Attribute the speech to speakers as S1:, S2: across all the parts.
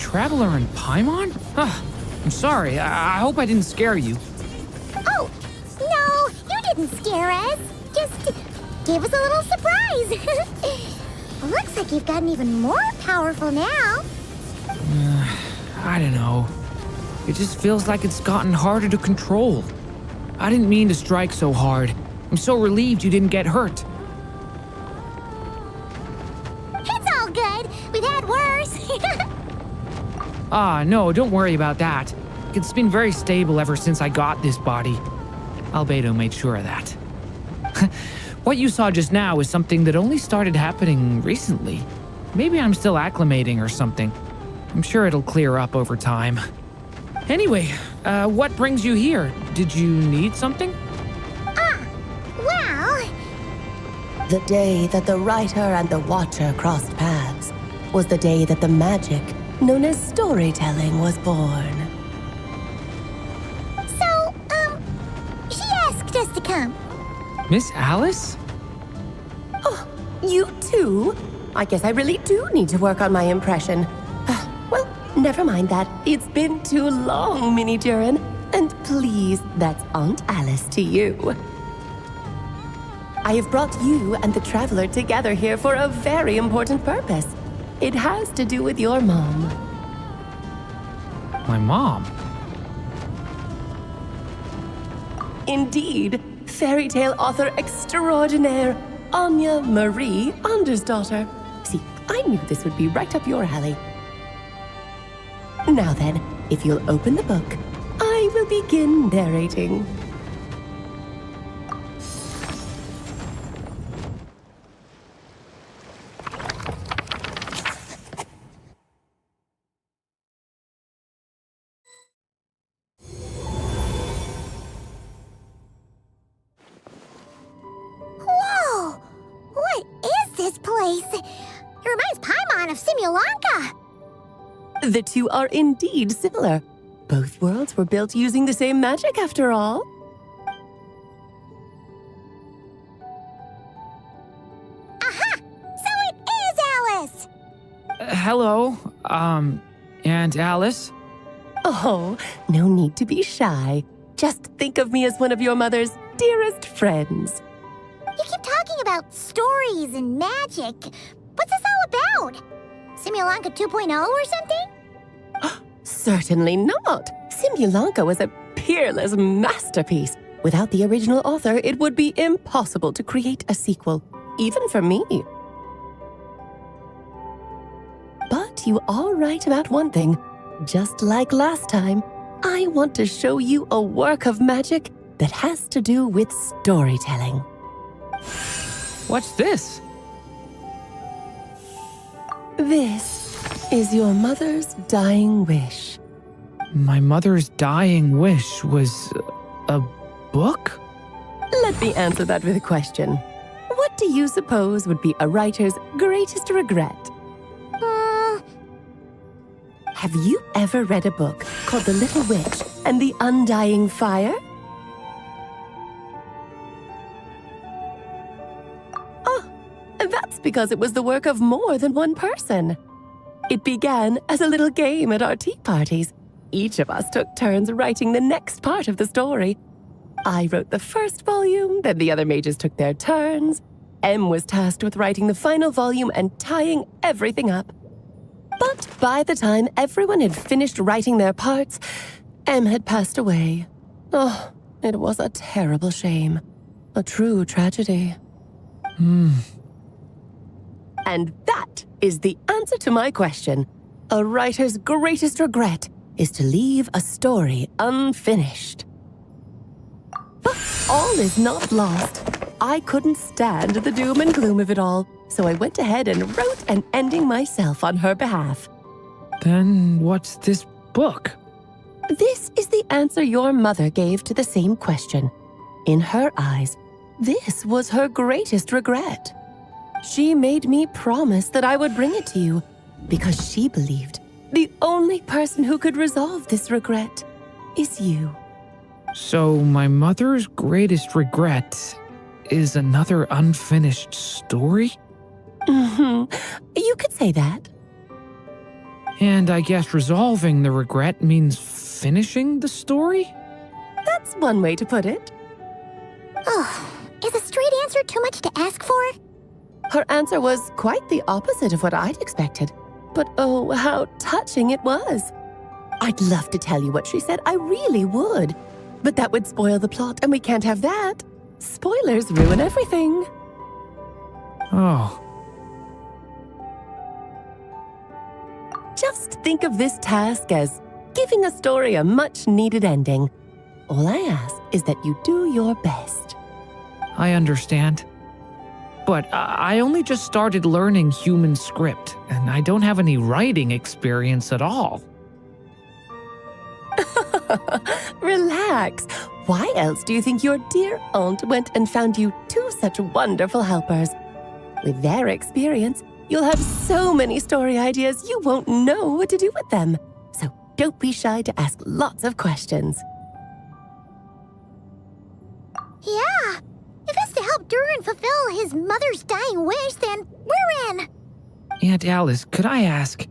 S1: Traveler in Paimon? I'm sorry. I hope I didn't scare you.
S2: Oh, no, you didn't scare us. Just gave us a little surprise. Looks like you've gotten even more powerful now.
S1: I don't know. It just feels like it's gotten harder to control. I didn't mean to strike so hard. I'm so relieved you didn't get hurt.
S2: It's all good. We've had worse.
S1: No, don't worry about that. It's been very stable ever since I got this body. 𝐈𝐸𝐻𝐿 made sure of that. What you saw just now is something that only started happening recently. Maybe I'm still acclimating or something. I'm sure it'll clear up over time. Anyway, what brings you here? Did you need something?
S2: Well...
S3: The day that the writer and the watcher crossed paths was the day that the magic known as storytelling was born.
S2: So, she asked us to come.
S1: Miss Alice?
S3: Oh, you too? I guess I really do need to work on my impression. Well, never mind that. It's been too long, Mini Durin. And please, that's Aunt Alice to you. I have brought you and the Traveler together here for a very important purpose. It has to do with your mom.
S1: My mom?
S3: Indeed, fairy tale author extraordinaire, Anya Marie Andersdottir. See, I knew this would be right up your alley. Now then, if you'll open the book, I will begin narrating.
S2: Whoa! What is this place? It reminds Paimon of 𝐷𝐸𝐿.
S3: The two are indeed similar. Both worlds were built using the same magic, after all.
S2: Aha! So it is Alice!
S1: Hello, Aunt Alice?
S3: Oh, no need to be shy. Just think of me as one of your mother's dearest friends.
S2: You keep talking about stories and magic. What's this all about? 𝐷𝐸𝐿 2.0 or something?
S3: Certainly not. 𝐷𝐸𝐿 was a peerless masterpiece. Without the original author, it would be impossible to create a sequel, even for me. But you are right about one thing. Just like last time, I want to show you a work of magic that has to do with storytelling.
S1: What's this?
S3: This is your mother's dying wish.
S1: My mother's dying wish was a book?
S3: Let me answer that with a question. What do you suppose would be a writer's greatest regret? Have you ever read a book called The Little Witch and the Undying Fire? Oh, that's because it was the work of more than one person. It began as a little game at our tea parties. Each of us took turns writing the next part of the story. I wrote the first volume, then the other mages took their turns. Em was tasked with writing the final volume and tying everything up. But by the time everyone had finished writing their parts, Em had passed away. Oh, it was a terrible shame. A true tragedy. And that is the answer to my question. A writer's greatest regret is to leave a story unfinished. But all is not lost. I couldn't stand the doom and gloom of it all, so I went ahead and wrote an ending myself on her behalf.
S1: Then what's this book?
S3: This is the answer your mother gave to the same question. In her eyes, this was her greatest regret. She made me promise that I would bring it to you because she believed the only person who could resolve this regret is you.
S1: So my mother's greatest regret is another unfinished story?
S3: You could say that.
S1: And I guess resolving the regret means finishing the story?
S3: That's one way to put it.
S2: Oh, is a straight answer too much to ask for?
S3: Her answer was quite the opposite of what I'd expected. But oh, how touching it was. I'd love to tell you what she said, I really would. But that would spoil the plot, and we can't have that. Spoilers ruin everything.
S1: Oh.
S3: Just think of this task as giving a story a much-needed ending. All I ask is that you do your best.
S1: I understand. But I only just started learning human script, and I don't have any writing experience at all.
S3: Relax. Why else do you think your dear aunt went and found you two such wonderful helpers? With their experience, you'll have so many story ideas you won't know what to do with them. So don't be shy to ask lots of questions.
S2: Yeah. If it's to help Durin fulfill his mother's dying wish, then we're in.
S1: Aunt Alice, could I ask,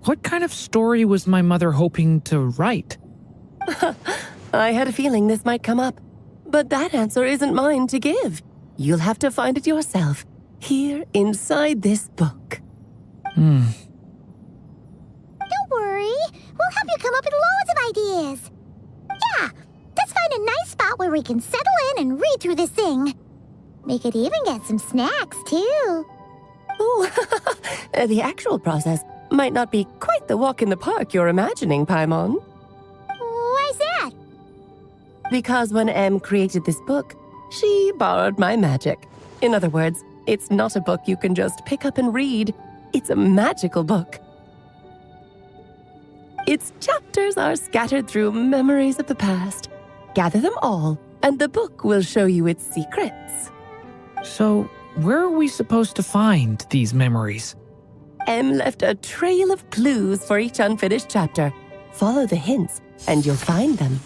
S1: what kind of story was my mother hoping to write?
S3: I had a feeling this might come up, but that answer isn't mine to give. You'll have to find it yourself, here inside this book.
S2: Don't worry. We'll help you come up with loads of ideas. Yeah, let's find a nice spot where we can settle in and read through this thing. We could even get some snacks, too.
S3: Oh, the actual process might not be quite the walk in the park you're imagining, Paimon.
S2: Why's that?
S3: Because when Em created this book, she borrowed my magic. In other words, it's not a book you can just pick up and read. It's a magical book. Its chapters are scattered through memories of the past. Gather them all, and the book will show you its secrets.
S1: So, where are we supposed to find these memories?
S3: Em left a trail of clues for each unfinished chapter. Follow the hints, and you'll find them.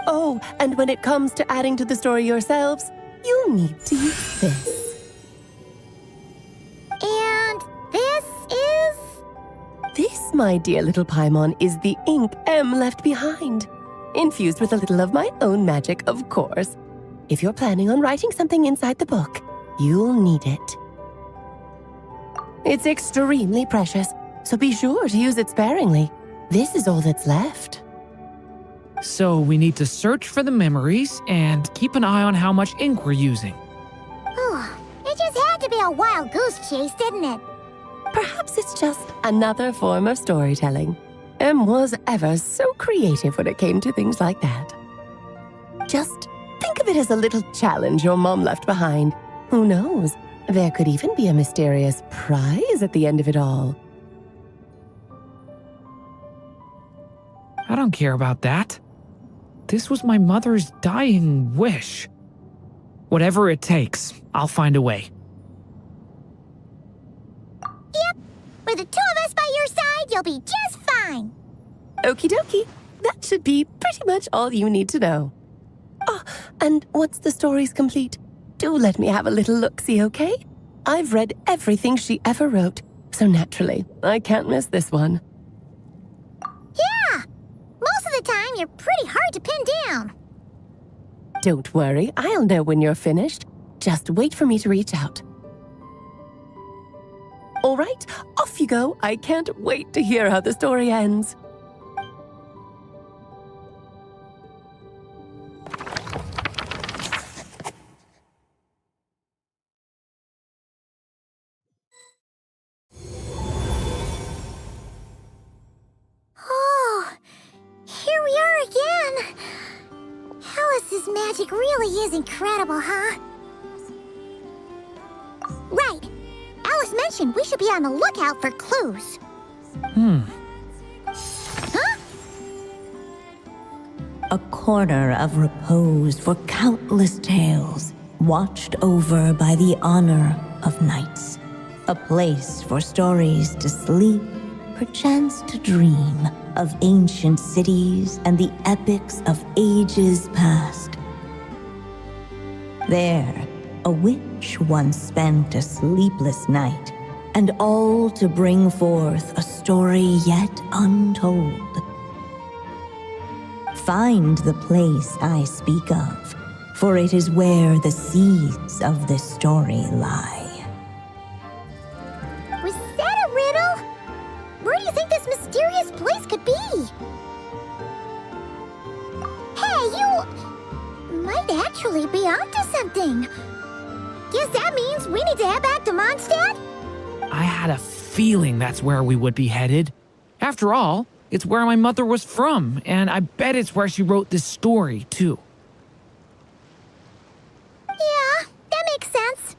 S3: Oh, and when it comes to adding to the story yourselves, you'll need to use this.
S2: And this is...
S3: This, my dear little Paimon, is the ink Em left behind. Infused with a little of my own magic, of course. If you're planning on writing something inside the book, you'll need it. It's extremely precious, so be sure to use it sparingly. This is all that's left.
S1: So we need to search for the memories and keep an eye on how much ink we're using.
S2: Oh, it just had to be a wild goose chase, didn't it?
S3: Perhaps it's just another form of storytelling. Em was ever so creative when it came to things like that. Just think of it as a little challenge your mom left behind. Who knows? There could even be a mysterious prize at the end of it all.
S1: I don't care about that. This was my mother's dying wish. Whatever it takes, I'll find a way.
S2: Yep. With the two of us by your side, you'll be just fine.
S3: Okie dokie. That should be pretty much all you need to know. Oh, and once the story's complete, do let me have a little look-see, okay? I've read everything she ever wrote, so naturally, I can't miss this one.
S2: Yeah. Most of the time, you're pretty hard to pin down.
S3: Don't worry, I'll know when you're finished. Just wait for me to reach out. All right, off you go. I can't wait to hear how the story ends.
S2: Oh, here we are again. Alice's magic really is incredible, huh? Right. Alice mentioned we should be on the lookout for clues. Huh?
S4: A corner of repose for countless tales, watched over by the honor of knights. A place for stories to sleep, perchance to dream of ancient cities and the epics of ages past. There, a witch once spent a sleepless night and all to bring forth a story yet untold. Find the place I speak of, for it is where the seeds of this story lie.
S2: Was that a riddle? Where do you think this mysterious place could be? Hey, you might actually be onto something. Guess that means we need to head back to Mondstadt?
S1: I had a feeling that's where we would be headed. After all, it's where my mother was from, and I bet it's where she wrote this story, too.
S2: Yeah, that makes sense.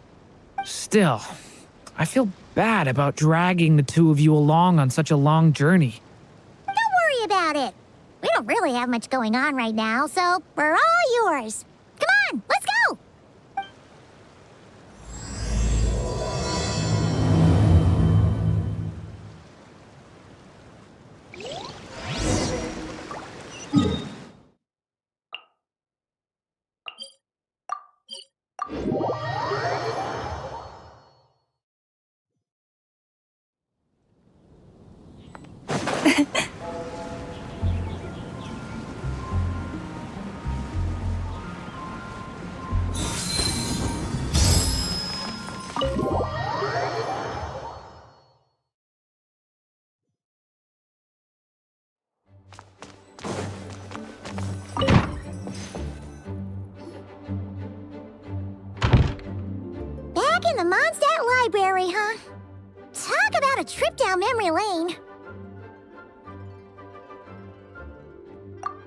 S1: Still, I feel bad about dragging the two of you along on such a long journey.
S2: Don't worry about it. We don't really have much going on right now, so we're all yours. Come on, let's go! Back in the Mondstadt Library, huh? Talk about a trip down memory lane.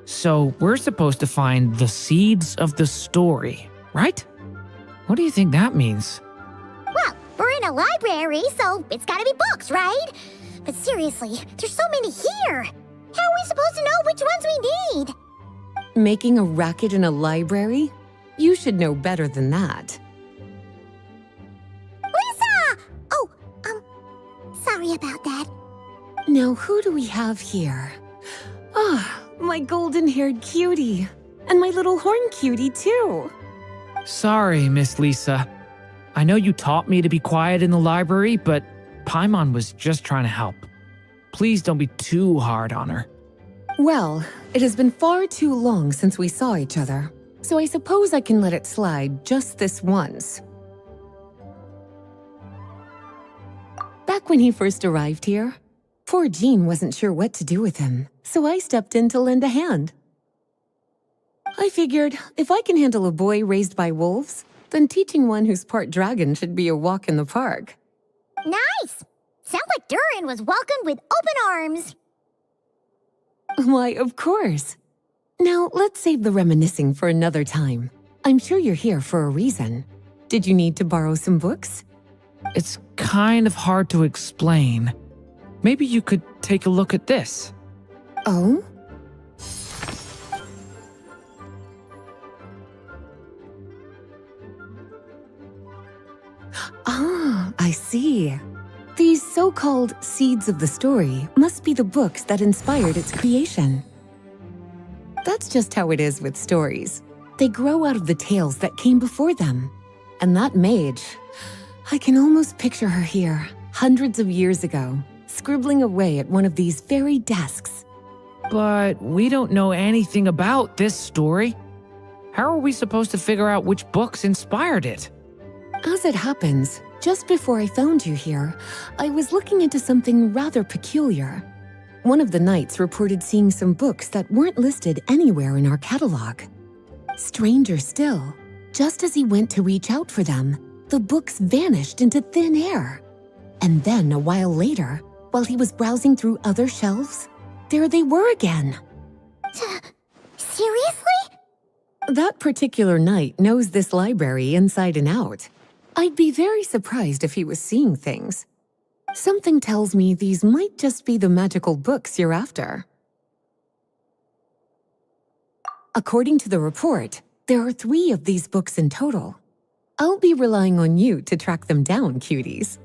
S1: So, we're supposed to find the seeds of the story, right? What do you think that means?
S2: Well, we're in a library, so it's gotta be books, right? But seriously, there's so many here. How are we supposed to know which ones we need?
S3: Making a racket in a library? You should know better than that.
S2: Lisa! Oh, sorry about that.
S3: Now, who do we have here? Ah, my golden-haired cutie. And my little horn cutie, too.
S1: Sorry, Miss Lisa. I know you taught me to be quiet in the library, but Paimon was just trying to help. Please don't be too hard on her.
S3: Well, it has been far too long since we saw each other, so I suppose I can let it slide just this once. Back when he first arrived here, poor Jean wasn't sure what to do with him, so I stepped in to lend a hand. I figured if I can handle a boy raised by wolves, then teaching one who's part dragon should be a walk in the park.
S2: Nice! Sounds like Durin was welcomed with open arms.
S3: Why, of course. Now, let's save the reminiscing for another time. I'm sure you're here for a reason. Did you need to borrow some books?
S1: It's kind of hard to explain. Maybe you could take a look at this.
S3: Oh? Ah, I see. These so-called seeds of the story must be the books that inspired its creation. That's just how it is with stories. They grow out of the tales that came before them. And that mage, I can almost picture her here, hundreds of years ago, scribbling away at one of these very desks.
S1: But we don't know anything about this story. How are we supposed to figure out which books inspired it?
S3: As it happens, just before I found you here, I was looking into something rather peculiar. One of the knights reported seeing some books that weren't listed anywhere in our catalog. Stranger still, just as he went to reach out for them, the books vanished into thin air. And then a while later, while he was browsing through other shelves, there they were again.
S2: Seriously?
S3: That particular knight knows this library inside and out. I'd be very surprised if he was seeing things. Something tells me these might just be the magical books you're after. According to the report, there are 3 of these books in total. I'll be relying on you to track them down, cuties.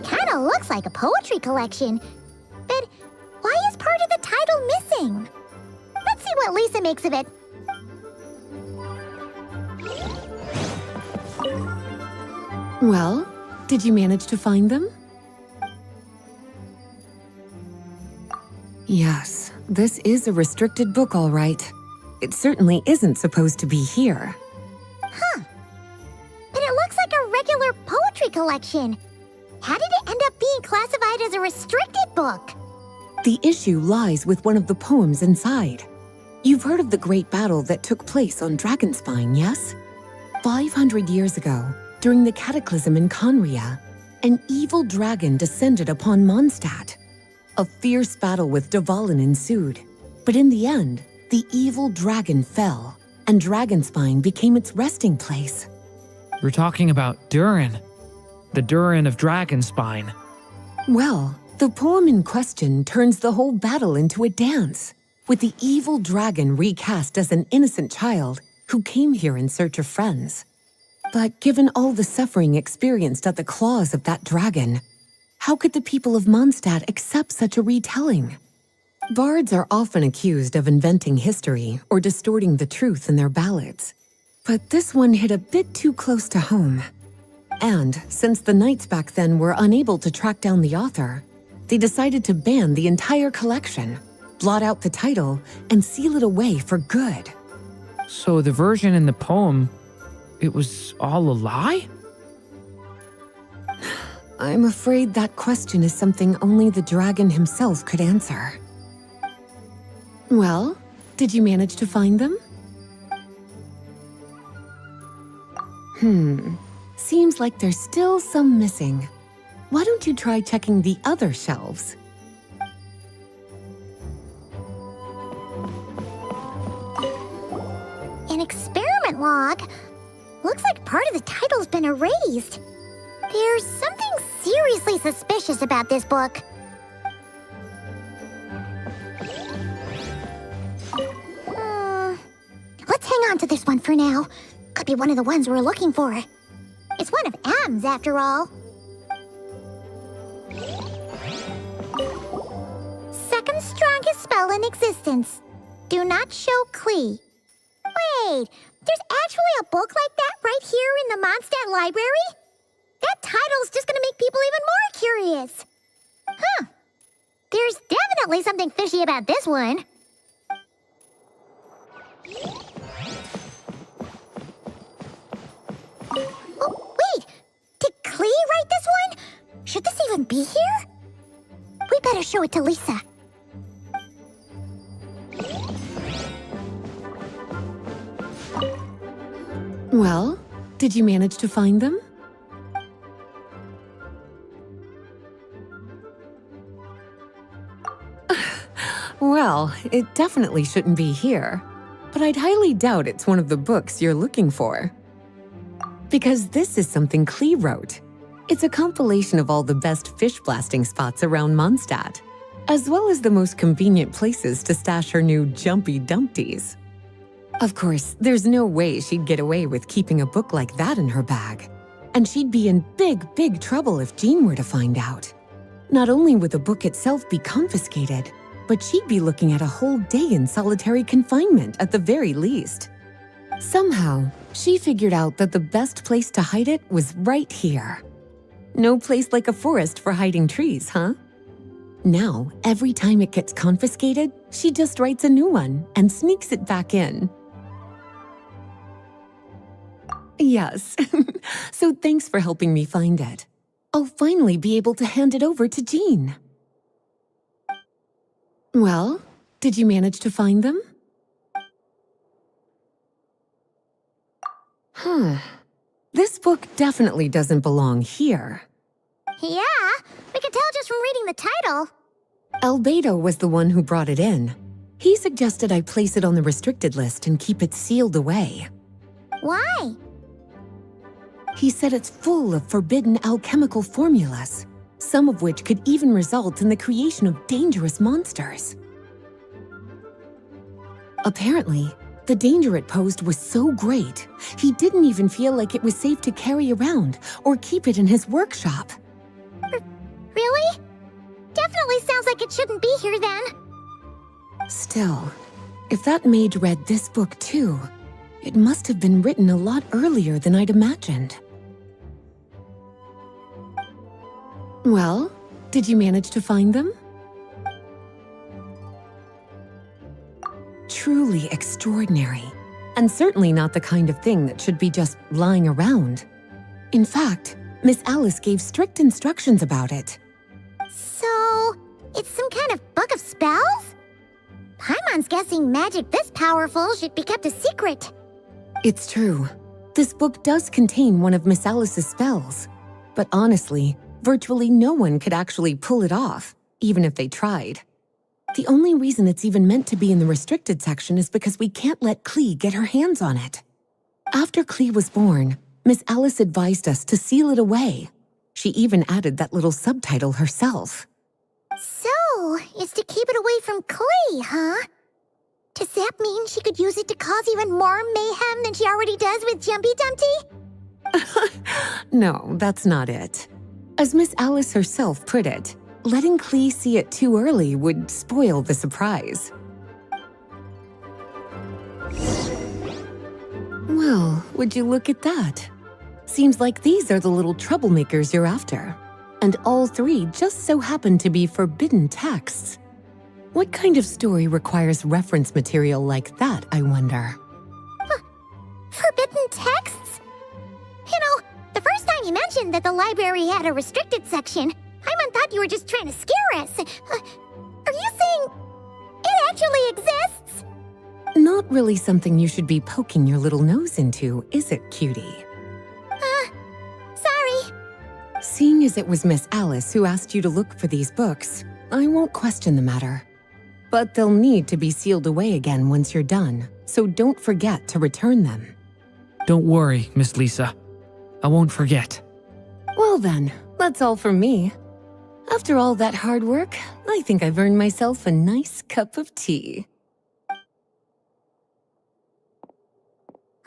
S2: Kinda looks like a poetry collection. But why is part of the title missing? Let's see what Lisa makes of it.
S3: Well, did you manage to find them? Yes, this is a restricted book, all right. It certainly isn't supposed to be here.
S2: Huh. But it looks like a regular poetry collection. How did it end up being classified as a restricted book?
S3: The issue lies with one of the poems inside. You've heard of the great battle that took place on Dragonspine, yes? 500 years ago, during the cataclysm in Conria, an evil dragon descended upon Mondstadt. A fierce battle with Dvalin ensued, but in the end, the evil dragon fell, and Dragonspine became its resting place.
S1: We're talking about Durin, the Durin of Dragonspine.
S3: Well, the poem in question turns the whole battle into a dance, with the evil dragon recast as an innocent child who came here in search of friends. But given all the suffering experienced at the claws of that dragon, how could the people of Mondstadt accept such a retelling? Bards are often accused of inventing history or distorting the truth in their ballads. But this one hit a bit too close to home. And since the knights back then were unable to track down the author, they decided to ban the entire collection, blot out the title, and seal it away for good.
S1: So the version in the poem, it was all a lie?
S3: I'm afraid that question is something only the dragon himself could answer. Well, did you manage to find them? Seems like there's still some missing. Why don't you try checking the other shelves?
S2: An experiment log? Looks like part of the title's been erased. There's something seriously suspicious about this book. Let's hang on to this one for now. Could be one of the ones we're looking for. It's one of M's, after all. Second strongest spell in existence. Do not show Klee. Wait, there's actually a book like that right here in the Mondstadt library? That title's just gonna make people even more curious. Huh. There's definitely something fishy about this one. Oh, wait! Did Klee write this one? Should this even be here? We better show it to Lisa.
S3: Well, did you manage to find them? Well, it definitely shouldn't be here, but I'd highly doubt it's one of the books you're looking for. Because this is something Klee wrote. It's a compilation of all the best fish blasting spots around Mondstadt, as well as the most convenient places to stash her new jumpy dumpties. Of course, there's no way she'd get away with keeping a book like that in her bag. And she'd be in big trouble if Jean were to find out. Not only would the book itself be confiscated, but she'd be looking at a whole day in solitary confinement at the very least. Somehow, she figured out that the best place to hide it was right here. No place like a forest for hiding trees, huh? Now, every time it gets confiscated, she just writes a new one and sneaks it back in. Yes, so thanks for helping me find it. I'll finally be able to hand it over to Jean. Well, did you manage to find them? This book definitely doesn't belong here.
S2: Yeah, we could tell just from reading the title.
S3: 𝐵𝐸𝐸 was the one who brought it in. He suggested I place it on the restricted list and keep it sealed away.
S2: Why?
S3: He said it's full of forbidden alchemical formulas, some of which could even result in the creation of dangerous monsters. Apparently, the danger it posed was so great, he didn't even feel like it was safe to carry around or keep it in his workshop.
S2: Really? Definitely sounds like it shouldn't be here then.
S3: Still, if that mage read this book too, it must have been written a lot earlier than I'd imagined. Well, did you manage to find them? Truly extraordinary, and certainly not the kind of thing that should be just lying around. In fact, Miss Alice gave strict instructions about it.
S2: So, it's some kind of book of spells? Paimon's guessing magic this powerful should be kept a secret.
S3: It's true. This book does contain one of Miss Alice's spells. But honestly, virtually no one could actually pull it off, even if they tried. The only reason it's even meant to be in the restricted section is because we can't let 𝐏𝐬 get her hands on it. After 𝐏𝐬 was born, Miss Alice advised us to seal it away. She even added that little subtitle herself.
S2: So, it's to keep it away from 𝐏𝐬, huh? Does that mean she could use it to cause even more mayhem than she already does with Jumpy Dumpty?
S3: No, that's not it. As Miss Alice herself put it, letting 𝐏𝐬 see it too early would spoil the surprise. Well, would you look at that? Seems like these are the little troublemakers you're after. And all three just so happen to be forbidden texts. What kind of story requires reference material like that, I wonder?
S2: Forbidden texts? You know, the first time you mentioned that the library had a restricted section, Paimon thought you were just trying to scare us. Are you saying it actually exists?
S3: Not really something you should be poking your little nose into, is it, cutie?
S2: Sorry.
S3: Seeing as it was Miss Alice who asked you to look for these books, I won't question the matter. But they'll need to be sealed away again once you're done, so don't forget to return them.
S1: Don't worry, Miss Lisa. I won't forget.
S3: Well then, that's all from me. After all that hard work, I think I've earned myself a nice cup of tea.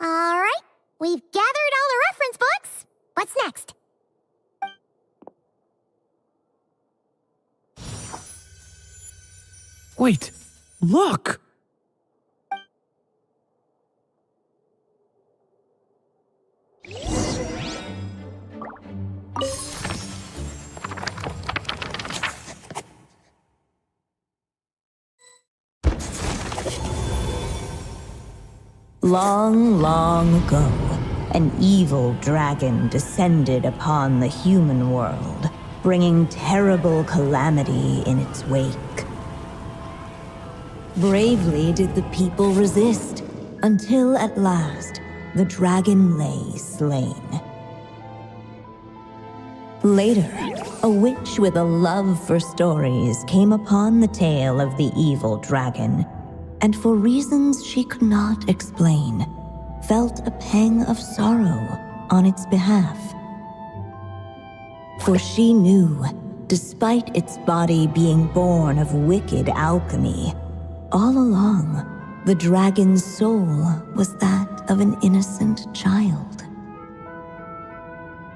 S2: All right, we've gathered all the reference books. What's next?
S1: Wait, look!
S4: Long, long ago, an evil dragon descended upon the human world, bringing terrible calamity in its wake. Bravely did the people resist, until at last, the dragon lay slain. Later, a witch with a love for stories came upon the tale of the evil dragon, and for reasons she could not explain, felt a pang of sorrow on its behalf. For she knew, despite its body being born of wicked alchemy, all along, the dragon's soul was that of an innocent child.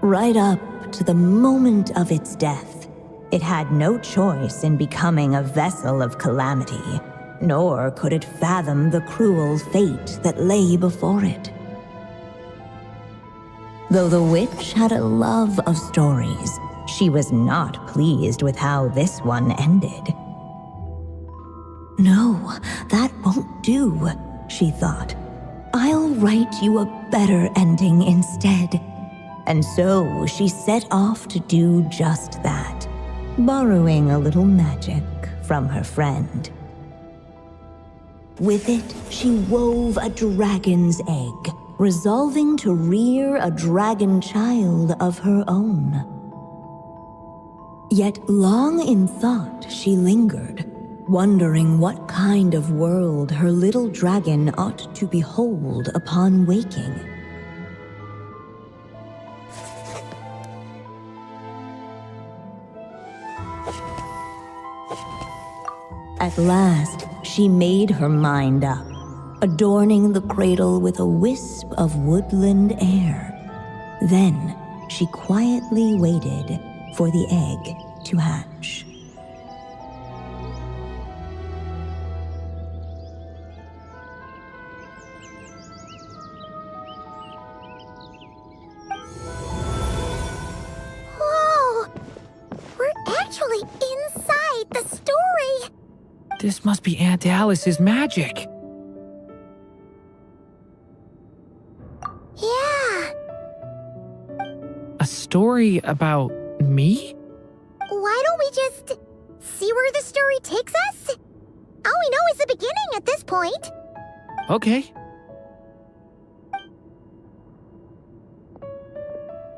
S4: Right up to the moment of its death, it had no choice in becoming a vessel of calamity, nor could it fathom the cruel fate that lay before it. Though the witch had a love of stories, she was not pleased with how this one ended. No, that won't do, she thought. I'll write you a better ending instead. And so she set off to do just that, borrowing a little magic from her friend. With it, she wove a dragon's egg, resolving to rear a dragon child of her own. Yet long in thought she lingered, wondering what kind of world her little dragon ought to behold upon waking. At last, she made her mind up, adorning the cradle with a wisp of woodland air. Then, she quietly waited for the egg to hatch.
S2: Whoa!
S1: This must be Aunt Alice's magic.
S2: Yeah.
S1: A story about me?
S2: Why don't we just see where the story takes us? All we know is the beginning at this point.
S1: Okay.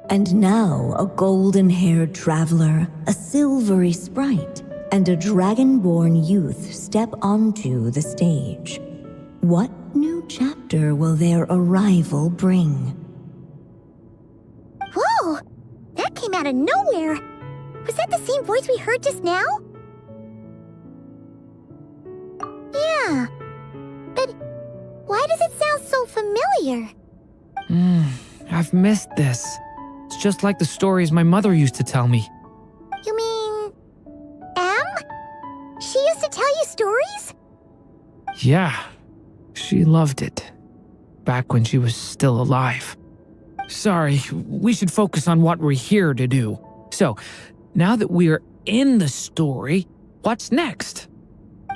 S4: And now a golden-haired traveler, a silvery sprite, and a dragon-born youth step onto the stage. What new chapter will their arrival bring?
S2: Whoa! That came out of nowhere. Was that the same voice we heard just now? Yeah. But why does it sound so familiar?
S1: I've missed this. It's just like the stories my mother used to tell me.
S2: You mean... Em? She used to tell you stories?
S1: Yeah, she loved it. Back when she was still alive. Sorry, we should focus on what we're here to do. So, now that we're in the story, what's next?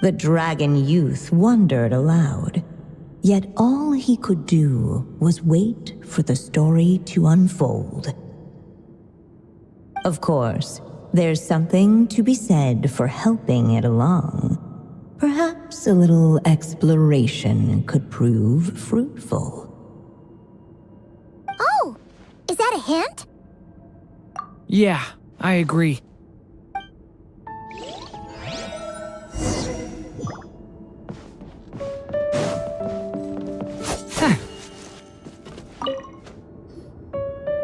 S4: The dragon youth wondered aloud. Yet all he could do was wait for the story to unfold. Of course, there's something to be said for helping it along. Perhaps a little exploration could prove fruitful.
S2: Oh! Is that a hint?
S1: Yeah, I agree.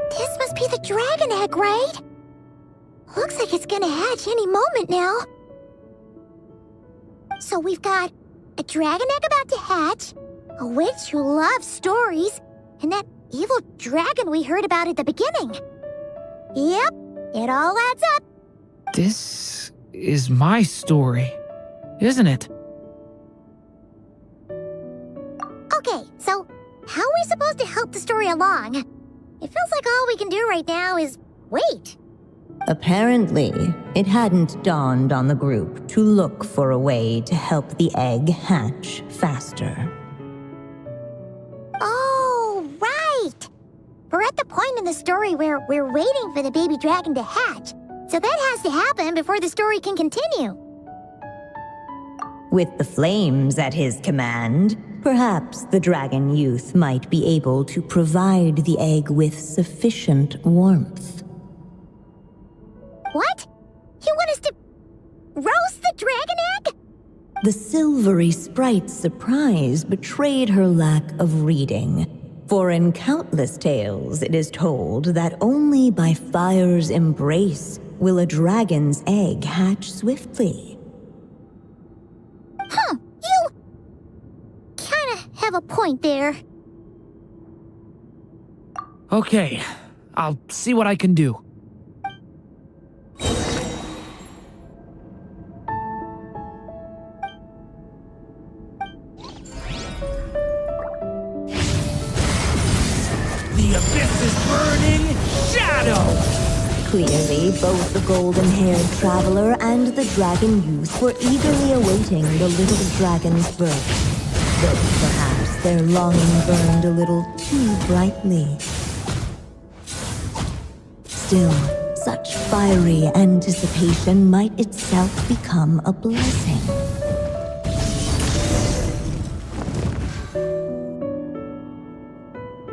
S2: This must be the dragon egg, right? Looks like it's gonna hatch any moment now. So we've got a dragon egg about to hatch, a witch who loves stories, and that evil dragon we heard about at the beginning. Yep, it all adds up.
S1: This is my story, isn't it?
S2: Okay, so how are we supposed to help the story along? It feels like all we can do right now is wait.
S4: Apparently, it hadn't dawned on the group to look for a way to help the egg hatch faster.
S2: Oh, right! We're at the point in the story where we're waiting for the baby dragon to hatch, so that has to happen before the story can continue.
S4: With the flames at his command, perhaps the dragon youth might be able to provide the egg with sufficient warmth.
S2: What? You want us to roast the dragon egg?
S4: The silvery sprite's surprise betrayed her lack of reading. For in countless tales, it is told that only by fire's embrace will a dragon's egg hatch swiftly.
S2: Huh, you kinda have a point there.
S1: Okay, I'll see what I can do. The abyss is burning shadow!
S4: Clearly, both the golden-haired traveler and the dragon youth were eagerly awaiting the little dragon's birth, though perhaps their longing burned a little too brightly. Still, such fiery anticipation might itself become a blessing.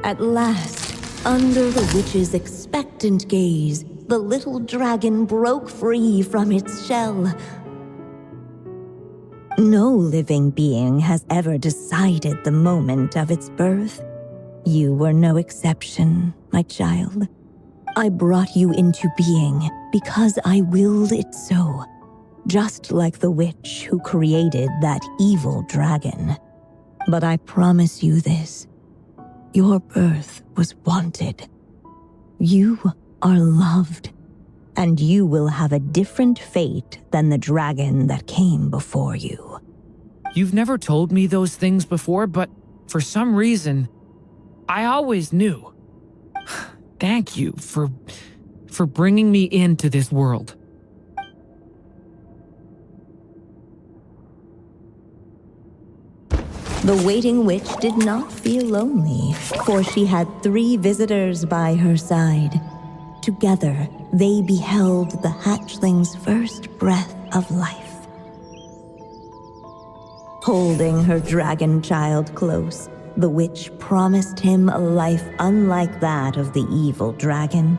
S4: At last, under the witch's expectant gaze, the little dragon broke free from its shell. No living being has ever decided the moment of its birth. You were no exception, my child. I brought you into being because I willed it so, just like the witch who created that evil dragon. But I promise you this. Your birth was wanted. You are loved, and you will have a different fate than the dragon that came before you.
S1: You've never told me those things before, but for some reason, I always knew. Thank you for bringing me into this world.
S4: The waiting witch did not feel lonely, for she had 3 visitors by her side. Together, they beheld the hatchling's first breath of life. Holding her dragon child close, the witch promised him a life unlike that of the evil dragon.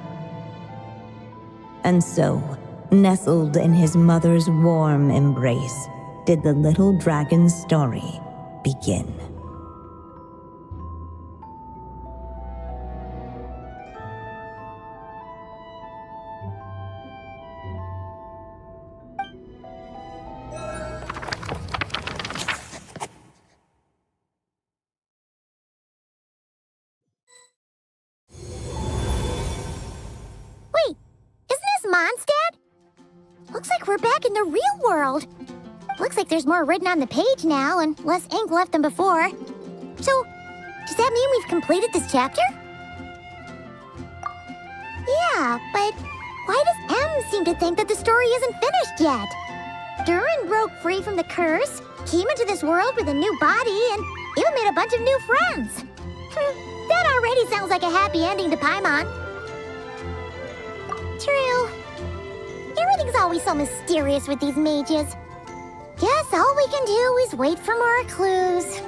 S4: And so, nestled in his mother's warm embrace, did the little dragon's story begin.
S2: Wait, isn't this Mondstadt? Looks like we're back in the real world. Looks like there's more written on the page now and less ink left than before. So, does that mean we've completed this chapter? Yeah, but why does M seem to think that the story isn't finished yet? Durin broke free from the curse, came into this world with a new body, and even made a bunch of new friends. That already sounds like a happy ending to Paimon. True. Everything's always so mysterious with these mages. Guess all we can do is wait for more clues.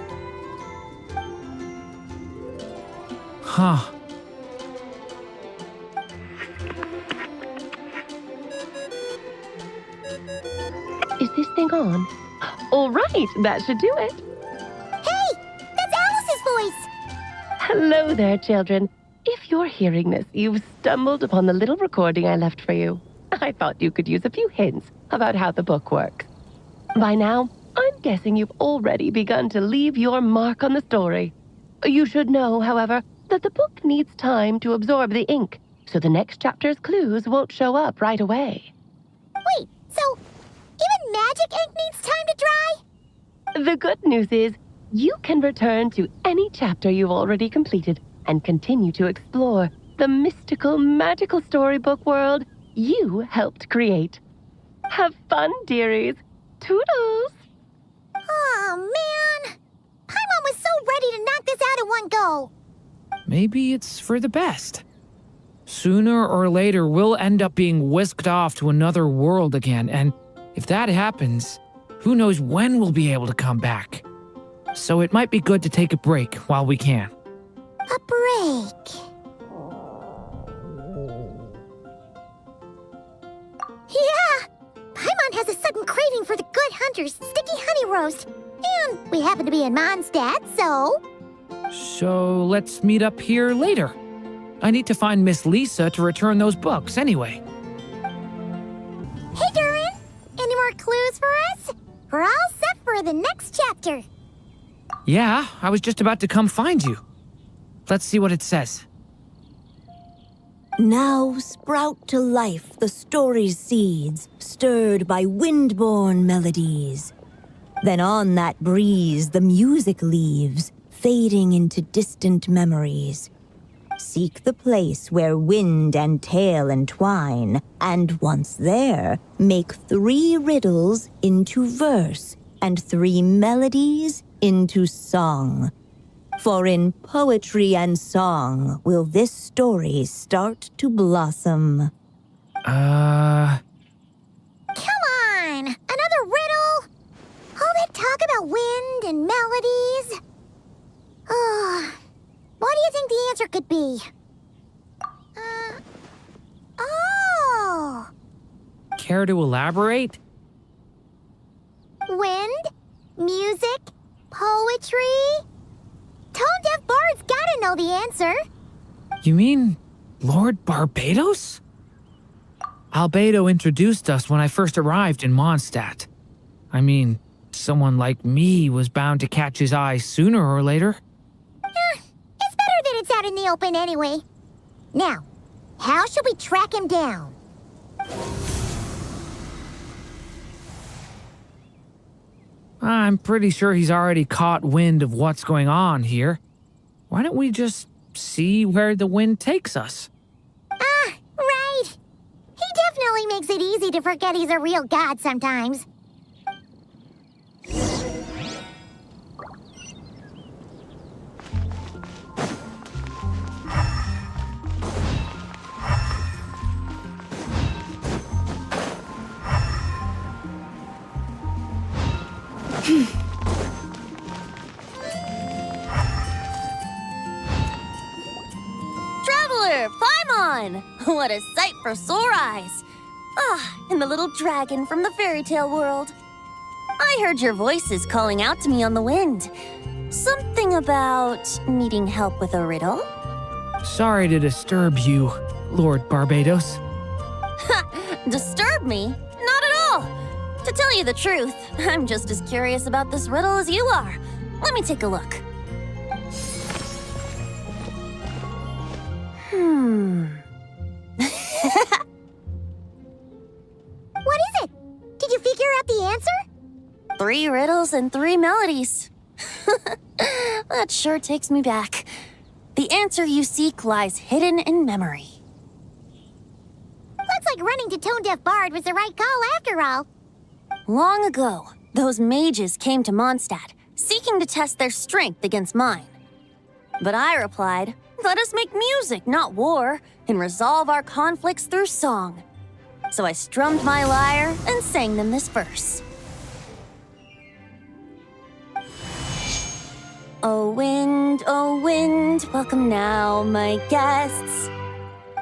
S1: Huh.
S3: Is this thing on? All right, that should do it.
S2: Hey, that's Alice's voice.
S3: Hello there, children. If you're hearing this, you've stumbled upon the little recording I left for you. I thought you could use a few hints about how the book works. By now, I'm guessing you've already begun to leave your mark on the story. You should know, however, that the book needs time to absorb the ink, so the next chapter's clues won't show up right away.
S2: Wait, so even magic ink needs time to dry?
S3: The good news is, you can return to any chapter you've already completed and continue to explore the mystical, magical storybook world you helped create. Have fun, dearies. Toodles!
S2: Oh, man. Paimon was so ready to knock this out in one go.
S1: Maybe it's for the best. Sooner or later, we'll end up being whisked off to another world again, and if that happens, who knows when we'll be able to come back. So it might be good to take a break while we can.
S2: A break. Yeah! Paimon has a sudden craving for the Good Hunter's sticky honey roast. And we happen to be in Mondstadt, so...
S1: So let's meet up here later. I need to find Miss Lisa to return those books anyway.
S2: Hey, Durin! Any more clues for us? We're all set for the next chapter.
S1: Yeah, I was just about to come find you. Let's see what it says.
S4: Now sprout to life the story's seeds, stirred by wind-born melodies. Then on that breeze the music leaves, fading into distant memories. Seek the place where wind and tale entwine, and once there, make 3 riddles into verse, and 3 melodies into song. For in poetry and song will this story start to blossom.
S2: Come on! Another riddle? All that talk about wind and melodies? What do you think the answer could be? Oh!
S1: Care to elaborate?
S2: Wind, music, poetry? Tone-deaf bards gotta know the answer.
S1: You mean Lord Barbados? Albedo introduced us when I first arrived in Mondstadt. I mean, someone like me was bound to catch his eye sooner or later.
S2: It's better that it's out in the open anyway. Now, how should we track him down?
S1: I'm pretty sure he's already caught wind of what's going on here. Why don't we just see where the wind takes us?
S2: Right. He definitely makes it easy to forget he's a real god sometimes.
S5: Sir Paimon! What a sight for sore eyes! Ah, and the little dragon from the fairy tale world. I heard your voices calling out to me on the wind. Something about needing help with a riddle?
S1: Sorry to disturb you, Lord Barbados.
S5: Disturb me? Not at all! To tell you the truth, I'm just as curious about this riddle as you are. Let me take a look.
S2: What is it? Did you figure out the answer?
S5: 3 riddles and 3 melodies. That sure takes me back. The answer you seek lies hidden in memory.
S2: Looks like running to Tone Deaf Bard was the right call after all.
S5: Long ago, those mages came to Mondstadt, seeking to test their strength against mine. But I replied, let us make music, not war, and resolve our conflicts through song. So I strummed my lyre and sang them this verse. O wind, welcome now, my guests.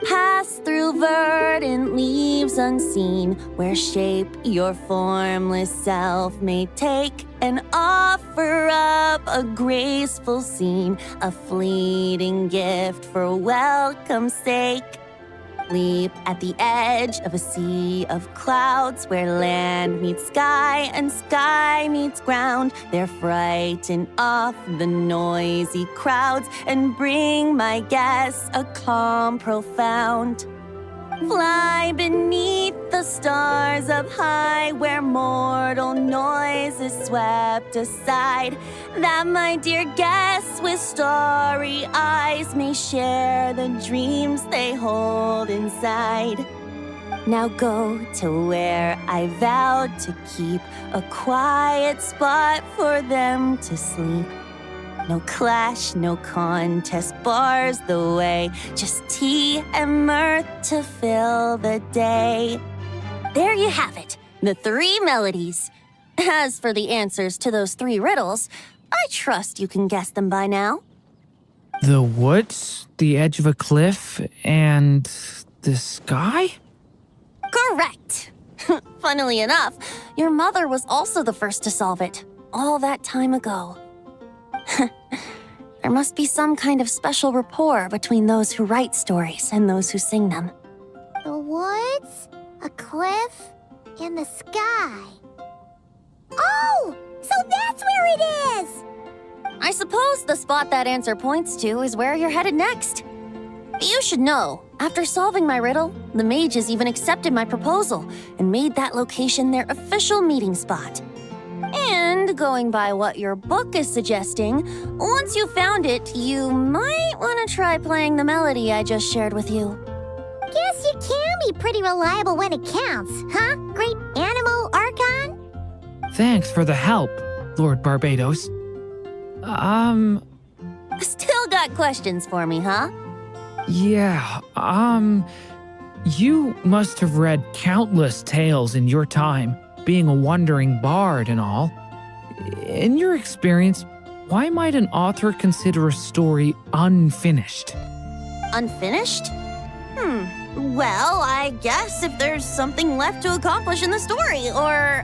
S5: Pass through verdant leaves unseen, where shape your formless self may take, and offer up a graceful scene, a fleeting gift for welcome's sake. Leap at the edge of a sea of clouds, where land meets sky and sky meets ground. There frighten off the noisy crowds and bring my guests a calm profound. Fly beneath the stars up high, where mortal noise is swept aside, that my dear guests with starry eyes may share the dreams they hold inside. Now go to where I vowed to keep a quiet spot for them to sleep. No clash, no contest bars the way, just tea and mirth to fill the day. There you have it, the 3 melodies. As for the answers to those 3 riddles, I trust you can guess them by now.
S1: The woods, the edge of a cliff, and the sky?
S5: Correct! Funnily enough, your mother was also the first to solve it, all that time ago. There must be some kind of special rapport between those who write stories and those who sing them.
S2: The woods, a cliff, and the sky. Oh! So that's where it is!
S5: I suppose the spot that answer points to is where you're headed next. You should know, after solving my riddle, the mages even accepted my proposal and made that location their official meeting spot. And going by what your book is suggesting, once you found it, you might want to try playing the melody I just shared with you.
S2: Guess you can be pretty reliable when it counts, huh? Great animal Archon?
S1: Thanks for the help, Lord Barbados.
S5: Still got questions for me, huh?
S1: Yeah, you must have read countless tales in your time, being a wandering bard and all. In your experience, why might an author consider a story unfinished?
S5: Unfinished? Well, I guess if there's something left to accomplish in the story, or,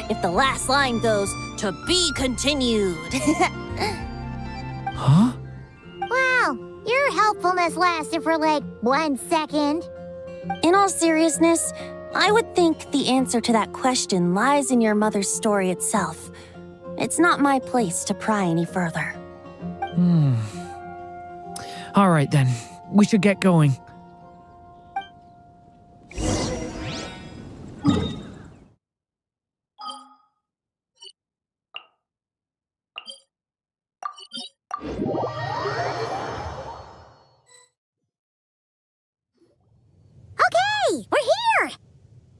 S5: if the last line goes, to be continued.
S1: Huh?
S2: Wow, your helpfulness lasted for like 1 second.
S5: In all seriousness, I would think the answer to that question lies in your mother's story itself. It's not my place to pry any further.
S1: All right then, we should get going.
S2: Okay, we're here!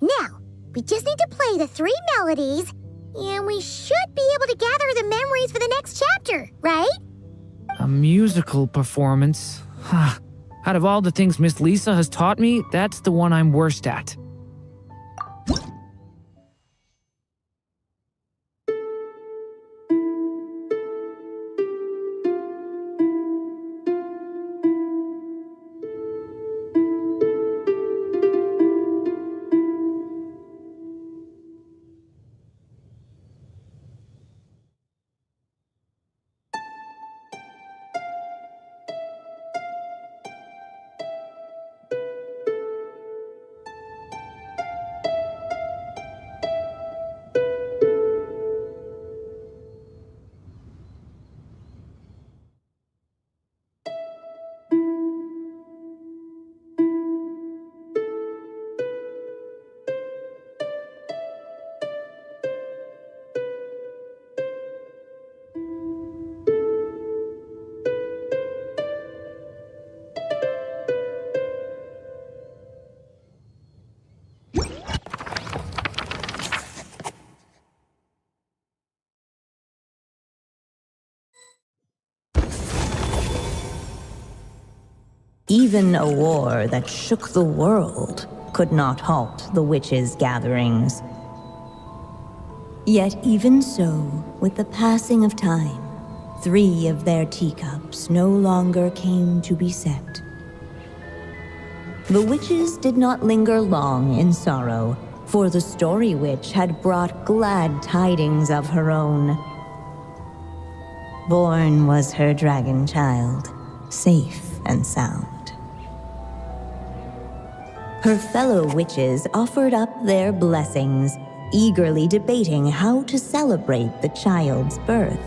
S2: Now, we just need to play the 3 melodies, and we should be able to gather the memories for the next chapter, right?
S1: A musical performance? Huh. Out of all the things Miss Lisa has taught me, that's the one I'm worst at.
S4: Even a war that shook the world could not halt the witches' gatherings. Yet even so, with the passing of time, 3 of their teacups no longer came to be set. The witches did not linger long in sorrow, for the story witch had brought glad tidings of her own. Born was her dragon child, safe and sound. Her fellow witches offered up their blessings, eagerly debating how to celebrate the child's birth.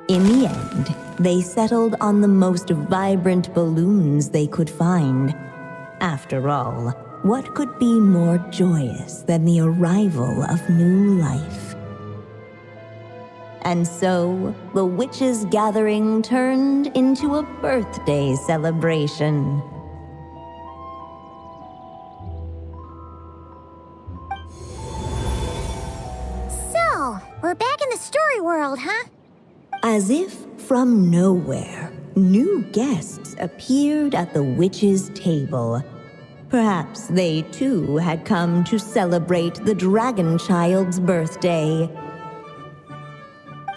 S4: In the end, they settled on the most vibrant balloons they could find. After all, what could be more joyous than the arrival of new life? And so, the witches' gathering turned into a birthday celebration.
S2: So, we're back in the story world, huh?
S4: As if from nowhere, new guests appeared at the witches' table. Perhaps they too had come to celebrate the dragon child's birthday.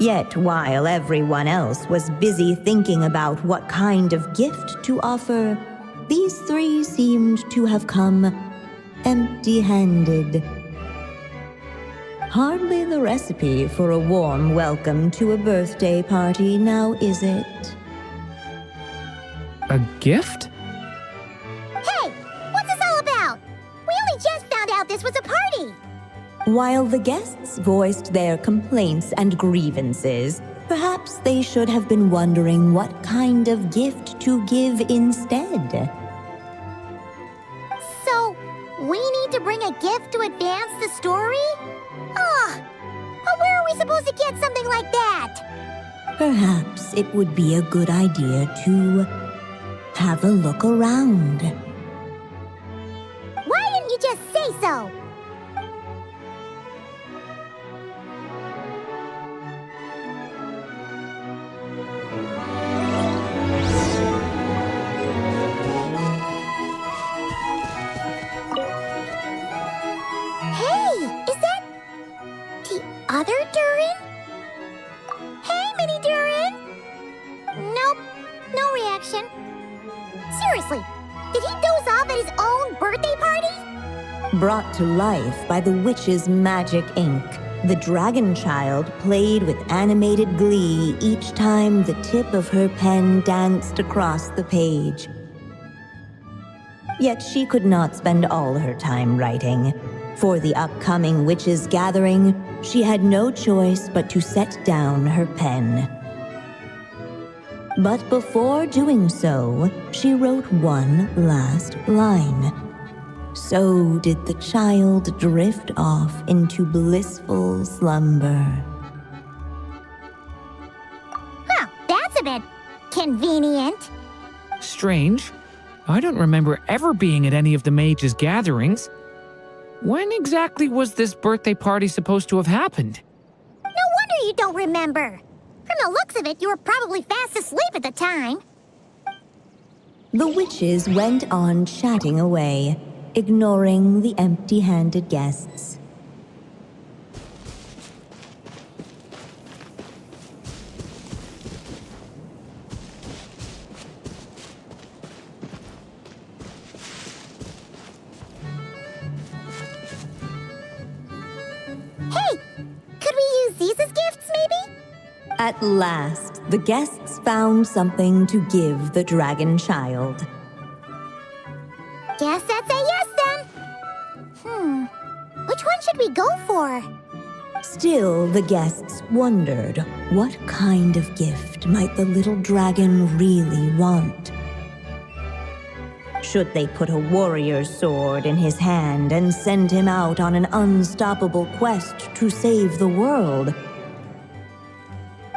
S4: Yet while everyone else was busy thinking about what kind of gift to offer, these 3 seemed to have come empty-handed. Hardly the recipe for a warm welcome to a birthday party, now is it?
S1: A gift?
S2: Hey, what's this all about? We only just found out this was a party.
S4: While the guests voiced their complaints and grievances, perhaps they should have been wondering what kind of gift to give instead.
S2: So, we need to bring a gift to advance the story? But where are we supposed to get something like that?
S4: Perhaps it would be a good idea to have a look around.
S2: Why didn't you just say so? Hey, is that the other Durin? Hey, Mini Durin! Nope, no reaction. Seriously, did he doze off at his own birthday party?
S4: Brought to life by the witch's magic ink, the dragon child played with animated glee each time the tip of her pen danced across the page. Yet she could not spend all her time writing. For the upcoming witches' gathering, she had no choice but to set down her pen. But before doing so, she wrote one last line. So did the child drift off into blissful slumber.
S2: Huh, that's a bit convenient.
S1: Strange. I don't remember ever being at any of the mages' gatherings. When exactly was this birthday party supposed to have happened?
S2: No wonder you don't remember. From the looks of it, you were probably fast asleep at the time.
S4: The witches went on chatting away, ignoring the empty-handed guests.
S2: Hey, could we use these as gifts, maybe?
S4: At last, the guests found something to give the dragon child.
S2: Guess that's a yes, then. Which one should we go for?
S4: Still, the guests wondered what kind of gift might the little dragon really want. Should they put a warrior's sword in his hand and send him out on an unstoppable quest to save the world?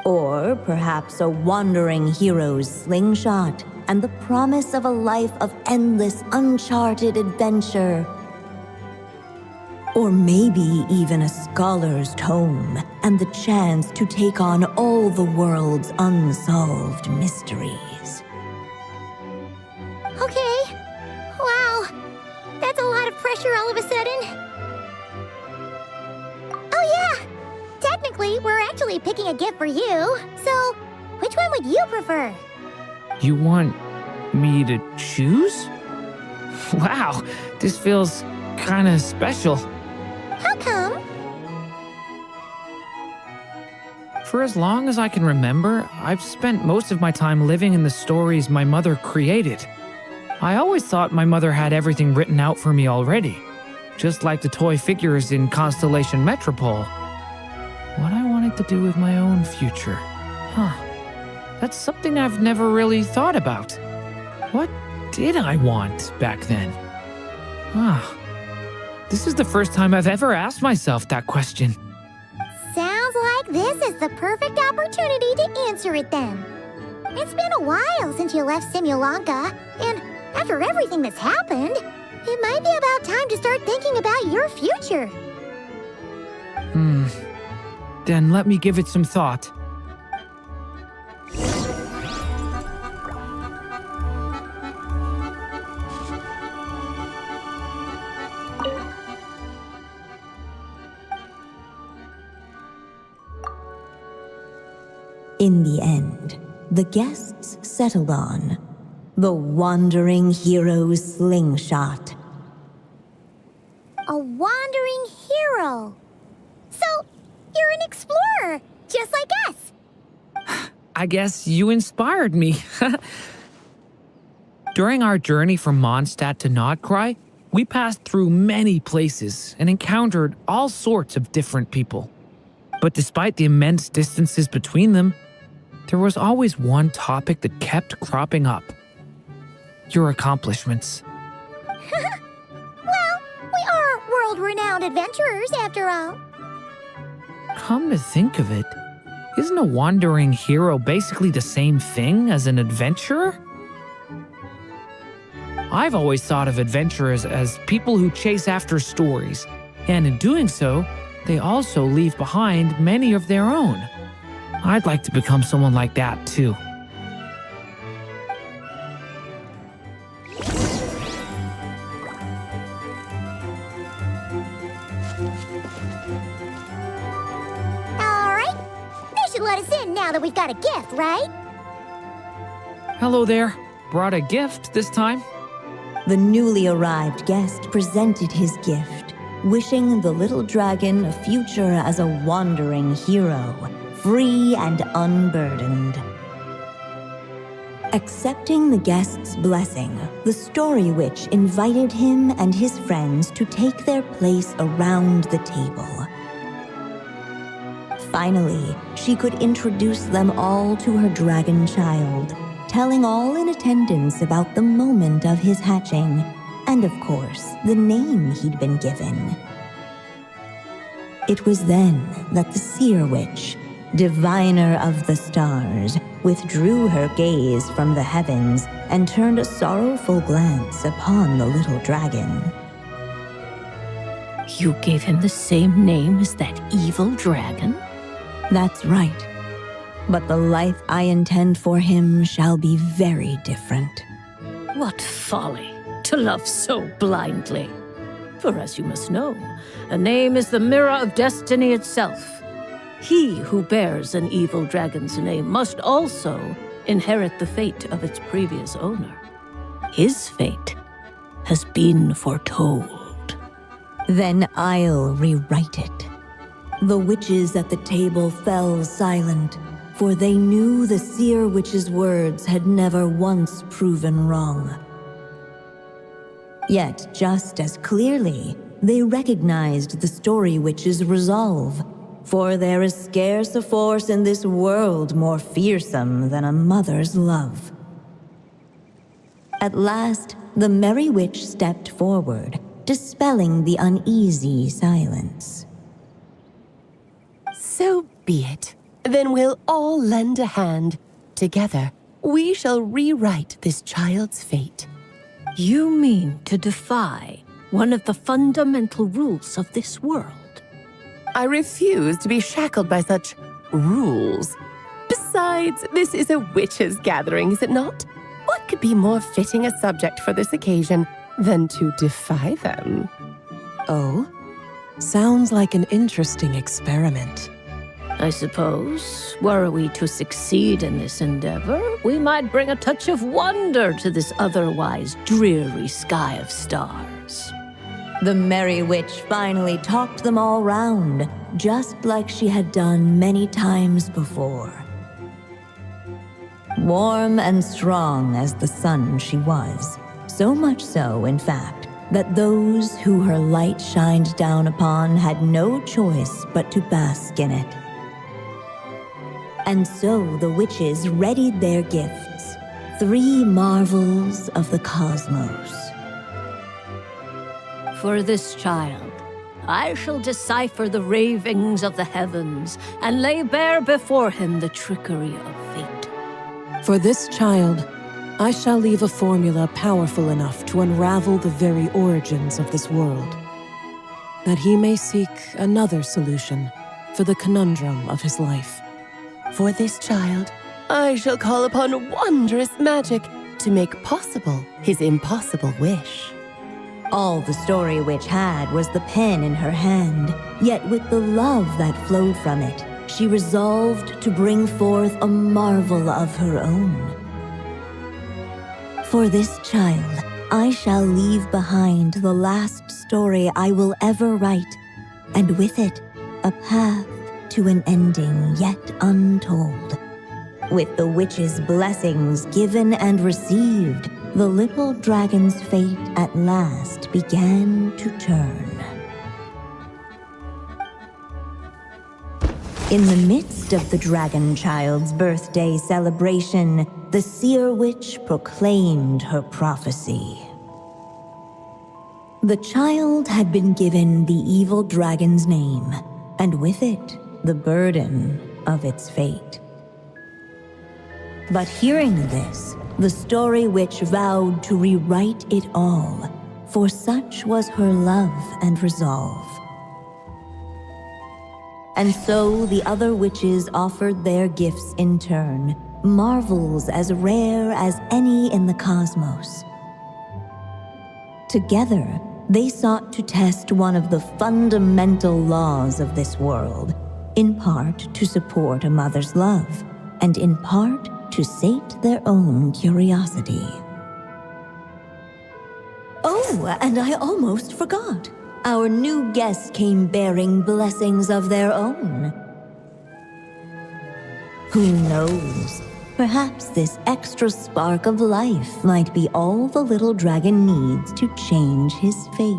S4: Or perhaps a wandering hero's slingshot and the promise of a life of endless, uncharted adventure. Or maybe even a scholar's tome and the chance to take on all the world's unsolved mysteries.
S2: Okay. Wow. That's a lot of pressure all of a sudden. Oh yeah! Technically, we're actually picking a gift for you. So, which one would you prefer?
S1: You want me to choose? Wow, this feels kinda special.
S2: How come?
S1: For as long as I can remember, I've spent most of my time living in the stories my mother created. I always thought my mother had everything written out for me already, just like the toy figures in Constellation Metropole. What I wanted to do with my own future. That's something I've never really thought about. What did I want back then? This is the first time I've ever asked myself that question.
S2: Sounds like this is the perfect opportunity to answer it then. It's been a while since you left Simulanka, and after everything that's happened, it might be about time to start thinking about your future.
S1: Then let me give it some thought.
S4: In the end, the guests settled on the wandering hero's slingshot.
S2: A wandering hero. So, you're an explorer, just like us.
S1: I guess you inspired me. During our journey from Mondstadt to Nordkreis, we passed through many places and encountered all sorts of different people. But despite the immense distances between them, there was always one topic that kept cropping up. Your accomplishments.
S2: Well, we are world-renowned adventurers, after all.
S1: Come to think of it, isn't a wandering hero basically the same thing as an adventurer? I've always thought of adventurers as people who chase after stories, and in doing so, they also leave behind many of their own. I'd like to become someone like that, too.
S2: All right. They should let us in now that we've got a gift, right?
S1: Hello there. Brought a gift this time.
S4: The newly arrived guest presented his gift, wishing the little dragon a future as a wandering hero, free and unburdened. Accepting the guest's blessing, the story witch invited him and his friends to take their place around the table. Finally, she could introduce them all to her dragon child, telling all in attendance about the moment of his hatching, and of course, the name he'd been given. It was then that the seer witch, diviner of the stars, withdrew her gaze from the heavens and turned a sorrowful glance upon the little dragon.
S6: You gave him the same name as that evil dragon?
S4: That's right. But the life I intend for him shall be very different.
S6: What folly to love so blindly. For as you must know, a name is the mirror of destiny itself. He who bears an evil dragon's name must also inherit the fate of its previous owner. His fate has been foretold.
S4: Then I'll rewrite it. The witches at the table fell silent, for they knew the seer witch's words had never once proven wrong. Yet, just as clearly, they recognized the story witch's resolve. For there is scarce a force in this world more fearsome than a mother's love. At last, the merry witch stepped forward, dispelling the uneasy silence.
S3: So be it. Then we'll all lend a hand. Together, we shall rewrite this child's fate.
S6: You mean to defy one of the fundamental rules of this world.
S3: I refuse to be shackled by such rules. Besides, this is a witches' gathering, is it not? What could be more fitting a subject for this occasion than to defy them?
S7: Oh? Sounds like an interesting experiment.
S6: I suppose, were we to succeed in this endeavor, we might bring a touch of wonder to this otherwise dreary sky of stars.
S4: The Merry Witch finally talked them all round, just like she had done many times before. Warm and strong as the sun she was, so much so, in fact, that those who her light shined down upon had no choice but to bask in it. And so the witches readied their gifts, 3 marvels of the cosmos.
S6: For this child, I shall decipher the ravings of the heavens and lay bare before him the trickery of fate.
S7: For this child, I shall leave a formula powerful enough to unravel the very origins of this world, that he may seek another solution for the conundrum of his life.
S3: For this child, I shall call upon wondrous magic to make possible his impossible wish.
S4: All the Story Witch had was the pen in her hand, yet with the love that flowed from it, she resolved to bring forth a marvel of her own. For this child, I shall leave behind the last story I will ever write, and with it, a path to an ending yet untold. With the witch's blessings given and received, the little dragon's fate at last began to turn. In the midst of the dragon child's birthday celebration, the seer witch proclaimed her prophecy. The child had been given the evil dragon's name, and with it, the burden of its fate. But hearing this, the Story Witch vowed to rewrite it all, for such was her love and resolve. And so the other witches offered their gifts in turn, marvels as rare as any in the cosmos. Together, they sought to test one of the fundamental laws of this world, in part to support a mother's love, and in part to sate their own curiosity. Oh, and I almost forgot. Our new guests came bearing blessings of their own. Who knows? Perhaps this extra spark of life might be all the little dragon needs to change his fate.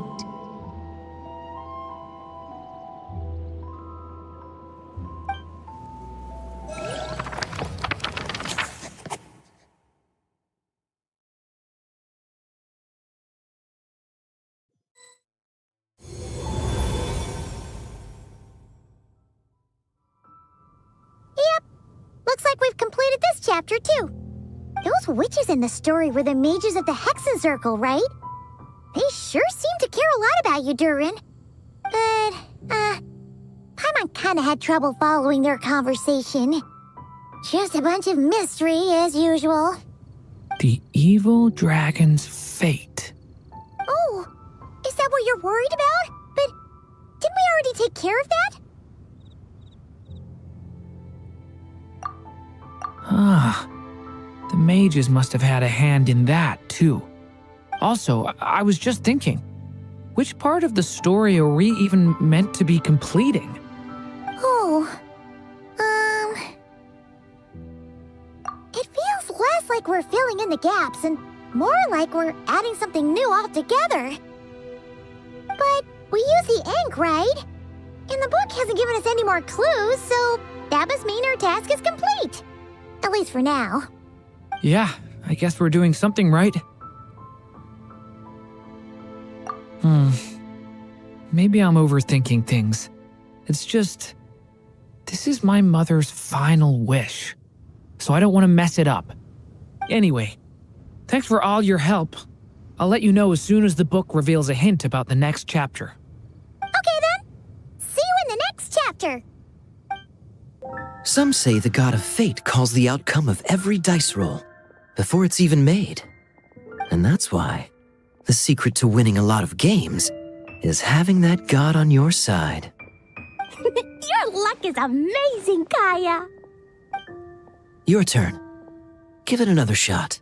S2: Looks like we've completed this chapter, too. Those witches in the story were the mages of the 𝐏𝐥𝐻𝐿, right? They sure seem to care a lot about you, Durin. But, Paimon kinda had trouble following their conversation. Just a bunch of mystery, as usual.
S1: The evil dragon's fate.
S2: Oh, is that what you're worried about? But didn't we already take care of that?
S1: Ah, the mages must have had a hand in that, too. Also, I was just thinking, which part of the story are we even meant to be completing?
S2: Oh, it feels less like we're filling in the gaps and more like we're adding something new altogether. But we use the ink, right? And the book hasn't given us any more clues, so that must mean our task is complete. At least for now.
S1: Yeah, I guess we're doing something right. Maybe I'm overthinking things. It's just, this is my mother's final wish, so I don't want to mess it up. Anyway, thanks for all your help. I'll let you know as soon as the book reveals a hint about the next chapter.
S2: Okay then. See you in the next chapter.
S8: Some say the god of fate calls the outcome of every dice roll before it's even made. And that's why the secret to winning a lot of games is having that god on your side.
S2: Your luck is amazing, Kaya.
S8: Your turn. Give it another shot.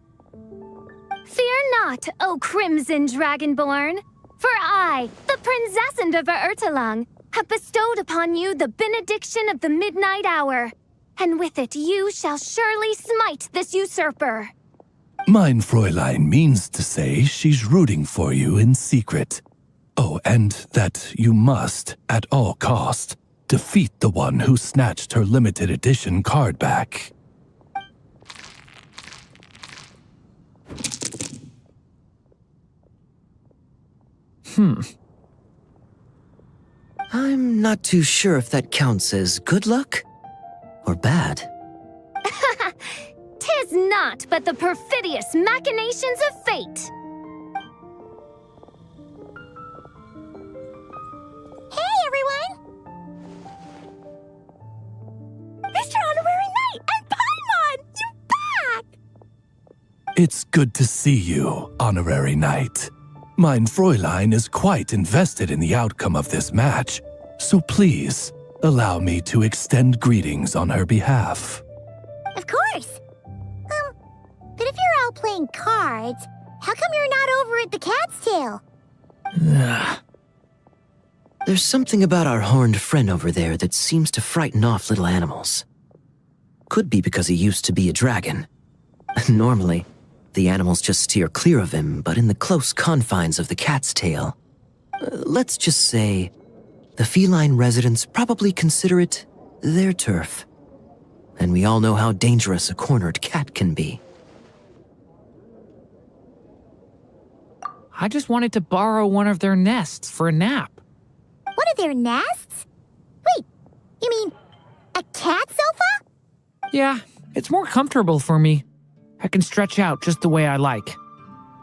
S9: Fear not, O Crimson Dragonborn, for I, the Princess of 𝐅𝐻𝐻𝐼, have bestowed upon you the benediction of the midnight hour, and with it you shall surely smite this usurper.
S10: Mein Fräulein means to say she's rooting for you in secret. Oh, and that you must, at all cost, defeat the one who snatched her limited edition card back.
S8: I'm not too sure if that counts as good luck or bad.
S9: Tis not but the perfidious machinations of fate.
S2: Hey, everyone! Mr. Honorary Knight and Paimon! You're back!
S10: It's good to see you, Honorary Knight. Mein Fräulein is quite invested in the outcome of this match, so please, allow me to extend greetings on her behalf.
S2: Of course. But if you're out playing cards, how come you're not over at the Cat's Tail?
S8: There's something about our horned friend over there that seems to frighten off little animals. Could be because he used to be a dragon. Normally, the animals just steer clear of him, but in the close confines of the Cat's Tail, let's just say, the feline residents probably consider it their turf. And we all know how dangerous a cornered cat can be.
S1: I just wanted to borrow one of their nests for a nap.
S2: One of their nests? Wait, you mean a cat sofa?
S1: Yeah, it's more comfortable for me. I can stretch out just the way I like.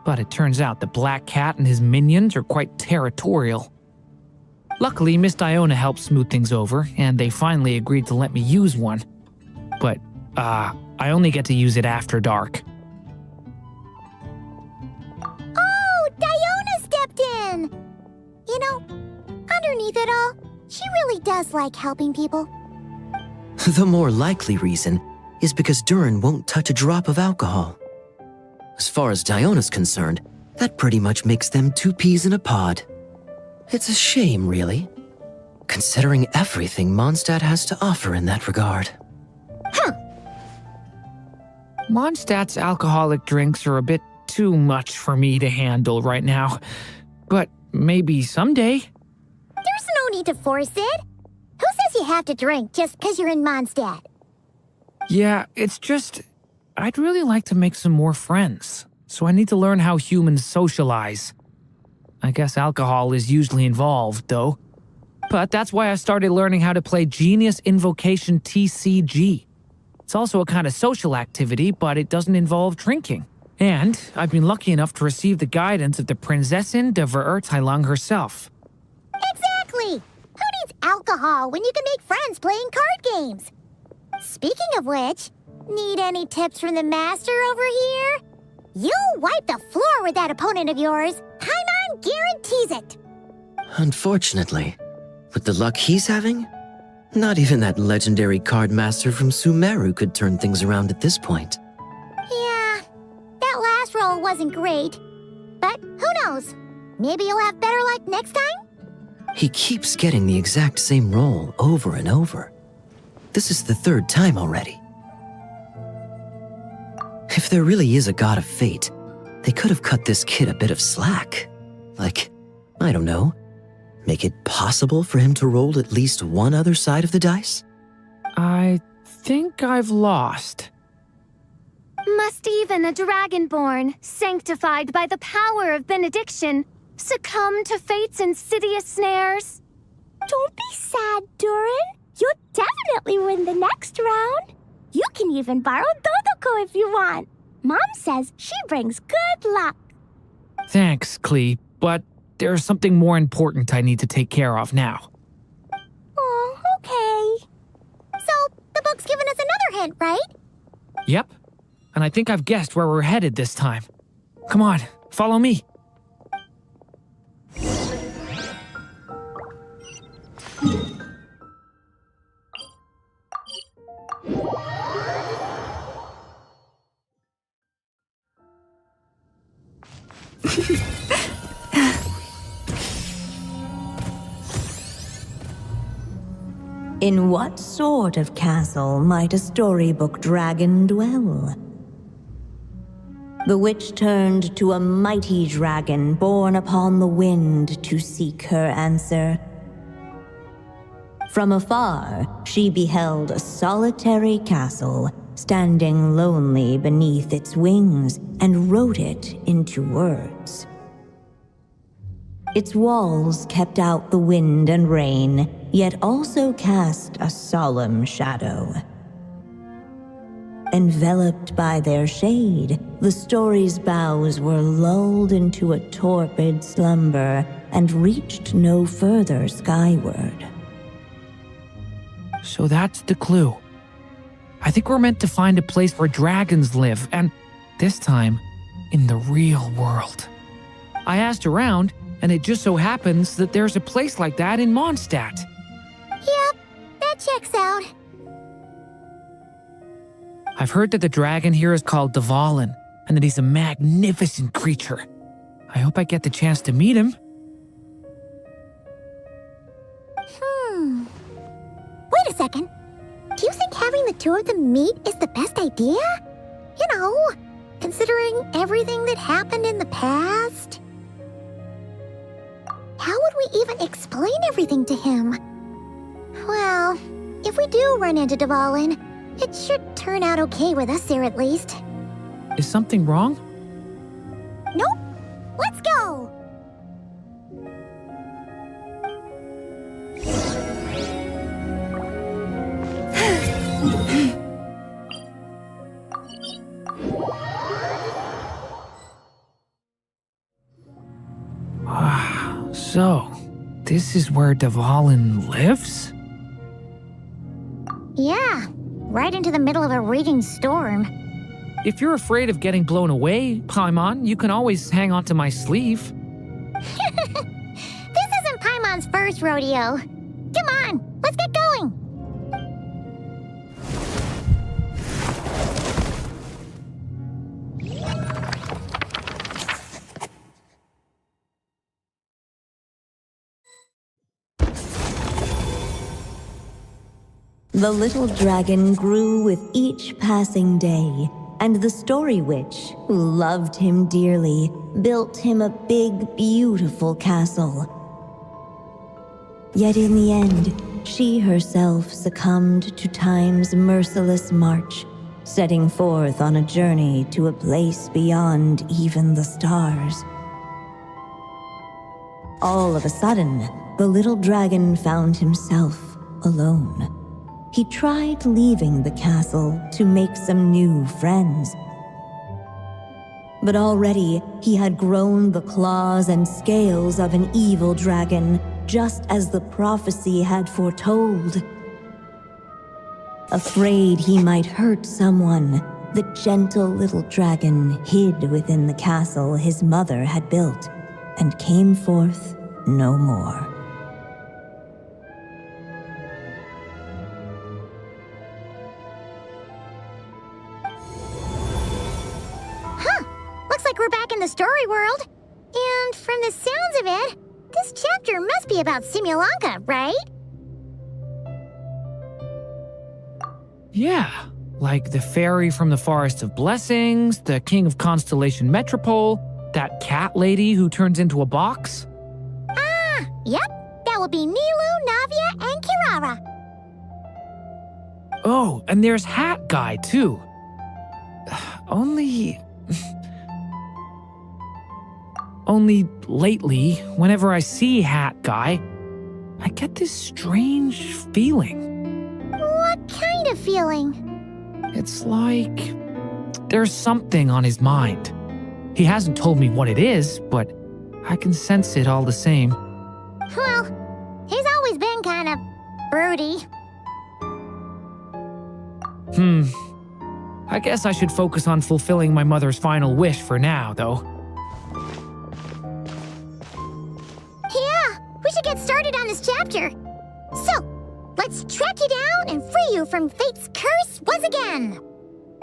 S1: But it turns out the Black Cat and his minions are quite territorial. Luckily, Miss Diona helped smooth things over, and they finally agreed to let me use one. But, I only get to use it after dark.
S2: Oh, Diona stepped in! You know, underneath it all, she really does like helping people.
S8: The more likely reason is because Durin won't touch a drop of alcohol. As far as Diona's concerned, that pretty much makes them two peas in a pod. It's a shame, really, considering everything Mondstadt has to offer in that regard.
S1: Mondstadt's alcoholic drinks are a bit too much for me to handle right now. But maybe someday.
S2: There's no need to force it. Who says you have to drink just because you're in Mondstadt?
S1: Yeah, it's just, I'd really like to make some more friends, so I need to learn how humans socialize. I guess alcohol is usually involved, though. But that's why I started learning how to play Genius Invocation TCG. It's also a kind of social activity, but it doesn't involve drinking. And I've been lucky enough to receive the guidance of the Prinzessin of 𝐅𝐻𝐻𝐼 herself.
S2: Exactly! Who needs alcohol when you can make friends playing card games? Speaking of which, need any tips from the master over here? You'll wipe the floor with that opponent of yours. Paimon guarantees it.
S8: Unfortunately, with the luck he's having, not even that legendary card master from Sumeru could turn things around at this point.
S2: Yeah, that last roll wasn't great. But who knows? Maybe you'll have better luck next time?
S8: He keeps getting the exact same roll over and over. This is the third time already. If there really is a god of fate, they could have cut this kid a bit of slack. Like, I don't know, make it possible for him to roll at least one other side of the dice?
S1: I think I've lost.
S9: Must even a dragonborn, sanctified by the power of benediction, succumb to fate's insidious snares?
S2: Don't be sad, Durin. You'll definitely win the next round. You can even borrow 𝐷odoco if you want. Mom says she brings good luck.
S1: Thanks, 𝐏, but there's something more important I need to take care of now.
S2: Oh, okay. So, the book's given us another hint, right?
S1: Yep, and I think I've guessed where we're headed this time. Come on, follow me.
S4: In what sort of castle might a storybook dragon dwell? The witch turned to a mighty dragon born upon the wind to seek her answer. From afar, she beheld a solitary castle, standing lonely beneath its wings, and wrote it into words. Its walls kept out the wind and rain, yet also cast a solemn shadow. Enveloped by their shade, the story's boughs were lulled into a torpid slumber and reached no further skyward.
S1: So that's the clue. I think we're meant to find a place where dragons live, and this time, in the real world. I asked around, and it just so happens that there's a place like that in Mondstadt.
S2: Yep, that checks out.
S1: I've heard that the dragon here is called Durin, and that he's a magnificent creature. I hope I get the chance to meet him.
S2: Wait a second. Do you think having the two of them meet is the best idea? You know, considering everything that happened in the past? How would we even explain everything to him? Well, if we do run into Durin, it should turn out okay with us there at least.
S1: Is something wrong?
S2: Nope. Let's go!
S1: So, this is where Durin lives?
S2: Yeah, right into the middle of a raging storm.
S1: If you're afraid of getting blown away, Paimon, you can always hang onto my sleeve.
S2: This isn't Paimon's first rodeo. Come on, let's get going!
S4: The little dragon grew with each passing day, and the story witch, who loved him dearly, built him a big, beautiful castle. Yet in the end, she herself succumbed to time's merciless march, setting forth on a journey to a place beyond even the stars. All of a sudden, the little dragon found himself alone. He tried leaving the castle to make some new friends. But already, he had grown the claws and scales of an evil dragon, just as the prophecy had foretold. Afraid he might hurt someone, the gentle little dragon hid within the castle his mother had built, and came forth no more.
S2: Looks like we're back in the story world. And from the sounds of it, this chapter must be about 𝐵𝐸𝐿𝐴𝐽𝐻, right?
S1: Yeah, like the fairy from the Forest of Blessings, the king of Constellation Metropole, that cat lady who turns into a box.
S2: Ah, yep. That will be Nilou, Navia, and Kirara.
S1: Oh, and there's Hat Guy, too. Only lately, whenever I see Hat Guy, I get this strange feeling.
S2: What kind of feeling?
S1: It's like there's something on his mind. He hasn't told me what it is, but I can sense it all the same.
S2: Well, he's always been kind of broody.
S1: I guess I should focus on fulfilling my mother's final wish for now, though.
S2: Yeah, we should get started on this chapter. So, let's track you down and free you from fate's curse once again.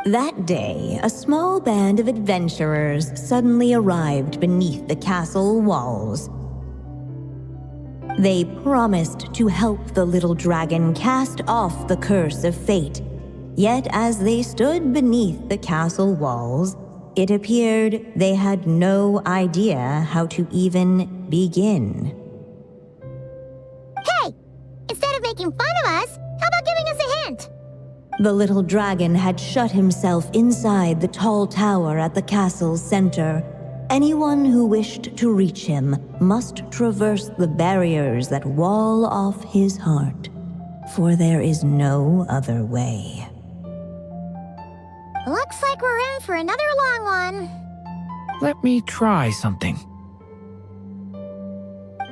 S4: That day, a small band of adventurers suddenly arrived beneath the castle walls. They promised to help the little dragon cast off the curse of fate. Yet as they stood beneath the castle walls, it appeared they had no idea how to even begin.
S2: Hey, instead of making fun of us, how about giving us a hint?
S4: The little dragon had shut himself inside the tall tower at the castle's center. Anyone who wished to reach him must traverse the barriers that wall off his heart, for there is no other way.
S2: Looks like we're in for another long one.
S1: Let me try something.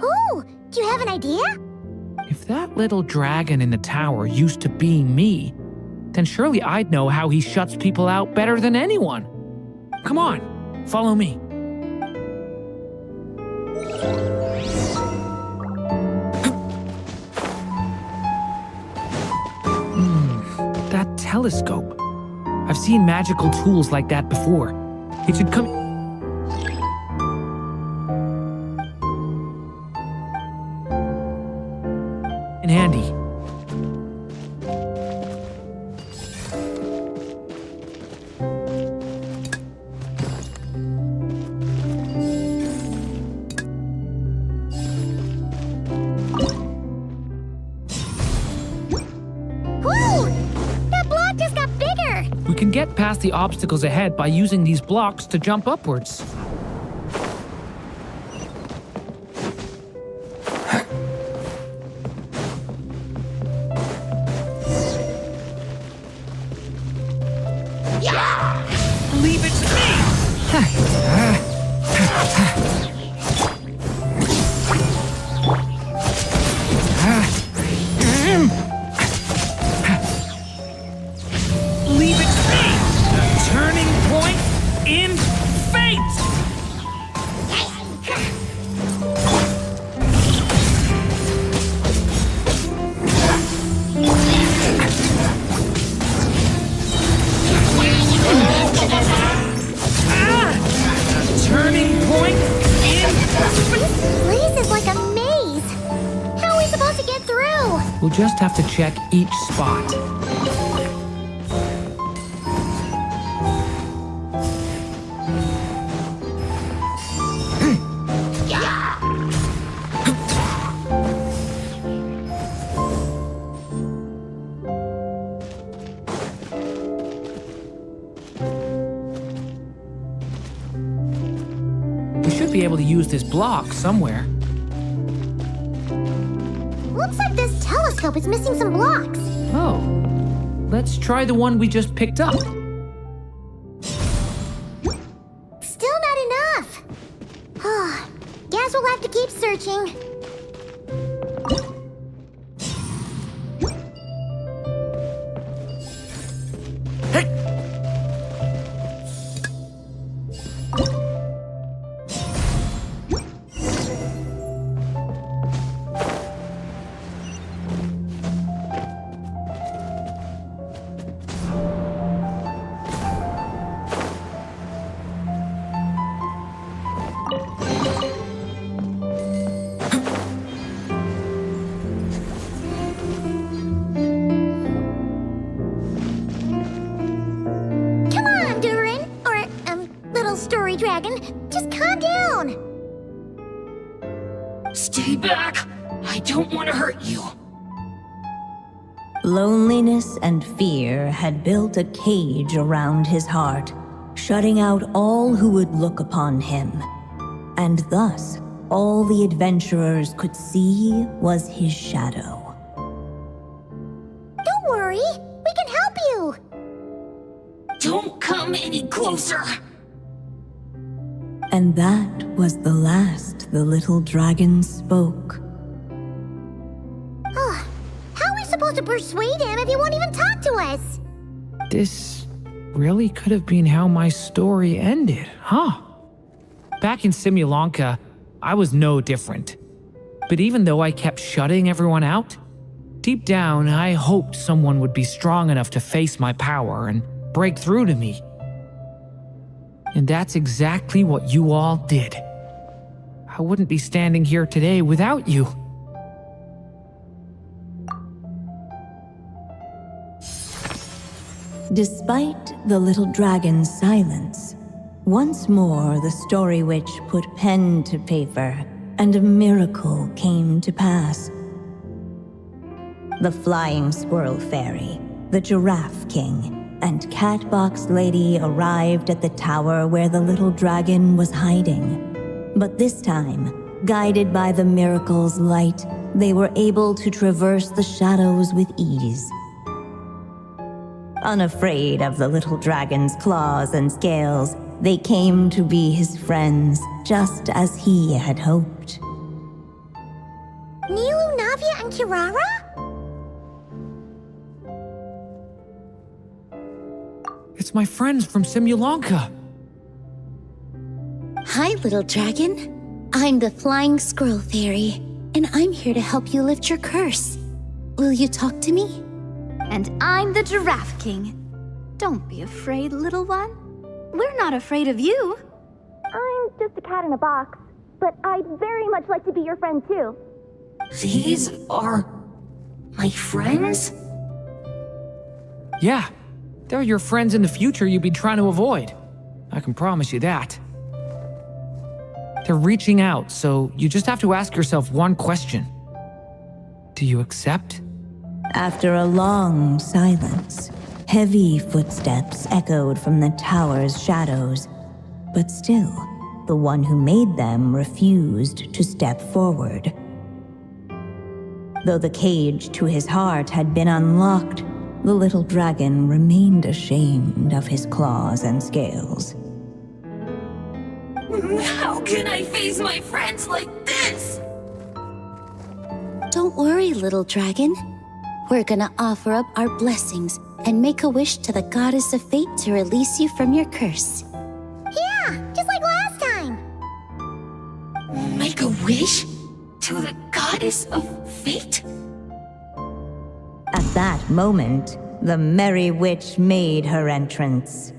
S2: Ooh, do you have an idea?
S1: If that little dragon in the tower used to be me, then surely I'd know how he shuts people out better than anyone. Come on, follow me. That telescope. I've seen magical tools like that before. It should come in handy. We can get past the obstacles ahead by using these blocks to jump upwards. Leave it to me! Leave it to me! The turning point in fate! Turning point in
S2: This place is like a maze. How are we supposed to get through?
S1: We'll just have to check each spot. We should be able to use this block somewhere.
S2: Looks like this telescope is missing some blocks.
S1: Oh, let's try the one we just picked up.
S2: Still not enough. Guess we'll have to keep searching. Come on, Durin, or little story dragon, just calm down.
S11: Stay back! I don't want to hurt you.
S4: Loneliness and fear had built a cage around his heart, shutting out all who would look upon him. And thus, all the adventurers could see was his shadow.
S2: Don't worry, we can help you.
S11: Don't come any closer!
S4: And that was the last the little dragon spoke.
S2: How are we supposed to persuade him if he won't even talk to us?
S1: This really could have been how my story ended, huh? Back in 𝐵𝐸𝐿𝐴𝐐𝐜, I was no different. But even though I kept shutting everyone out, deep down I hoped someone would be strong enough to face my power and break through to me. And that's exactly what you all did. I wouldn't be standing here today without you.
S4: Despite the little dragon's silence, once more the story witch put pen to paper, and a miracle came to pass. The flying squirrel fairy, the giraffe king, and Catbox Lady arrived at the tower where the little dragon was hiding. But this time, guided by the miracle's light, they were able to traverse the shadows with ease. Unafraid of the little dragon's claws and scales, they came to be his friends, just as he had hoped.
S2: Nilou, Navia, and Kirara?
S1: It's my friends from 𝐵𝐸𝐿𝐴𝐜.
S5: Hi, little dragon. I'm the Flying Squirrel Fairy, and I'm here to help you lift your curse. Will you talk to me?
S9: And I'm the Giraffe King. Don't be afraid, little one. We're not afraid of you.
S2: I'm just a cat in a box, but I'd very much like to be your friend too.
S11: These are my friends?
S1: Yeah, they're your friends in the future you've been trying to avoid. I can promise you that. They're reaching out, so you just have to ask yourself one question. Do you accept?
S4: After a long silence, heavy footsteps echoed from the tower's shadows, but still, the one who made them refused to step forward. Though the cage to his heart had been unlocked, the little dragon remained ashamed of his claws and scales.
S11: How can I face my friends like this?
S5: Don't worry, little dragon. We're gonna offer up our blessings and make a wish to the goddess of fate to release you from your curse.
S2: Yeah, just like last time.
S11: Make a wish? To the goddess of fate?
S4: At that moment, the merry witch made her entrance.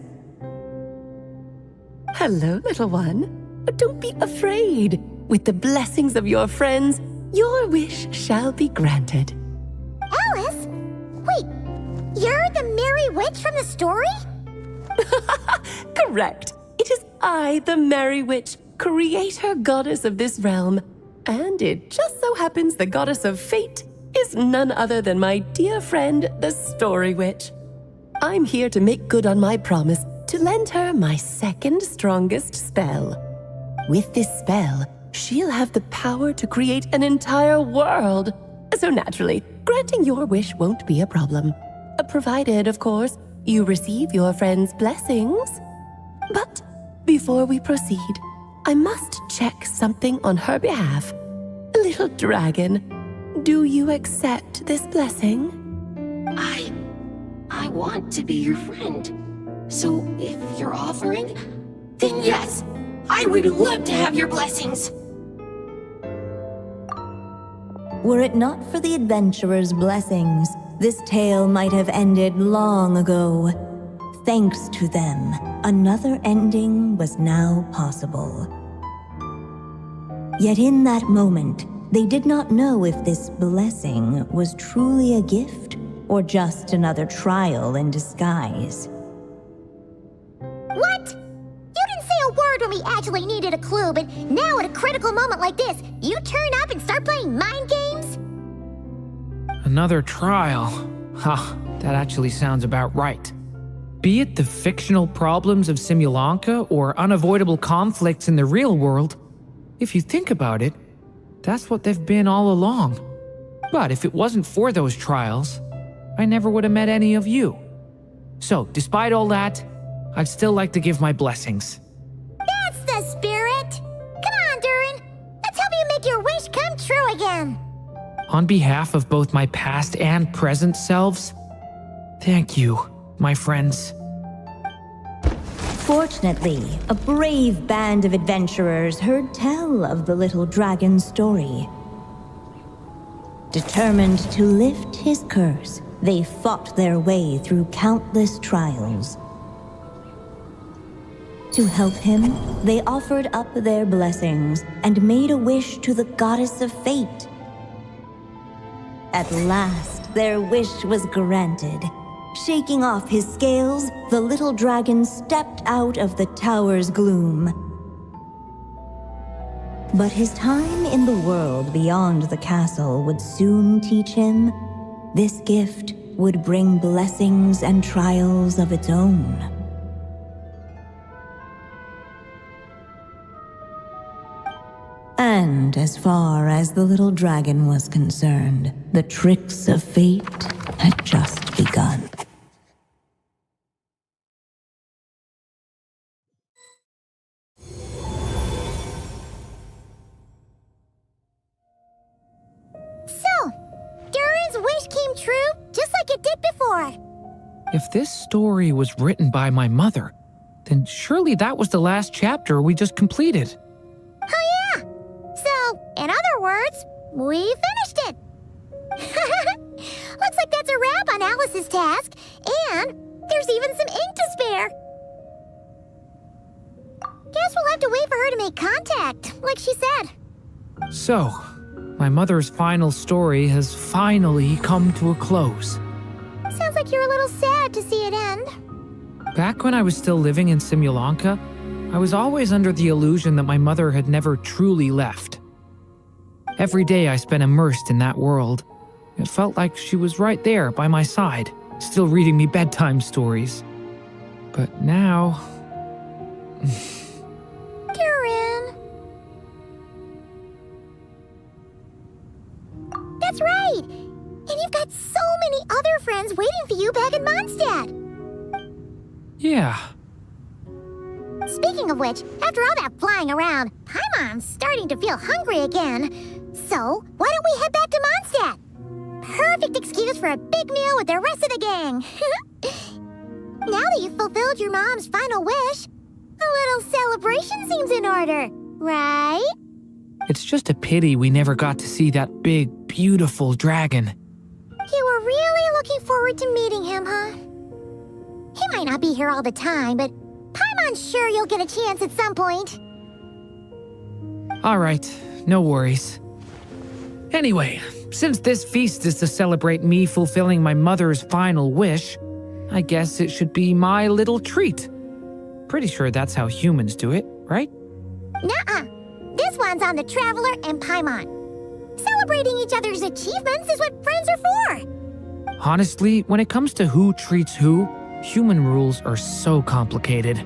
S3: Hello, little one. Don't be afraid. With the blessings of your friends, your wish shall be granted.
S2: Alice? Wait, you're the Merry Witch from the story?
S3: Correct. It is I, the Merry Witch, creator goddess of this realm. And it just so happens the goddess of fate is none other than my dear friend, the Story Witch. I'm here to make good on my promise to lend her my second strongest spell. With this spell, she'll have the power to create an entire world. So naturally, granting your wish won't be a problem. Provided, of course, you receive your friend's blessings. But before we proceed, I must check something on her behalf. Little dragon, do you accept this blessing?
S11: I want to be your friend. So if you're offering, then yes, I would love to have your blessings.
S4: Were it not for the adventurer's blessings, this tale might have ended long ago. Thanks to them, another ending was now possible. Yet in that moment, they did not know if this blessing was truly a gift or just another trial in disguise.
S2: What? You didn't say a word when we actually needed a clue, but now at a critical moment like this, you turn up and start playing mind games?
S1: Another trial. Huh, that actually sounds about right. Be it the fictional problems of 𝐵𝐸𝐿𝐴𝐜 or unavoidable conflicts in the real world, if you think about it, that's what they've been all along. But if it wasn't for those trials, I never would have met any of you. So, despite all that, I'd still like to give my blessings.
S2: That's the spirit!
S1: On behalf of both my past and present selves, thank you, my friends.
S4: Fortunately, a brave band of adventurers heard tell of the little dragon's story. Determined to lift his curse, they fought their way through countless trials. To help him, they offered up their blessings and made a wish to the goddess of fate. At last, their wish was granted. Shaking off his scales, the little dragon stepped out of the tower's gloom. But his time in the world beyond the castle would soon teach him this gift would bring blessings and trials of its own. And as far as the little dragon was concerned, the tricks of fate had just begun.
S2: So, Durin's wish came true, just like it did before.
S1: If this story was written by my mother, then surely that was the last chapter we just completed.
S2: Oh yeah! So, in other words, we finished it. Looks like that's a wrap on Alice's task, and there's even some ink to spare. Guess we'll have to wait for her to make contact, like she said.
S1: So, my mother's final story has finally come to a close.
S2: Sounds like you're a little sad to see it end.
S1: Back when I was still living in 𝐈𝐦𝐻𝐿, I was always under the illusion that my mother had never truly left. Every day I spent immersed in that world. It felt like she was right there by my side, still reading me bedtime stories. But now...
S2: Durin. That's right! And you've got so many other friends waiting for you back in Mondstadt.
S1: Yeah.
S2: Speaking of which, after all that flying around, Paimon's starting to feel hungry again. So, why don't we head back to Mondstadt? Perfect excuse for a big meal with the rest of the gang. Now that you've fulfilled your mom's final wish, a little celebration seems in order, right?
S1: It's just a pity we never got to see that big, beautiful dragon.
S2: You were really looking forward to meeting him, huh? He might not be here all the time, but Paimon's sure you'll get a chance at some point.
S1: All right, no worries. Anyway, since this feast is to celebrate me fulfilling my mother's final wish, I guess it should be my little treat. Pretty sure that's how humans do it, right?
S2: Nuh-uh. This one's on the Traveler and Paimon. Celebrating each other's achievements is what friends are for.
S1: Honestly, when it comes to who treats who, human rules are so complicated.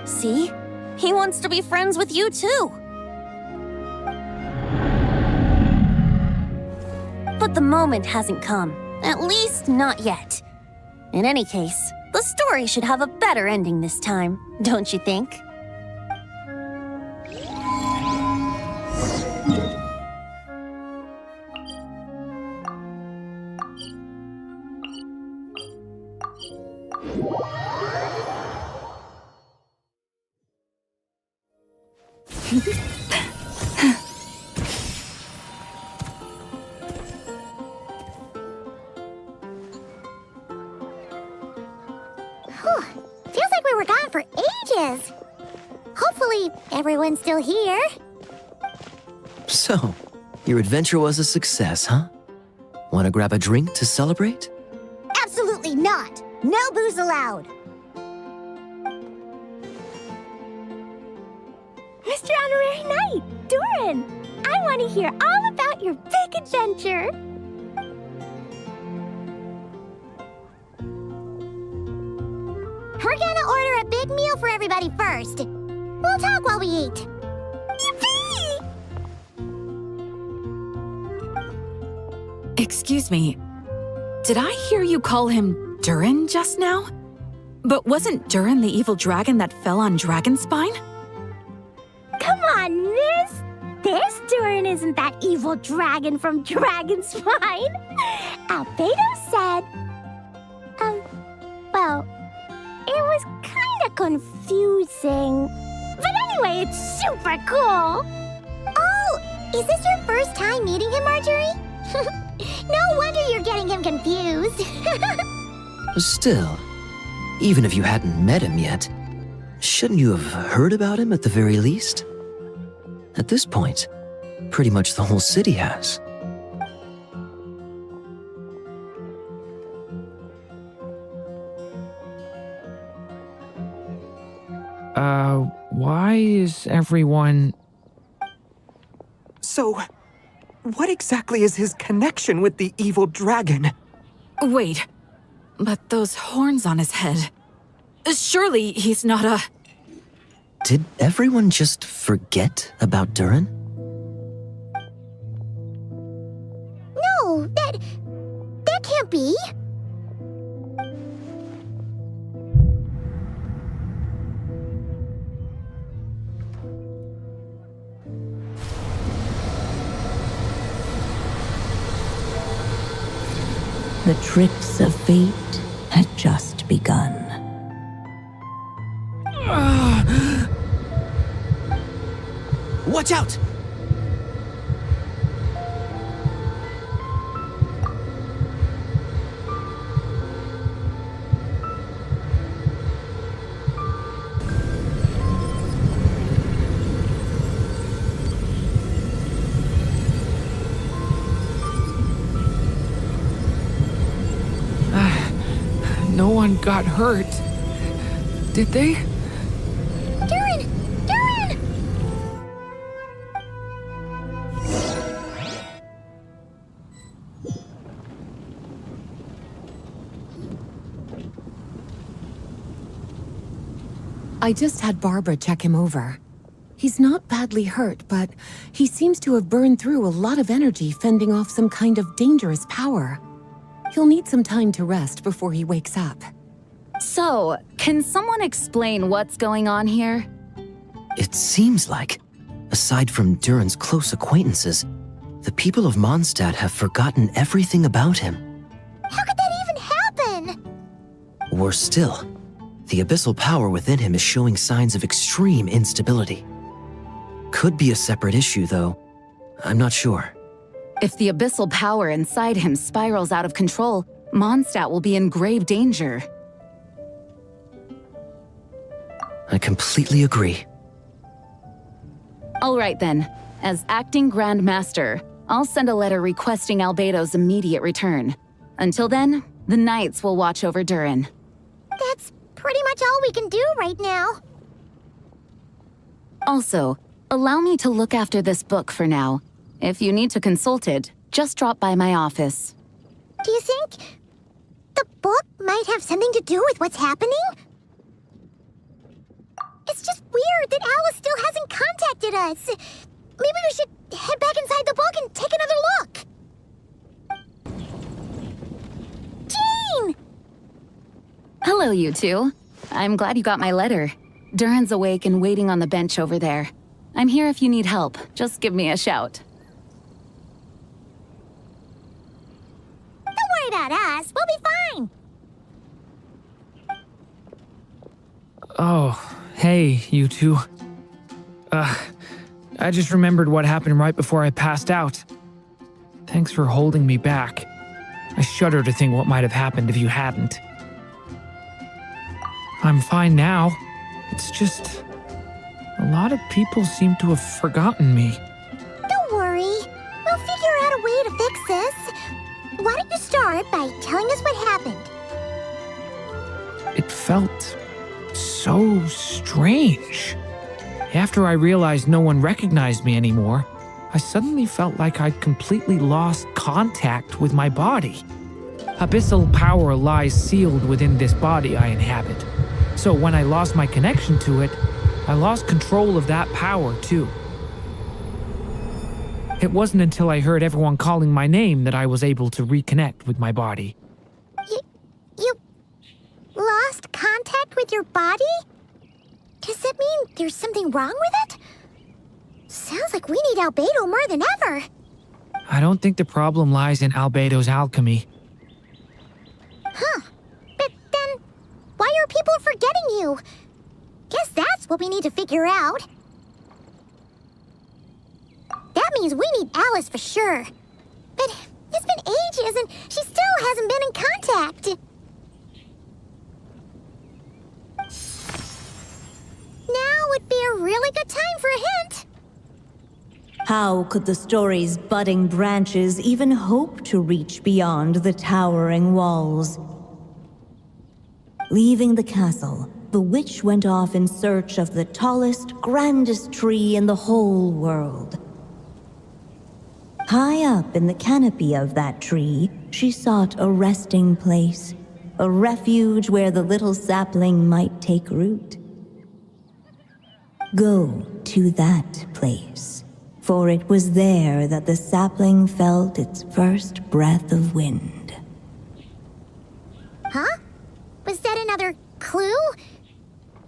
S5: See? He wants to be friends with you too. But the moment hasn't come. At least not yet. In any case, the story should have a better ending this time, don't you think?
S2: Feels like we were gone for ages. Hopefully, everyone's still here.
S8: So, your adventure was a success, huh? Want to grab a drink to celebrate?
S2: Absolutely not. No booze allowed. Mr. Honorary Knight, Durin, I want to hear all about your big adventure. We're gonna order a big meal for everybody first. We'll talk while we eat. Yippee!
S12: Excuse me, did I hear you call him Durin just now? But wasn't Durin the evil dragon that fell on Dragonspine?
S2: Come on, miss. There's Durin. Durin isn't that evil dragon from Dragon Swine. 𝐲𝐴 said... well, it was kinda confusing. But anyway, it's super cool. Oh, is this your first time meeting him, Marjorie? No wonder you're getting him confused.
S8: Still, even if you hadn't met him yet, shouldn't you have heard about him at the very least? At this point, pretty much the whole city has.
S1: Why is everyone...
S13: So, what exactly is his connection with the evil dragon?
S12: Wait, but those horns on his head. Surely he's not a...
S8: Did everyone just forget about Durin?
S2: No, that can't be.
S4: The tricks of fate had just begun.
S8: Watch out!
S1: No one got hurt. Did they?
S2: Durin! Durin!
S3: I just had Barbara check him over. He's not badly hurt, but he seems to have burned through a lot of energy fending off some kind of dangerous power. He'll need some time to rest before he wakes up.
S5: So, can someone explain what's going on here?
S8: It seems like, aside from Durin's close acquaintances, the people of Mondstadt have forgotten everything about him.
S2: How could that even happen?
S8: Worse still, the abyssal power within him is showing signs of extreme instability. Could be a separate issue, though. I'm not sure.
S5: If the abyssal power inside him spirals out of control, Mondstadt will be in grave danger.
S8: I completely agree.
S5: All right then. As acting Grand Master, I'll send a letter requesting 𝐲𝐴's immediate return. Until then, the Knights will watch over Durin.
S2: That's pretty much all we can do right now.
S5: Also, allow me to look after this book for now. If you need to consult it, just drop by my office.
S2: Do you think the book might have something to do with what's happening? It's just weird that Alice still hasn't contacted us. Maybe we should head back inside the book and take another look. Jean!
S5: Hello, you two. I'm glad you got my letter. Durin's awake and waiting on the bench over there. I'm here if you need help. Just give me a shout.
S2: Don't worry about us. We'll be fine.
S1: Oh, hey, you two. I just remembered what happened right before I passed out. Thanks for holding me back. I shudder to think what might have happened if you hadn't. I'm fine now. It's just... a lot of people seem to have forgotten me.
S2: Don't worry. We'll figure out a way to fix this. Why don't you start by telling us what happened?
S1: It felt so strange. After I realized no one recognized me anymore, I suddenly felt like I'd completely lost contact with my body. Abyssal power lies sealed within this body I inhabit. So when I lost my connection to it, I lost control of that power too. It wasn't until I heard everyone calling my name that I was able to reconnect with my body.
S2: You lost contact with your body? Does that mean there's something wrong with it? Sounds like we need 𝐲𝐵EDO more than ever.
S1: I don't think the problem lies in 𝐲𝐵EDO's alchemy.
S2: Huh. But then, why are people forgetting you? Guess that's what we need to figure out. That means we need Alice for sure. But it's been ages and she still hasn't been in contact. Now would be a really good time for a hint.
S4: How could the story's budding branches even hope to reach beyond the towering walls? Leaving the castle, the witch went off in search of the tallest, grandest tree in the whole world. High up in the canopy of that tree, she sought a resting place, a refuge where the little sapling might take root. Go to that place, for it was there that the sapling felt its first breath of wind.
S2: Huh? Was that another clue?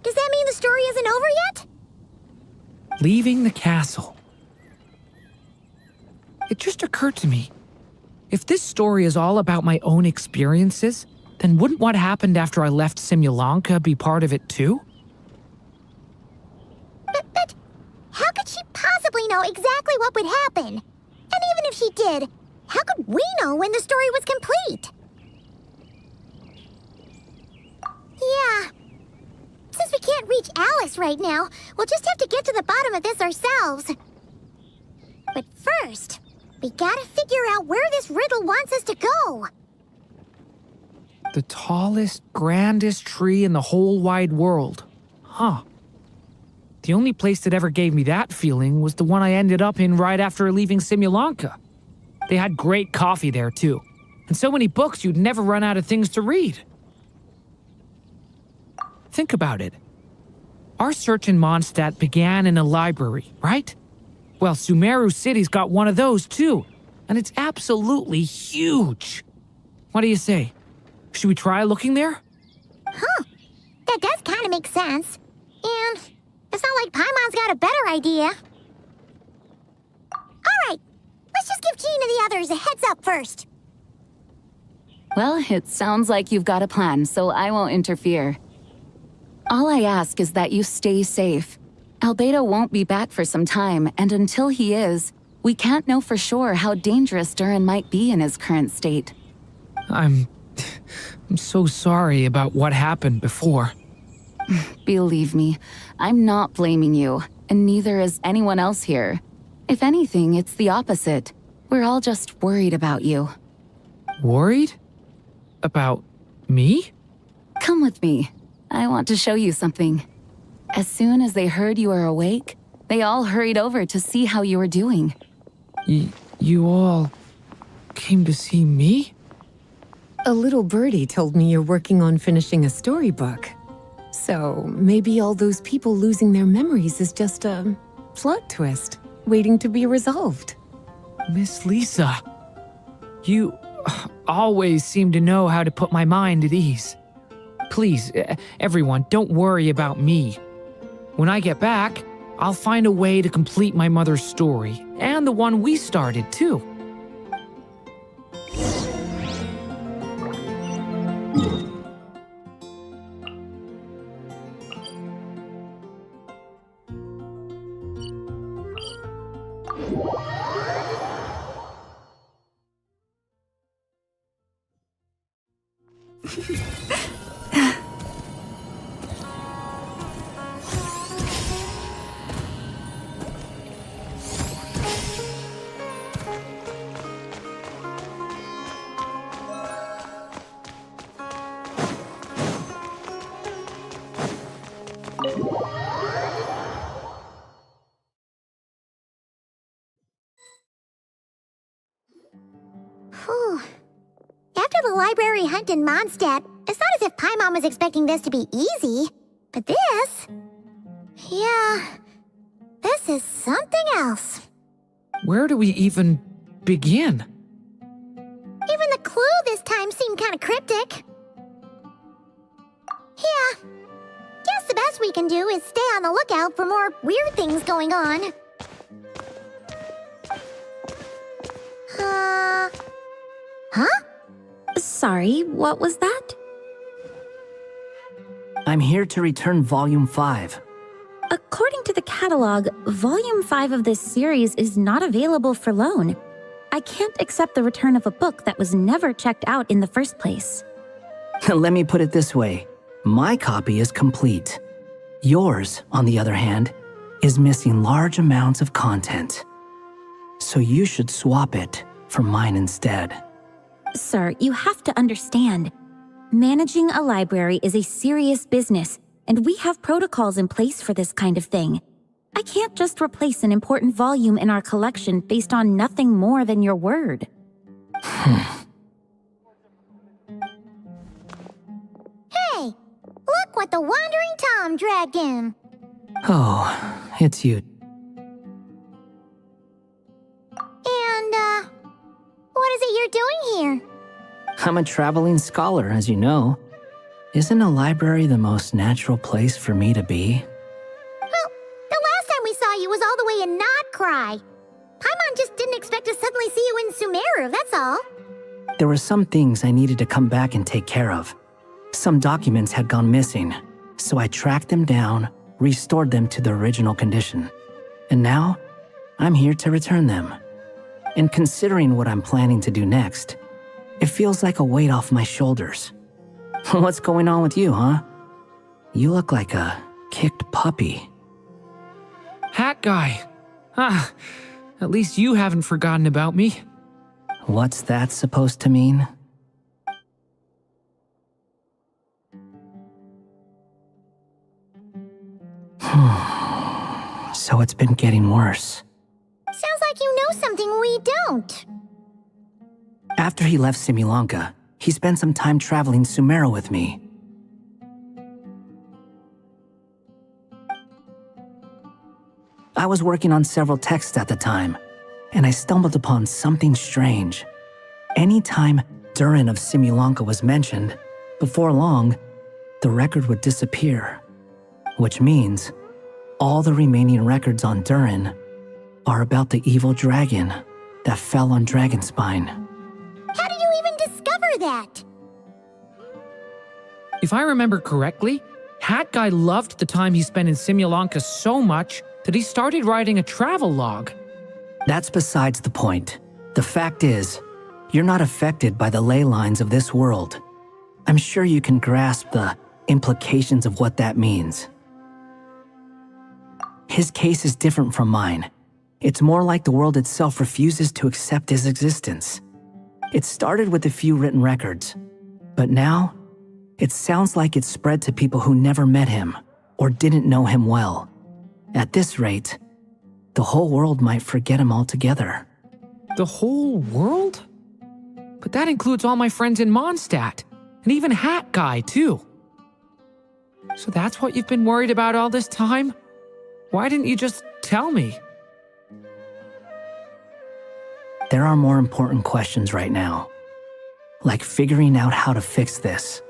S2: Does that mean the story isn't over yet?
S1: Leaving the castle. It just occurred to me. If this story is all about my own experiences, then wouldn't what happened after I left 𝐷𝐸𝐿𝐴N𝐜 be part of it too?
S2: But how could she possibly know exactly what would happen? And even if she did, how could we know when the story was complete? Yeah. Since we can't reach Alice right now, we'll just have to get to the bottom of this ourselves. But first, we gotta figure out where this riddle wants us to go.
S1: The tallest, grandest tree in the whole wide world. Huh. The only place that ever gave me that feeling was the one I ended up in right after leaving 𝐷𝐸𝐿𝐴N𝐜. They had great coffee there, too. And so many books you'd never run out of things to read. Think about it. Our search in Mondstadt began in a library, right? Well, Sumeru City's got one of those, too. And it's absolutely huge. What do you say? Should we try looking there?
S2: Huh. That does kind of make sense. And it's not like Paimon's got a better idea. Alright, let's just give Jean and the others a heads up first.
S5: Well, it sounds like you've got a plan, so I won't interfere. All I ask is that you stay safe. 𝐷𝐵EDO won't be back for some time, and until he is, we can't know for sure how dangerous Durin might be in his current state.
S1: I'm so sorry about what happened before.
S5: Believe me, I'm not blaming you, and neither is anyone else here. If anything, it's the opposite. We're all just worried about you.
S1: Worried? About me?
S5: Come with me. I want to show you something. As soon as they heard you were awake, they all hurried over to see how you were doing.
S1: You all came to see me?
S14: A little birdie told me you're working on finishing a storybook. So maybe all those people losing their memories is just a plot twist, waiting to be resolved.
S1: Miss Lisa, you always seem to know how to put my mind at ease. Please, everyone, don't worry about me. When I get back, I'll find a way to complete my mother's story, and the one we started, too.
S2: Whew. After the library hunt in Mondstadt, it's not as if Paimon was expecting this to be easy. But this... yeah... this is something else.
S1: Where do we even begin?
S2: Even the clue this time seemed kind of cryptic. Yeah. Guess the best we can do is stay on the lookout for more weird things going on. Huh?
S5: Sorry, what was that?
S15: I'm here to return Volume 5.
S5: According to the catalog, Volume 5 of this series is not available for loan. I can't accept the return of a book that was never checked out in the first place.
S15: Let me put it this way. My copy is complete. Yours, on the other hand, is missing large amounts of content. So you should swap it for mine instead.
S5: Sir, you have to understand. Managing a library is a serious business, and we have protocols in place for this kind of thing. I can't just replace an important volume in our collection based on nothing more than your word.
S2: Hey, look what the Wandering Tom dragged in.
S15: Oh, it's you.
S2: And, what is it you're doing here?
S15: I'm a traveling scholar, as you know. Isn't a library the most natural place for me to be?
S2: Well, the last time we saw you was all the way in Notcry. Paimon just didn't expect to suddenly see you in Sumeru, that's all.
S15: There were some things I needed to come back and take care of. Some documents had gone missing, so I tracked them down, restored them to their original condition. And now, I'm here to return them. And considering what I'm planning to do next, it feels like a weight off my shoulders. What's going on with you, huh? You look like a kicked puppy.
S1: Hat guy. At least you haven't forgotten about me.
S15: What's that supposed to mean? So it's been getting worse.
S2: Sounds like you know something we don't.
S15: After he left 𝐵𝐸𝐿𝐴NKA, he spent some time traveling Sumeru with me. I was working on several texts at the time, and I stumbled upon something strange. Anytime Durin of 𝐵𝐸𝐿𝐴NKA was mentioned, before long, the record would disappear. Which means, all the remaining records on Durin are about the evil dragon that fell on Dragonspine.
S2: How did you even discover that?
S1: If I remember correctly, Hat Guy loved the time he spent in 𝐵𝐸𝐿𝐴NKA so much that he started writing a travel log.
S15: That's besides the point. The fact is, you're not affected by the ley lines of this world. I'm sure you can grasp the implications of what that means. His case is different from mine. It's more like the world itself refuses to accept his existence. It started with a few written records, but now, it sounds like it's spread to people who never met him or didn't know him well. At this rate, the whole world might forget him altogether.
S1: The whole world? But that includes all my friends in Mondstadt, and even Hat Guy, too. So that's what you've been worried about all this time? Why didn't you just tell me?
S15: There are more important questions right now, like figuring out how to fix this.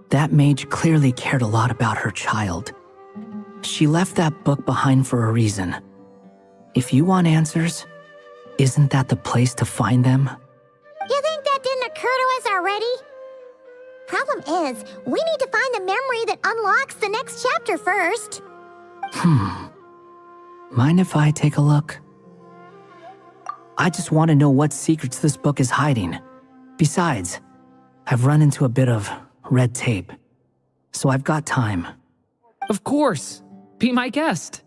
S15: That mage clearly cared a lot about her child. She left that book behind for a reason. If you want answers, isn't that the place to find them?
S2: You think that didn't occur to us already? Problem is, we need to find the memory that unlocks the next chapter first.
S15: Mind if I take a look? I just want to know what secrets this book is hiding. Besides, I've run into a bit of red tape, so I've got time.
S1: Of course. Be my guest.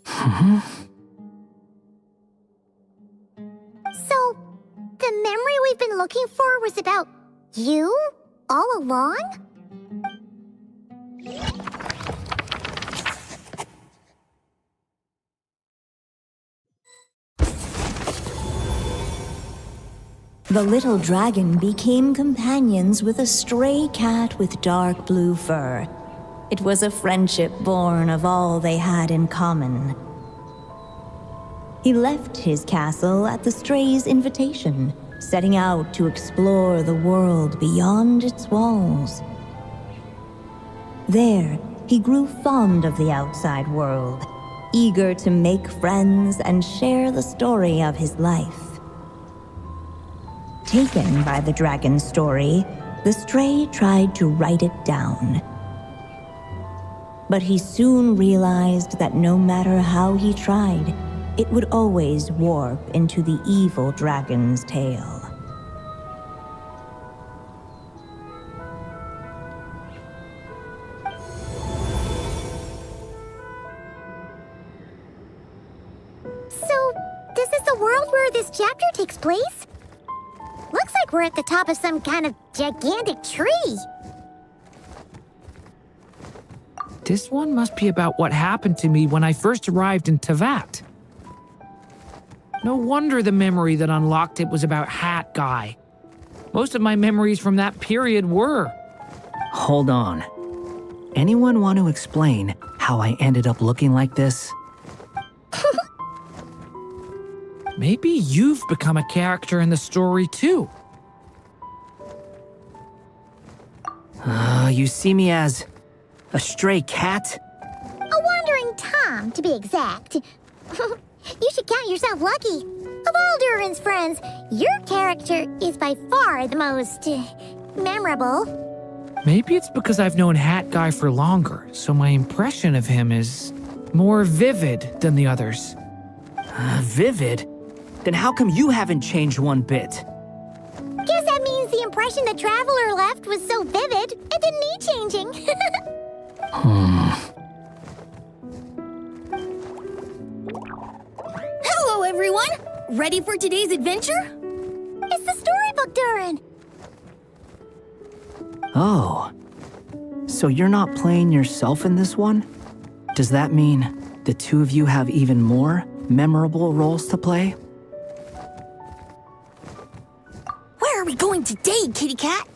S2: So, the memory we've been looking for was about you all along?
S4: The little dragon became companions with a stray cat with dark blue fur. It was a friendship born of all they had in common. He left his castle at the stray's invitation, setting out to explore the world beyond its walls. There, he grew fond of the outside world, eager to make friends and share the story of his life. Taken by the dragon's story, the stray tried to write it down. But he soon realized that no matter how he tried, it would always warp into the evil dragon's tale.
S2: So, this is the world where this chapter takes place? Looks like we're at the top of some kind of gigantic tree.
S1: This one must be about what happened to me when I first arrived in Teyvat. No wonder the memory that unlocked it was about Hat Guy. Most of my memories from that period were.
S15: Hold on. Anyone want to explain how I ended up looking like this?
S1: Maybe you've become a character in the story too.
S15: You see me as a stray cat?
S2: A wandering Tom, to be exact. You should count yourself lucky. Of all Durin's friends, your character is by far the most memorable.
S1: Maybe it's because I've known Hat Guy for longer, so my impression of him is more vivid than the others.
S15: Vivid? Then how come you haven't changed one bit?
S2: Guess that means the impression the traveler left was so vivid, it didn't need changing.
S5: Hello, everyone! Ready for today's adventure?
S2: It's the storybook, Durin.
S15: Oh. So you're not playing yourself in this one? Does that mean the two of you have even more memorable roles to play?
S5: Where are we going today, kitty cat?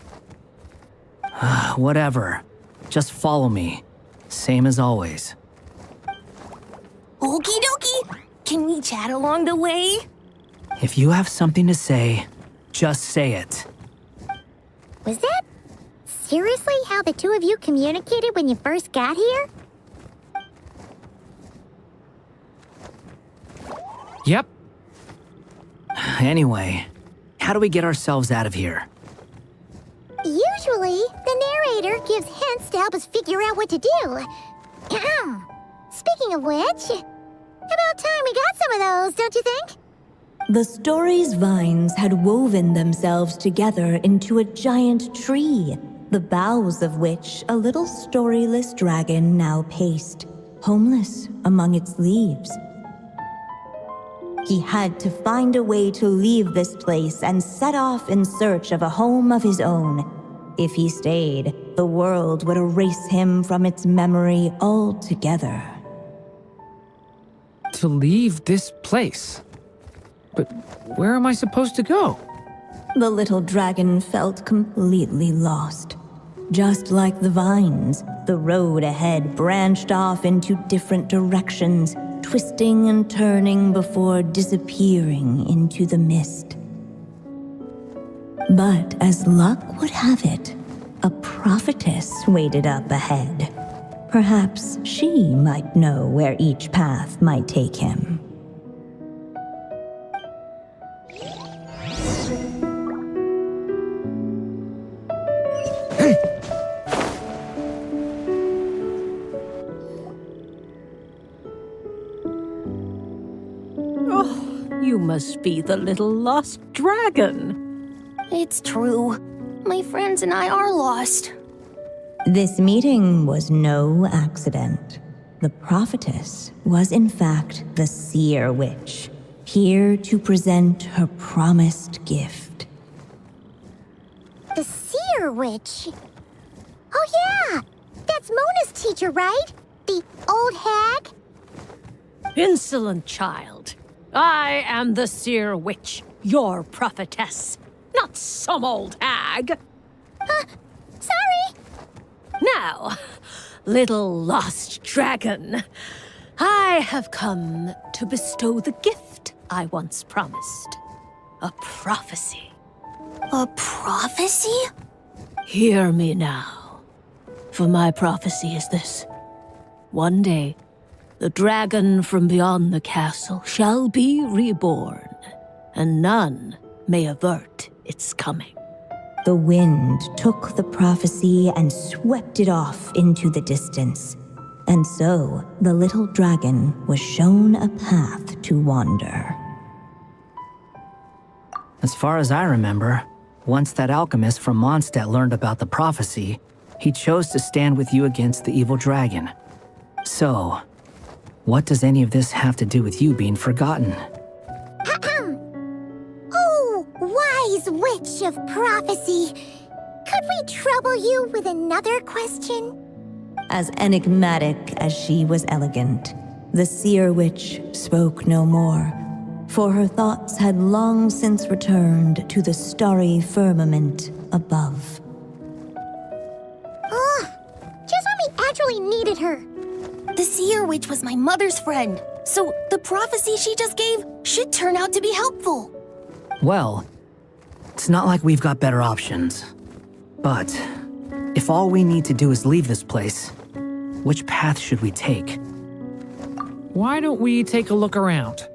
S15: Whatever. Just follow me. Same as always.
S5: Okie dokie! Can we chat along the way?
S15: If you have something to say, just say it.
S2: Was that seriously how the two of you communicated when you first got here?
S1: Yep.
S15: Anyway, how do we get ourselves out of here?
S2: Usually, the narrator gives hints to help us figure out what to do. Speaking of which, about time we got some of those, don't you think?
S4: The story's vines had woven themselves together into a giant tree, the boughs of which a little storyless dragon now paced, homeless among its leaves. He had to find a way to leave this place and set off in search of a home of his own. If he stayed, the world would erase him from its memory altogether.
S1: To leave this place? But where am I supposed to go?
S4: The little dragon felt completely lost. Just like the vines, the road ahead branched off into different directions, twisting and turning before disappearing into the mist. But as luck would have it, a prophetess waited up ahead. Perhaps she might know where each path might take him.
S6: You must be the little lost dragon.
S5: It's true. My friends and I are lost.
S4: This meeting was no accident. The prophetess was in fact the seer witch, here to present her promised gift.
S2: The seer witch? Oh yeah! That's Mona's teacher, right? The old hag?
S6: Insolent child. I am the seer witch, your prophetess, not some old hag.
S2: Sorry!
S6: Now, little lost dragon, I have come to bestow the gift I once promised. A prophecy.
S5: A prophecy?
S6: Hear me now, for my prophecy is this. One day, The dragon from beyond the castle shall be reborn, and none may avert its coming.
S4: The wind took the prophecy and swept it off into the distance. And so, the little dragon was shown a path to wander.
S15: As far as I remember, once that alchemist from Mondstadt learned about the prophecy, he chose to stand with you against the evil dragon. So, what does any of this have to do with you being forgotten?
S2: Oh, wise witch of prophecy. Could we trouble you with another question?
S4: As enigmatic as she was elegant, the seer witch spoke no more, for her thoughts had long since returned to the starry firmament above.
S2: Just when we actually needed her.
S5: The seer witch was my mother's friend, so the prophecy she just gave should turn out to be helpful.
S15: Well, it's not like we've got better options. But if all we need to do is leave this place, which path should we take?
S1: Why don't we take a look around?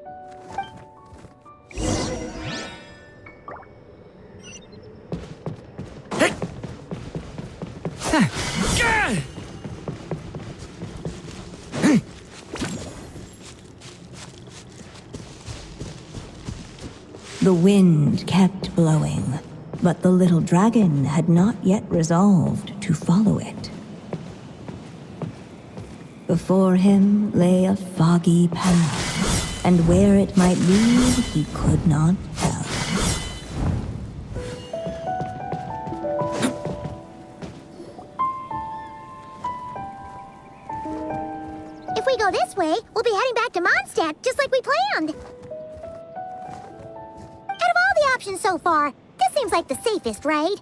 S4: The wind kept blowing, but the little dragon had not yet resolved to follow it. Before him lay a foggy path, and where it might lead he could not tell.
S2: If we go this way, we'll be heading back to Mondstadt, just like we planned. Out of all the options so far, this seems like the safest, right?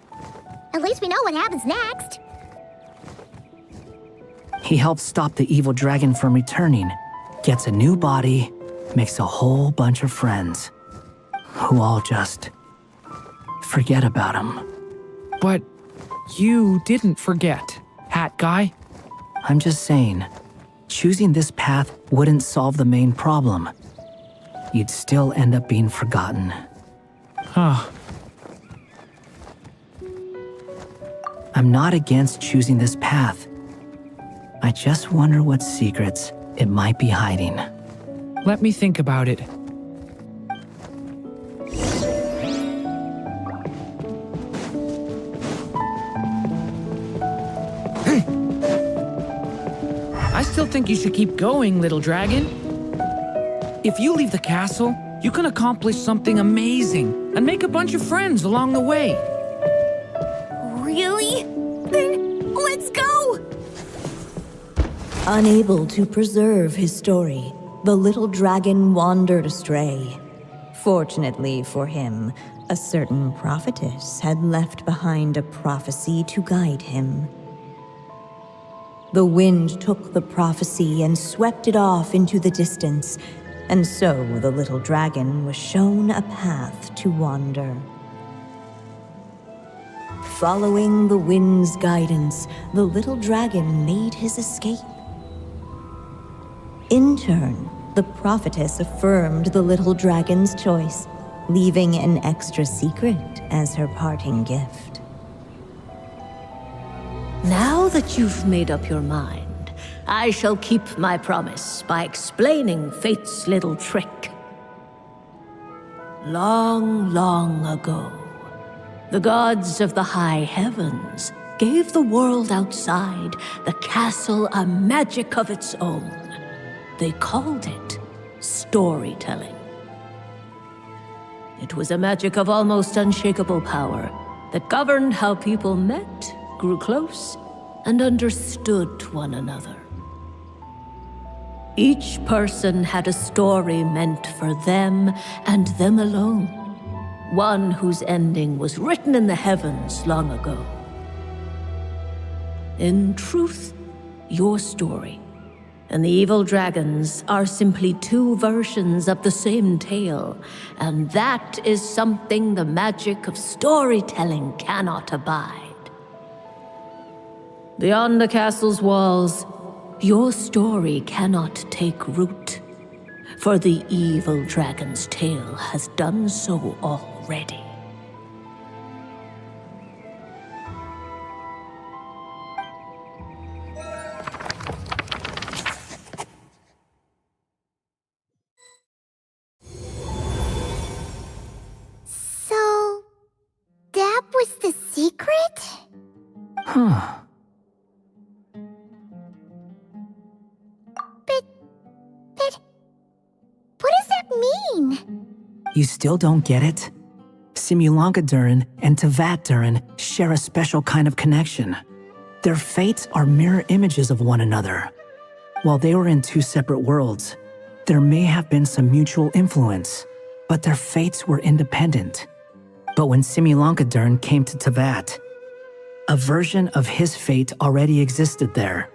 S2: At least we know what happens next.
S15: He helps stop the evil dragon from returning, gets a new body, makes a whole bunch of friends, who all just forget about him.
S1: But you didn't forget, Hat Guy.
S15: I'm just saying, choosing this path wouldn't solve the main problem. You'd still end up being forgotten.
S1: Huh.
S15: I'm not against choosing this path. I just wonder what secrets it might be hiding.
S1: Let me think about it. I still think you should keep going, little dragon. If you leave the castle, you can accomplish something amazing and make a bunch of friends along the way.
S5: Really? Then let's go!
S4: Unable to preserve his story, the little dragon wandered astray. Fortunately for him, a certain prophetess had left behind a prophecy to guide him. The wind took the prophecy and swept it off into the distance, and so the little dragon was shown a path to wander. Following the wind's guidance, the little dragon made his escape. In turn, the prophetess affirmed the little dragon's choice, leaving an extra secret as her parting gift.
S6: Now that you've made up your mind, I shall keep my promise by explaining fate's little trick. Long, long ago, the gods of the high heavens gave the world outside the castle a magic of its own. They called it storytelling. It was a magic of almost unshakable power that governed how people met, grew close, and understood one another. Each person had a story meant for them and them alone, one whose ending was written in the heavens long ago. In truth, your story and the evil dragons are simply two versions of the same tale, and that is something the magic of storytelling cannot abide. Beyond the castle's walls, Your story cannot take root, for the evil dragon's tail has done so already.
S2: So, that was the secret?
S15: Huh.
S2: But what does that mean?
S15: You still don't get it? 𝐈𝐦𝐻𝐿𝐴 and 𝐷𝐴T share a special kind of connection. Their fates are mirror images of one another. While they were in two separate worlds, there may have been some mutual influence, but their fates were independent. But when 𝐈𝐦𝐻𝐿𝐴 came to 𝐷𝐴T, a version of his fate already existed there.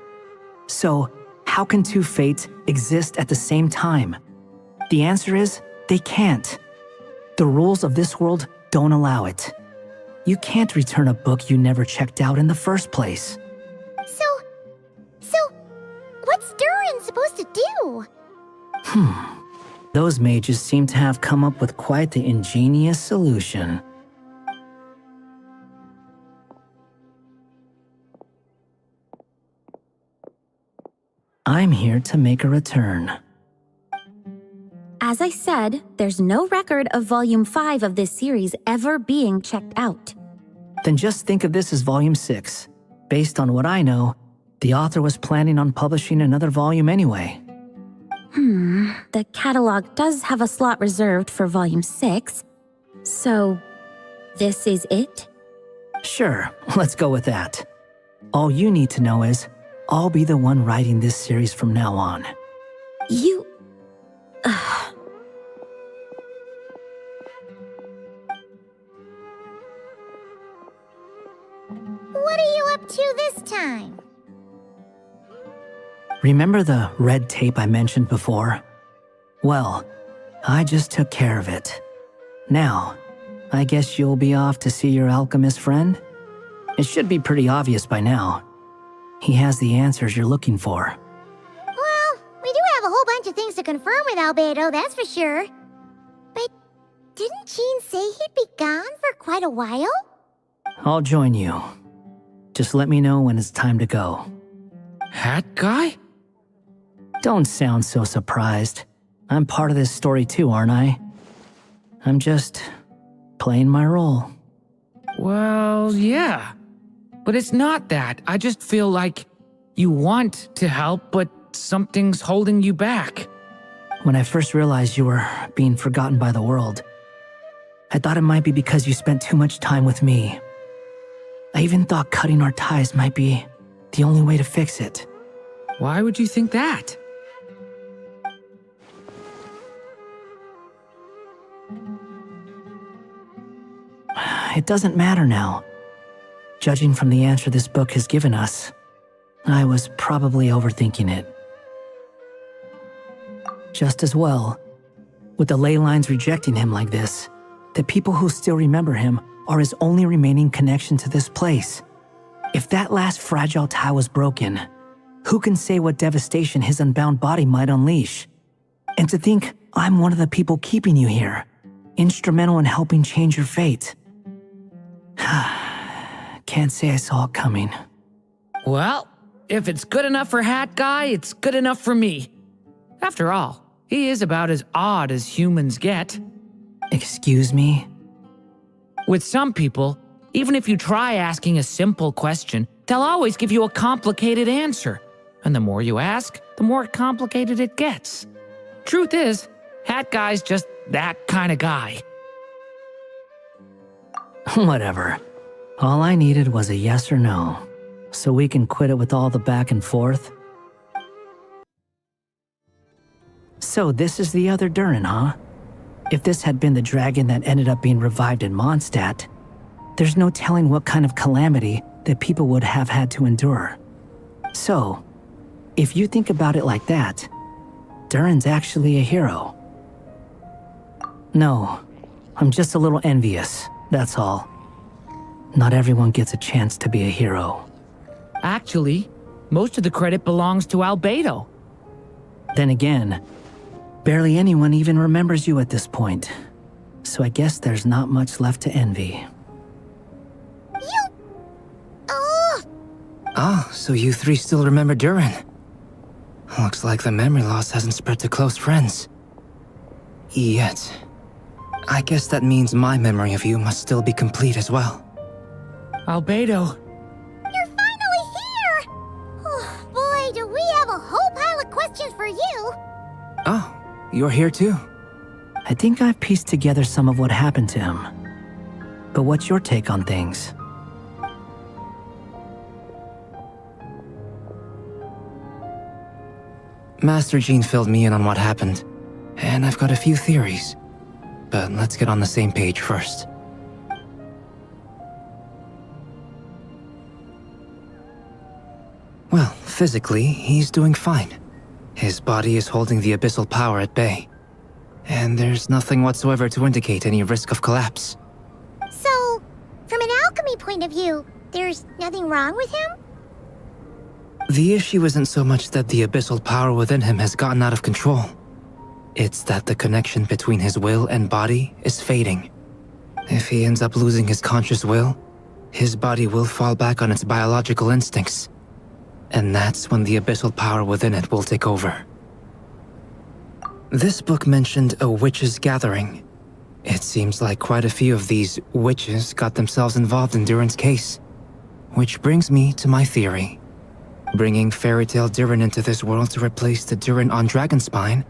S15: So, how can two fates exist at the same time? The answer is, they can't. The rules of this world don't allow it. You can't return a book you never checked out in the first place.
S2: So, what's Durin supposed to do?
S15: Those mages seem to have come up with quite the ingenious solution. I'm here to make a return.
S5: As I said, there's no record of Volume 5 of this series ever being checked out.
S15: Then just think of this as Volume 6. Based on what I know, the author was planning on publishing another volume anyway.
S5: The catalog does have a slot reserved for Volume 6. So, this is it?
S15: Sure, let's go with that. All you need to know is, I'll be the one writing this series from now on.
S5: You...
S2: What are you up to this time?
S15: Remember the red tape I mentioned before? Well, I just took care of it. Now, I guess you'll be off to see your alchemist friend? It should be pretty obvious by now. He has the answers you're looking for.
S2: Well, we do have a whole bunch of things to confirm with 𝐵𝐴𝐷, that's for sure. But didn't Jean say he'd be gone for quite a while?
S15: I'll join you. Just let me know when it's time to go.
S1: Hat guy?
S15: Don't sound so surprised. I'm part of this story too, aren't I? I'm just playing my role.
S1: Well, yeah. But it's not that. I just feel like you want to help, but something's holding you back.
S15: When I first realized you were being forgotten by the world, I thought it might be because you spent too much time with me. I even thought cutting our ties might be the only way to fix it.
S1: Why would you think that?
S15: It doesn't matter now. Judging from the answer this book has given us, I was probably overthinking it. Just as well, with the ley lines rejecting him like this, the people who still remember him are his only remaining connection to this place. If that last fragile tie was broken, who can say what devastation his unbound body might unleash? And to think I'm one of the people keeping you here, instrumental in helping change your fate. Can't say I saw it coming.
S1: Well, if it's good enough for Hat Guy, it's good enough for me. After all, he is about as odd as humans get.
S15: Excuse me?
S1: With some people, even if you try asking a simple question, they'll always give you a complicated answer. And the more you ask, the more complicated it gets. Truth is, Hat Guy's just that kind of guy.
S15: Whatever. All I needed was a yes or no, so we can quit it with all the back and forth. So this is the other Durin, huh? If this had been the dragon that ended up being revived in Mondstadt, there's no telling what kind of calamity that people would have had to endure. So, if you think about it like that, Durin's actually a hero. No, I'm just a little envious, that's all. Not everyone gets a chance to be a hero.
S1: Actually, Most of the credit belongs to 𝐈𝐴.
S15: Then again, barely anyone even remembers you at this point. So I guess there's not much left to envy.
S16: Ah, so you three still remember Durin. Looks like the memory loss hasn't spread to close friends. Yet. I guess that means my memory of you must still be complete as well.
S1: 𝐈𝐴.
S2: You're finally here! Oh, boy, do we have a whole pile of questions for you!
S16: Oh, you're here too?
S15: I think I've pieced together some of what happened to him. But what's your take on things?
S16: Master Jean filled me in on what happened, and I've got a few theories. But let's get on the same page first. Well, physically, he's doing fine. His body is holding the abyssal power at bay. And there's nothing whatsoever to indicate any risk of collapse.
S2: So, from an alchemy point of view, there's nothing wrong with him?
S16: The issue isn't so much that the abyssal power within him has gotten out of control. It's that the connection between his will and body is fading. If he ends up losing his conscious will, his body will fall back on its biological instincts. And that's when the abyssal power within it will take over. This book mentioned a witches' gathering. It seems like quite a few of these witches got themselves involved in Durin's case. Which brings me to my theory. Bringing fairy tale Durin into this world to replace the Durin on Dragonspine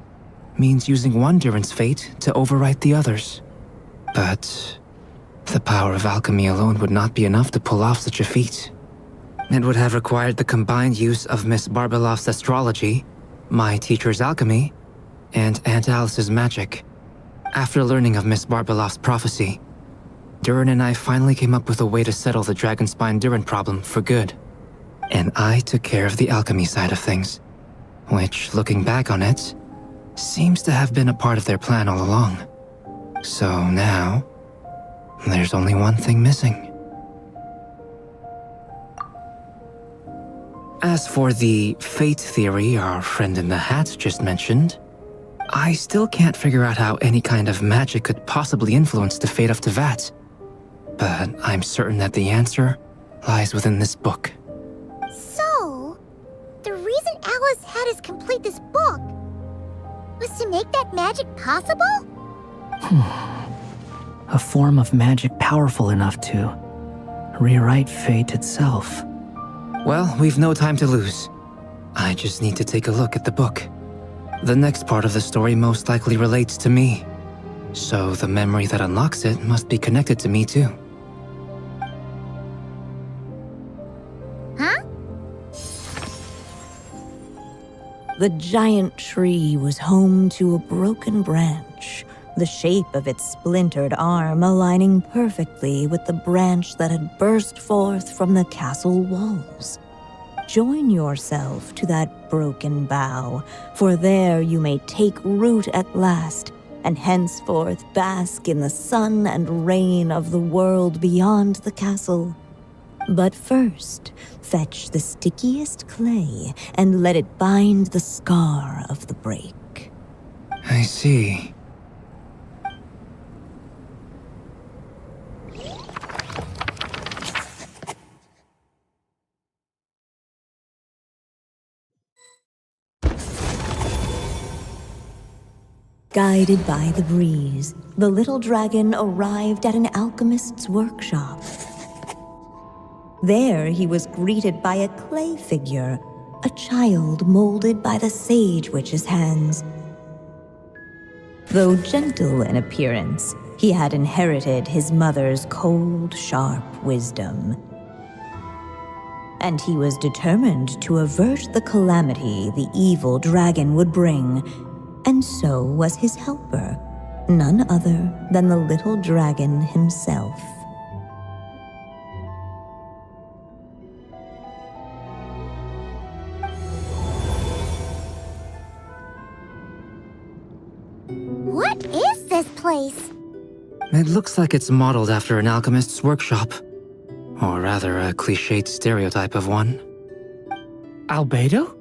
S16: means using one Durin's fate to overwrite the others. But the power of alchemy alone would not be enough to pull off such a feat. It would have required the combined use of Miss Barbeloff's astrology, my teacher's alchemy, and Aunt Alice's magic. After learning of Miss Barbeloff's prophecy, Durin and I finally came up with a way to settle the Dragonspine Durin problem for good. And I took care of the alchemy side of things, which, looking back on it, seems to have been a part of their plan all along. So now, there's only one thing missing. As for the fate theory our friend in the hat just mentioned, I still can't figure out how any kind of magic could possibly influence the fate of Teyvat. But I'm certain that the answer lies within this book.
S2: So, the reason Alice had us complete this book was to make that magic possible?
S15: A form of magic powerful enough to rewrite fate itself.
S16: Well, we've no time to lose. I just need to take a look at the book. The next part of the story most likely relates to me. So the memory that unlocks it must be connected to me too.
S2: Huh?
S4: The giant tree was home to a broken branch, the shape of its splintered arm aligning perfectly with the branch that had burst forth from the castle walls. Join yourself to that broken bough, for there you may take root at last, and henceforth bask in the sun and rain of the world beyond the castle. But first, fetch the stickiest clay and let it bind the scar of the break.
S16: I see.
S4: Guided by the breeze, the little dragon arrived at an alchemist's workshop. There he was greeted by a clay figure, a child molded by the sage witch's hands. Though gentle in appearance, he had inherited his mother's cold, sharp wisdom. And he was determined to avert the calamity the evil dragon would bring. And so was his helper, none other than the little dragon himself.
S2: What is this place?
S16: It looks like it's modeled after an alchemist's workshop. Or rather, a cliched stereotype of one.
S1: Albedo?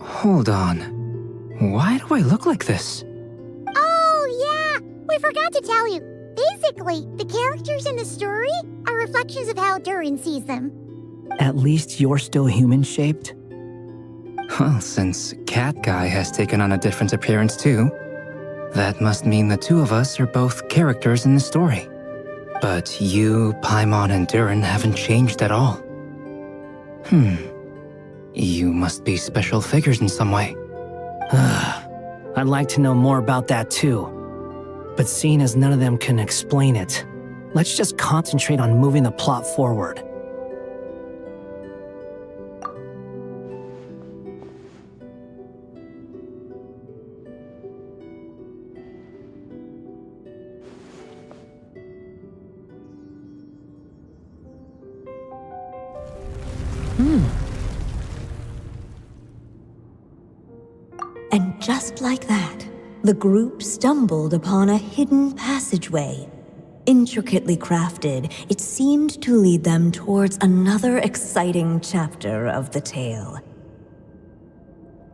S16: Hold on. Why do I look like this?
S2: Oh, yeah! We forgot to tell you. Basically, the characters in the story are reflections of how Durin sees them.
S15: At least you're still human-shaped?
S16: Well, since Cat Guy has taken on a different appearance too, that must mean the two of us are both characters in the story. But you, Paimon, and Durin haven't changed at all. You must be special figures in some way.
S15: I'd like to know more about that too. But seeing as none of them can explain it, let's just concentrate on moving the plot forward.
S4: And just like that, the group stumbled upon a hidden passageway. Intricately crafted, it seemed to lead them towards another exciting chapter of the tale.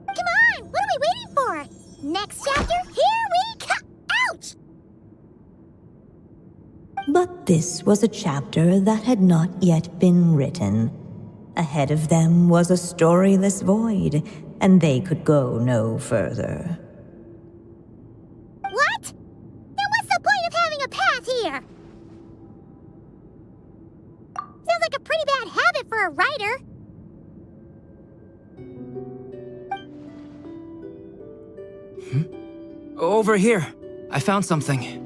S2: Come on! What are we waiting for? Next chapter, here we come! Ouch!
S4: But this was a chapter that had not yet been written. Ahead of them was a storyless void, and they could go no further.
S2: What? Then what's the point of having a path here? Sounds like a pretty bad habit for a writer.
S16: Over here. I found something.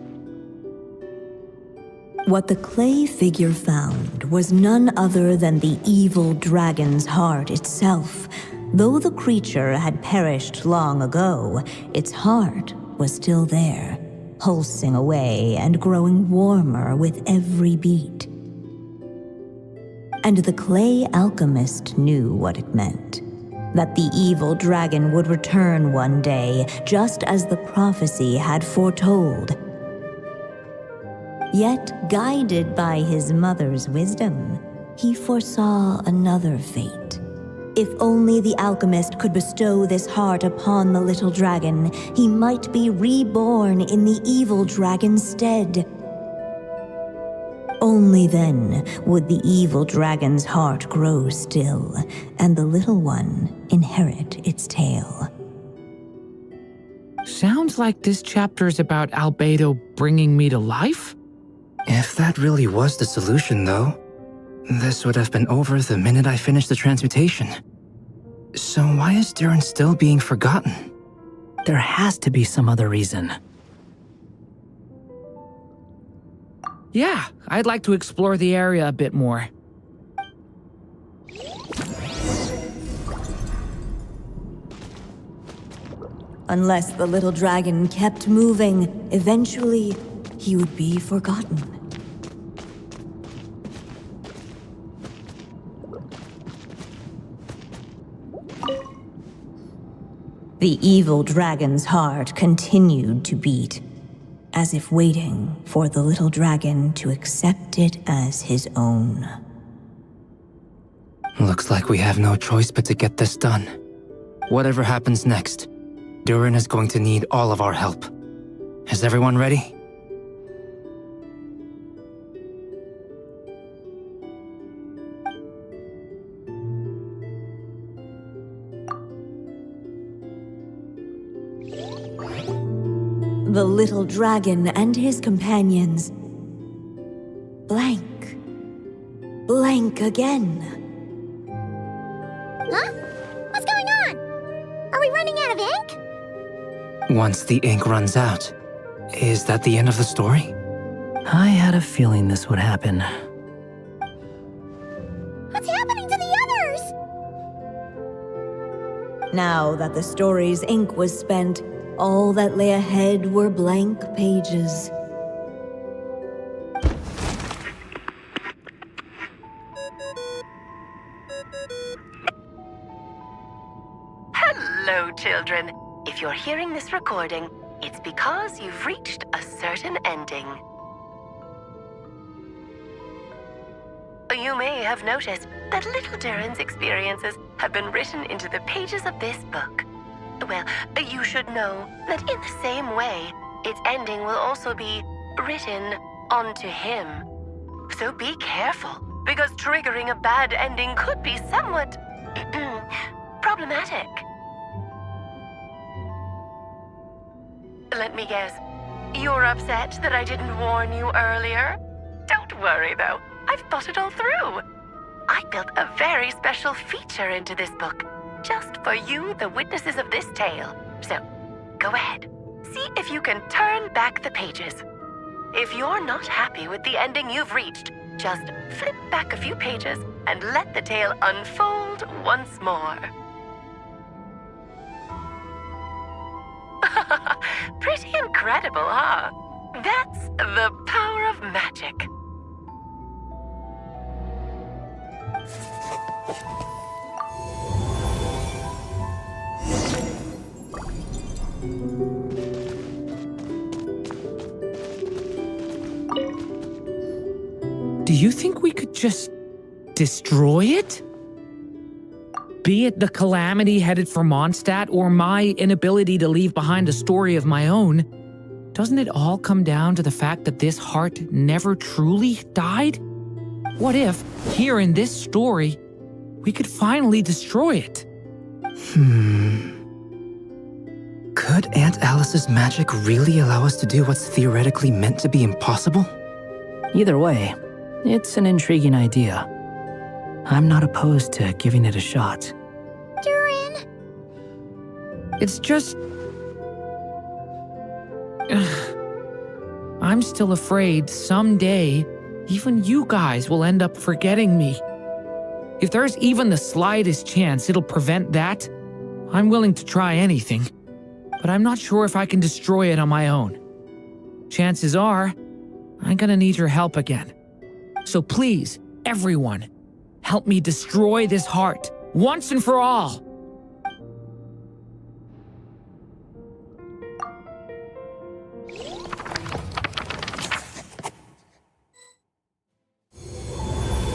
S4: What the clay figure found was none other than the evil dragon's heart itself. Though the creature had perished long ago, its heart was still there, pulsing away and growing warmer with every beat. And the clay alchemist knew what it meant. That the evil dragon would return one day, just as the prophecy had foretold. Yet, guided by his mother's wisdom, he foresaw another fate. If only the alchemist could bestow this heart upon the little dragon, he might be reborn in the evil dragon's stead. Only then would the evil dragon's heart grow still, and the little one inherit its tale.
S1: Sounds like this chapter is about Albedo bringing me to life?
S16: If that really was the solution, though, this would have been over the minute I finished the transmutation. So why is Durin still being forgotten?
S15: There has to be some other reason.
S1: Yeah, I'd like to explore the area a bit more.
S4: Unless the little dragon kept moving, eventually he would be forgotten. The evil dragon's heart continued to beat, as if waiting for the little dragon to accept it as his own.
S16: Looks like we have no choice but to get this done. Whatever happens next, Durin is going to need all of our help. Is everyone ready?
S4: The little dragon and his companions. Blank. Blank again.
S2: Huh? What's going on? Are we running out of ink?
S16: Once the ink runs out, is that the end of the story?
S15: I had a feeling this would happen.
S2: What's happening to the others?
S4: Now that the story's ink was spent, all that lay ahead were blank pages.
S3: Hello, children. If you're hearing this recording, it's because you've reached a certain ending. You may have noticed that little Durin's experiences have been written into the pages of this book. Well, you should know that in the same way, its ending will also be written onto him. So be careful, because triggering a bad ending could be somewhat problematic. Let me guess, you're upset that I didn't warn you earlier? Don't worry, though. I've thought it all through. I built a very special feature into this book, just for you, the witnesses of this tale. So, go ahead. See if you can turn back the pages. If you're not happy with the ending you've reached, just flip back a few pages and let the tale unfold once more. Pretty incredible, huh? That's the power of magic.
S1: Do you think we could just destroy it? Be it the calamity headed for Mondstadt or my inability to leave behind a story of my own, doesn't it all come down to the fact that this heart never truly died? What if, here in this story, we could finally destroy it?
S16: Could Aunt Alice's magic really allow us to do what's theoretically meant to be impossible?
S15: Either way, it's an intriguing idea. I'm not opposed to giving it a shot.
S2: Durin!
S1: It's just... I'm still afraid someday, even you guys will end up forgetting me. If there's even the slightest chance it'll prevent that, I'm willing to try anything. But I'm not sure if I can destroy it on my own. Chances are, I'm gonna need your help again. So please, everyone, help me destroy this heart, once and for all.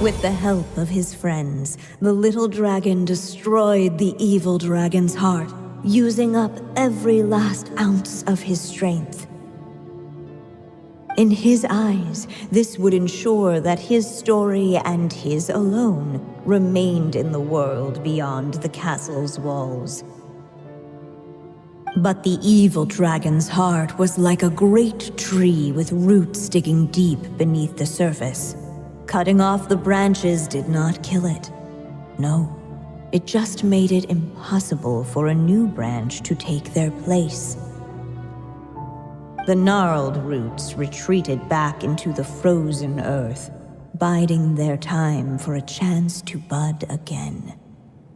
S4: With the help of his friends, the little dragon destroyed the evil dragon's heart, using up every last ounce of his strength. In his eyes, this would ensure that his story and his alone remained in the world beyond the castle's walls. But the evil dragon's heart was like a great tree with roots digging deep beneath the surface. Cutting off the branches did not kill it. No, it just made it impossible for a new branch to take their place. The gnarled roots retreated back into the frozen earth, biding their time for a chance to bud again.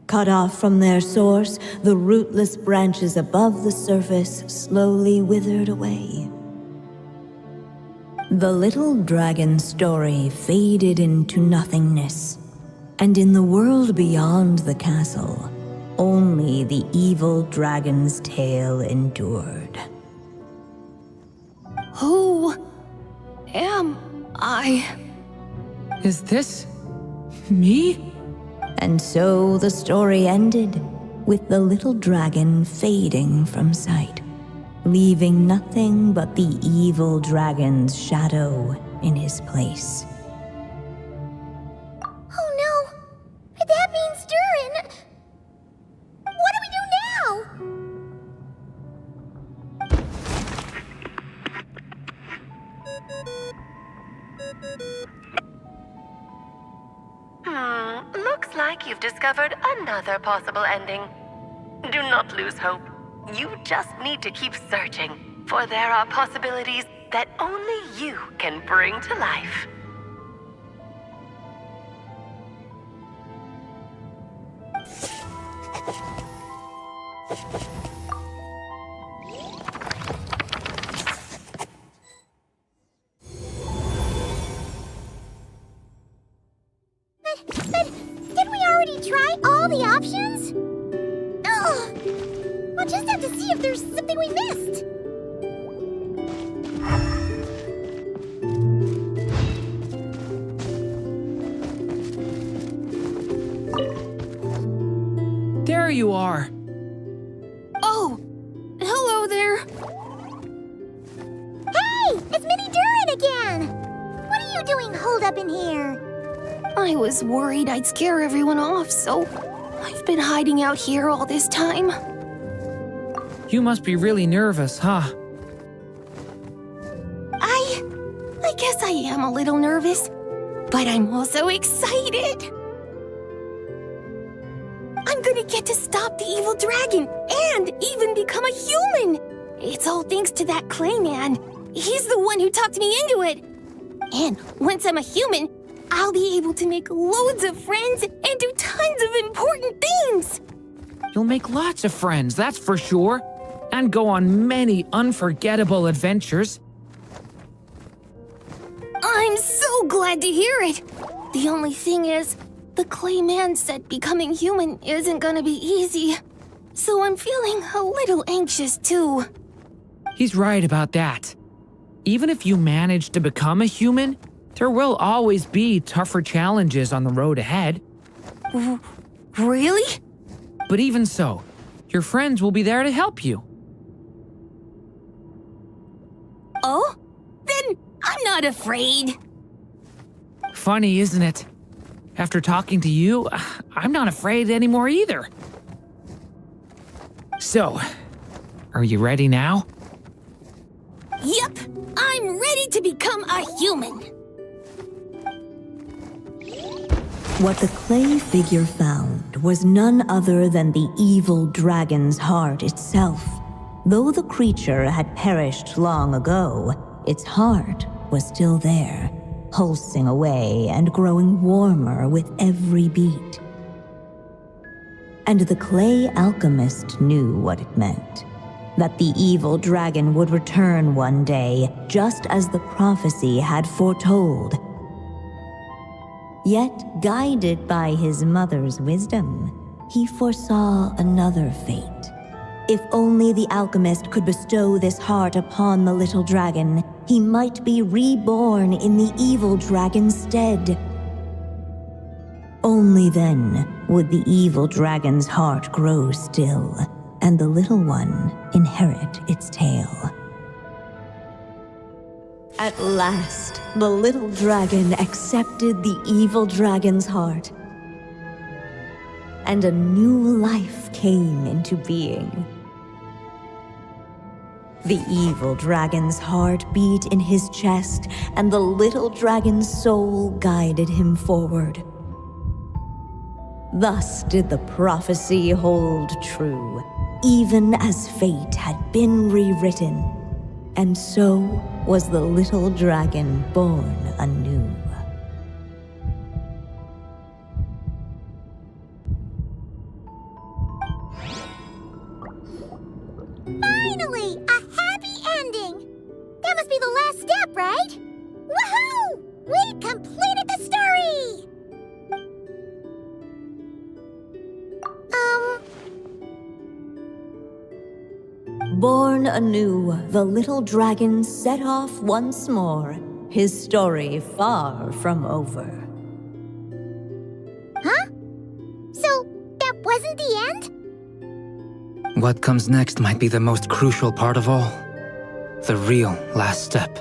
S4: Cut off from their source, the rootless branches above the surface slowly withered away. The little dragon's story faded into nothingness, and in the world beyond the castle, only the evil dragon's tale endured.
S11: Who am I?
S1: Is this me?
S4: And so the story ended, with the little dragon fading from sight, leaving nothing but the evil dragon's shadow in his place.
S2: Oh no! That means Durin! What do we do now?
S3: Looks like you've discovered another possible ending. Do not lose hope. You just need to keep searching, for there are possibilities that only you can bring to life.
S2: But didn't we already try all the options? Ugh! We'll just have to see if there's something we missed.
S1: you are.
S11: Oh, hello there.
S2: Hey, it's Mini Durin again! What are you doing holed up in here?
S11: I was worried I'd scare everyone off, so I've been hiding out here all this time.
S1: You must be really nervous, huh?
S11: I guess I am a little nervous, but I'm also excited. I'm gonna get to stop the evil dragon and even become a human. It's all thanks to that clay man. He's the one who talked me into it. And once I'm a human, I'll be able to make loads of friends and do tons of important things.
S1: You'll make lots of friends, that's for sure. And go on many unforgettable adventures.
S11: I'm so glad to hear it. The only thing is, the clay man said becoming human isn't gonna be easy. So I'm feeling a little anxious too.
S1: He's right about that. Even if you manage to become a human, there will always be tougher challenges on the road ahead.
S11: Really?
S1: But even so, your friends will be there to help you.
S11: Oh? Then I'm not afraid.
S1: Funny, isn't it? After talking to you, I'm not afraid anymore either. So, are you ready now?
S11: Yep, I'm ready to become a human.
S4: What the clay figure found was none other than the evil dragon's heart itself. Though the creature had perished long ago, its heart was still there, pulsing away and growing warmer with every beat. And the clay alchemist knew what it meant. That the evil dragon would return one day, just as the prophecy had foretold. Yet, guided by his mother's wisdom, he foresaw another fate. If only the alchemist could bestow this heart upon the little dragon, he might be reborn in the evil dragon's stead. Only then would the evil dragon's heart grow still, and the little one inherit its tale. At last, the little dragon accepted the evil dragon's heart, and a new life came into being. The evil dragon's heart beat in his chest, and the little dragon's soul guided him forward. Thus did the prophecy hold true, even as fate had been rewritten, and so was the little dragon born anew.
S2: Finally, a happy ending! That must be the last step, right? Woohoo! We completed the story!
S4: Born anew, the little dragon set off once more, his story far from over.
S2: Huh? So, that wasn't the end?
S16: What comes next might be the most crucial part of all. The real last step.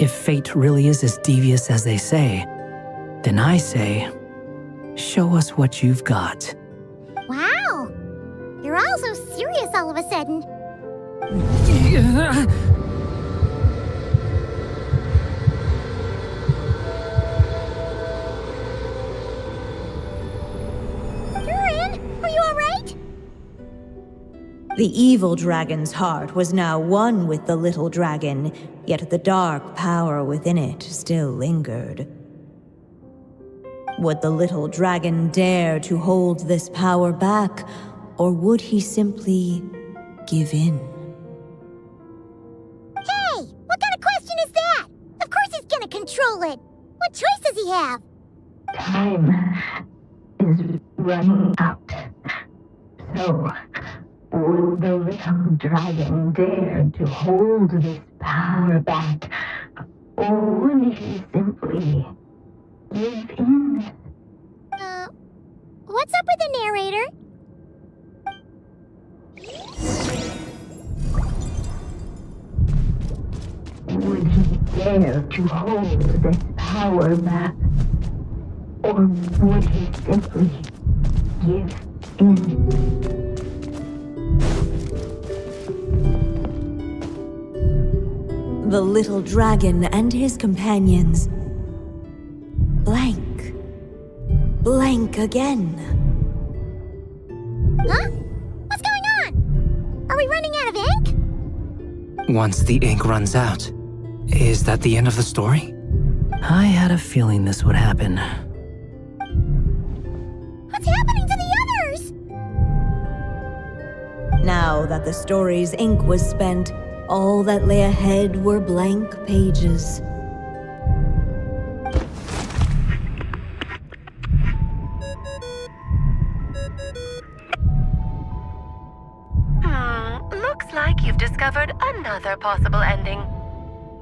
S15: If fate really is as devious as they say, then I say, show us what you've got.
S2: Wow! You're all so serious all of a sudden. Durin, are you alright?
S4: The evil dragon's heart was now one with the little dragon, yet the dark power within it still lingered. Would the little dragon dare to hold this power back, or would he simply give in?
S2: Hey, what kind of question is that? Of course he's gonna control it. What choice does he have?
S17: Time is running out. So, would the little dragon dare to hold this power back, or would he simply give in?
S2: What's What's up with the narrator?
S17: Would he dare to hold this power back? Or would he simply give in?
S4: The little dragon and his companions. Blank. Blank again.
S2: Huh? What's going on? Are we running out of ink?
S16: Once the ink runs out, is that the end of the story?
S15: I had a feeling this would happen.
S2: What's happening to the others?
S4: Now that the story's ink was spent, all that lay ahead were blank pages.
S3: Looks like you've discovered another possible ending.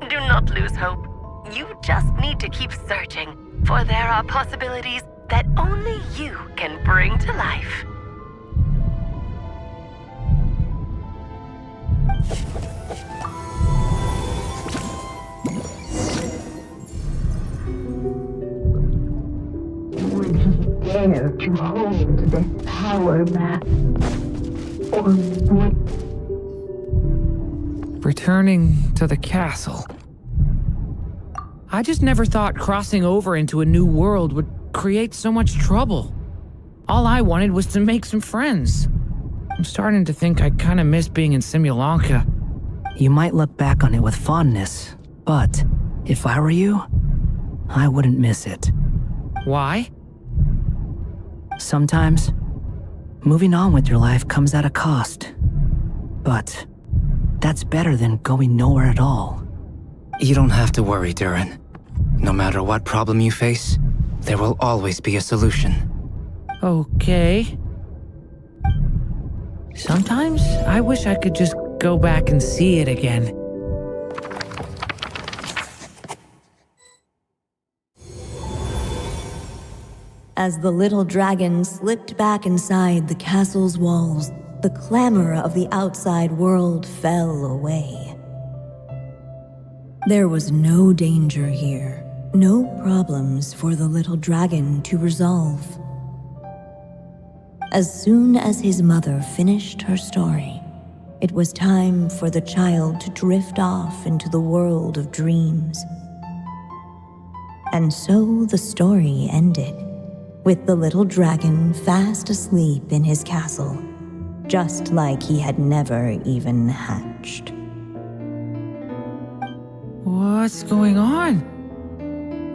S3: Do not lose hope. You just need to keep searching, for there are possibilities that only you can bring to life.
S17: Would he dare to hold this power back? Or would...
S1: Returning to the castle. I just never thought crossing over into a new world would create so much trouble. All I wanted was to make some friends. I'm starting to think I kinda miss being in 𝐈𝐦𝐻𝐿.
S15: You might look back on it with fondness, but if I were you, I wouldn't miss it.
S1: Why?
S15: Sometimes, moving on with your life comes at a cost. But that's better than going nowhere at all.
S16: You don't have to worry, Durin. No matter what problem you face, there will always be a solution.
S1: Okay. Sometimes I wish I could just go back and see it again.
S4: As the little dragon slipped back inside the castle's walls, the clamor of the outside world fell away. There was no danger here, no problems for the little dragon to resolve. As soon as his mother finished her story, it was time for the child to drift off into the world of dreams. And so the story ended, with the little dragon fast asleep in his castle, just like he had never even hatched.
S1: What's going on?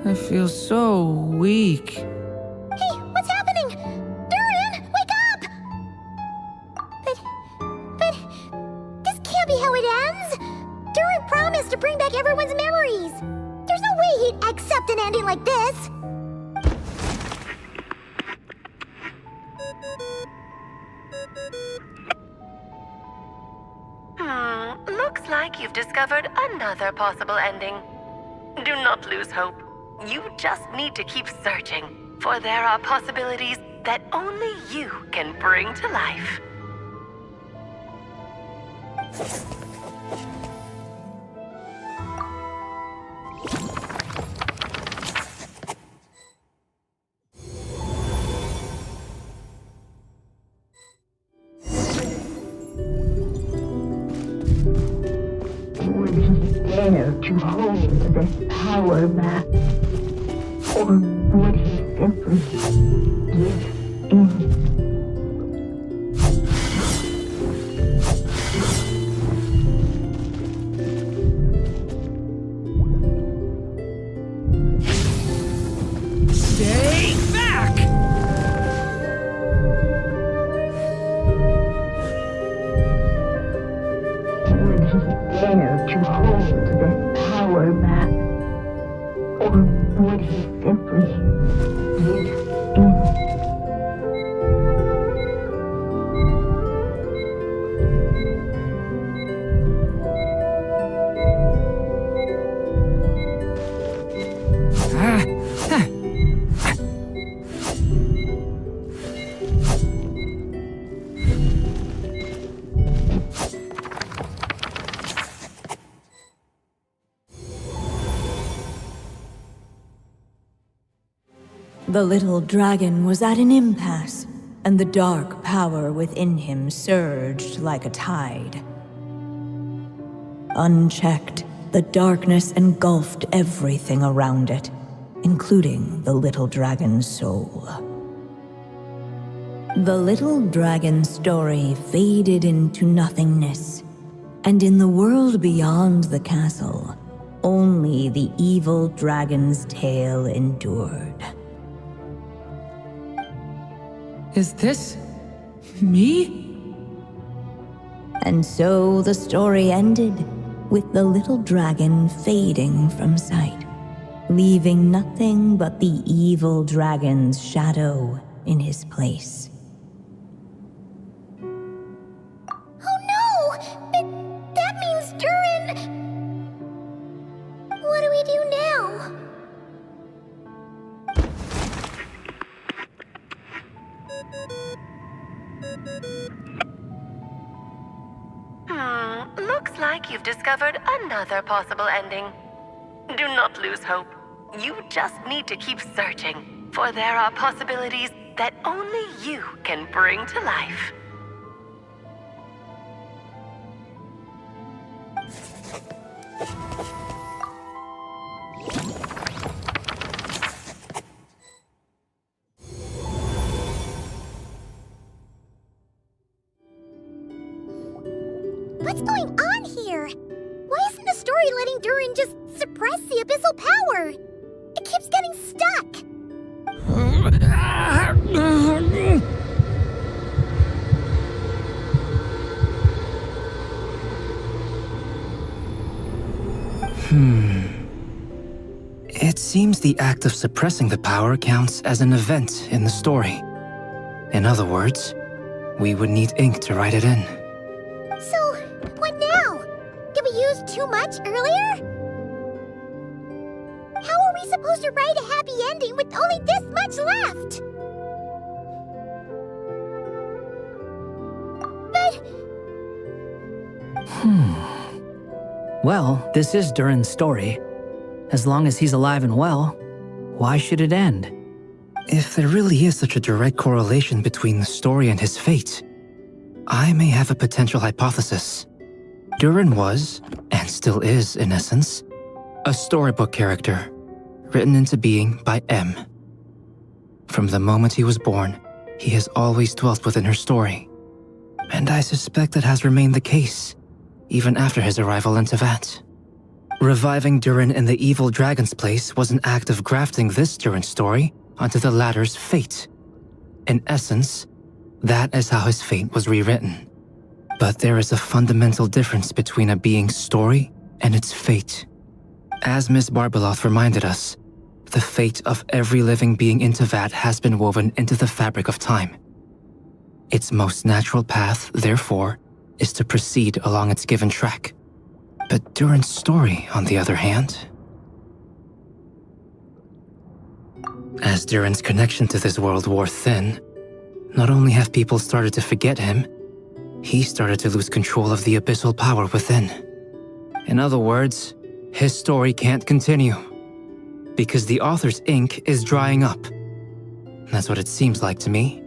S1: I feel so weak.
S2: Hey, what's happening? Durin, wake up! But this can't be how it ends. Durin promised to bring back everyone's memories. There's no way he'd accept an ending like this.
S3: Looks like you've discovered another possible ending. Do not lose hope. You just need to keep searching, for there are possibilities that only you can bring to life.
S17: Would he dare to hold this power back? Or would he simply give in?
S1: Stay back!
S17: Would he dare to hold this power back? Or would he simply give in?
S4: The little dragon was at an impasse, and the dark power within him surged like a tide. Unchecked, the darkness engulfed everything around it, including the little dragon's soul. The little dragon's story faded into nothingness, and in the world beyond the castle, only the evil dragon's tale endured.
S1: Is this me?
S4: And so the story ended, with the little dragon fading from sight, leaving nothing but the evil dragon's shadow in his place.
S2: Oh no! That means Durin... What do we do now?
S3: Looks like you've discovered another possible ending. Do not lose hope. You just need to keep searching, for there are possibilities that only you can bring to life.
S2: What's going on here? Why isn't the story letting Durin just suppress the abyssal power? It keeps getting stuck.
S16: It seems the act of suppressing the power counts as an event in the story. In other words, we would need ink to write it in.
S2: So, what now? Did we use too much earlier? How are we supposed to write a happy ending with only this much left? But...
S15: Well, this is Durin's story. As long as he's alive and well, why should it end?
S16: If there really is such a direct correlation between the story and his fate, I may have a potential hypothesis. Durin was, and still is in essence, a storybook character, written into being by M. From the moment he was born, he has always dwelt within her story. And I suspect that has remained the case, even after his arrival in Teyvat. Reviving Durin in the evil dragon's place was an act of grafting this Durin story onto the latter's fate. In essence, that is how his fate was rewritten. But there is a fundamental difference between a being's story and its fate. As Miss Barbeloth reminded us, the fate of every living being in Teyvat has been woven into the fabric of time. Its most natural path, therefore, is to proceed along its given track. But Durin's story, on the other hand... As Durin's connection to this world wore thin, not only have people started to forget him, he started to lose control of the abyssal power within. In other words, his story can't continue, because the author's ink is drying up. That's what it seems like to me.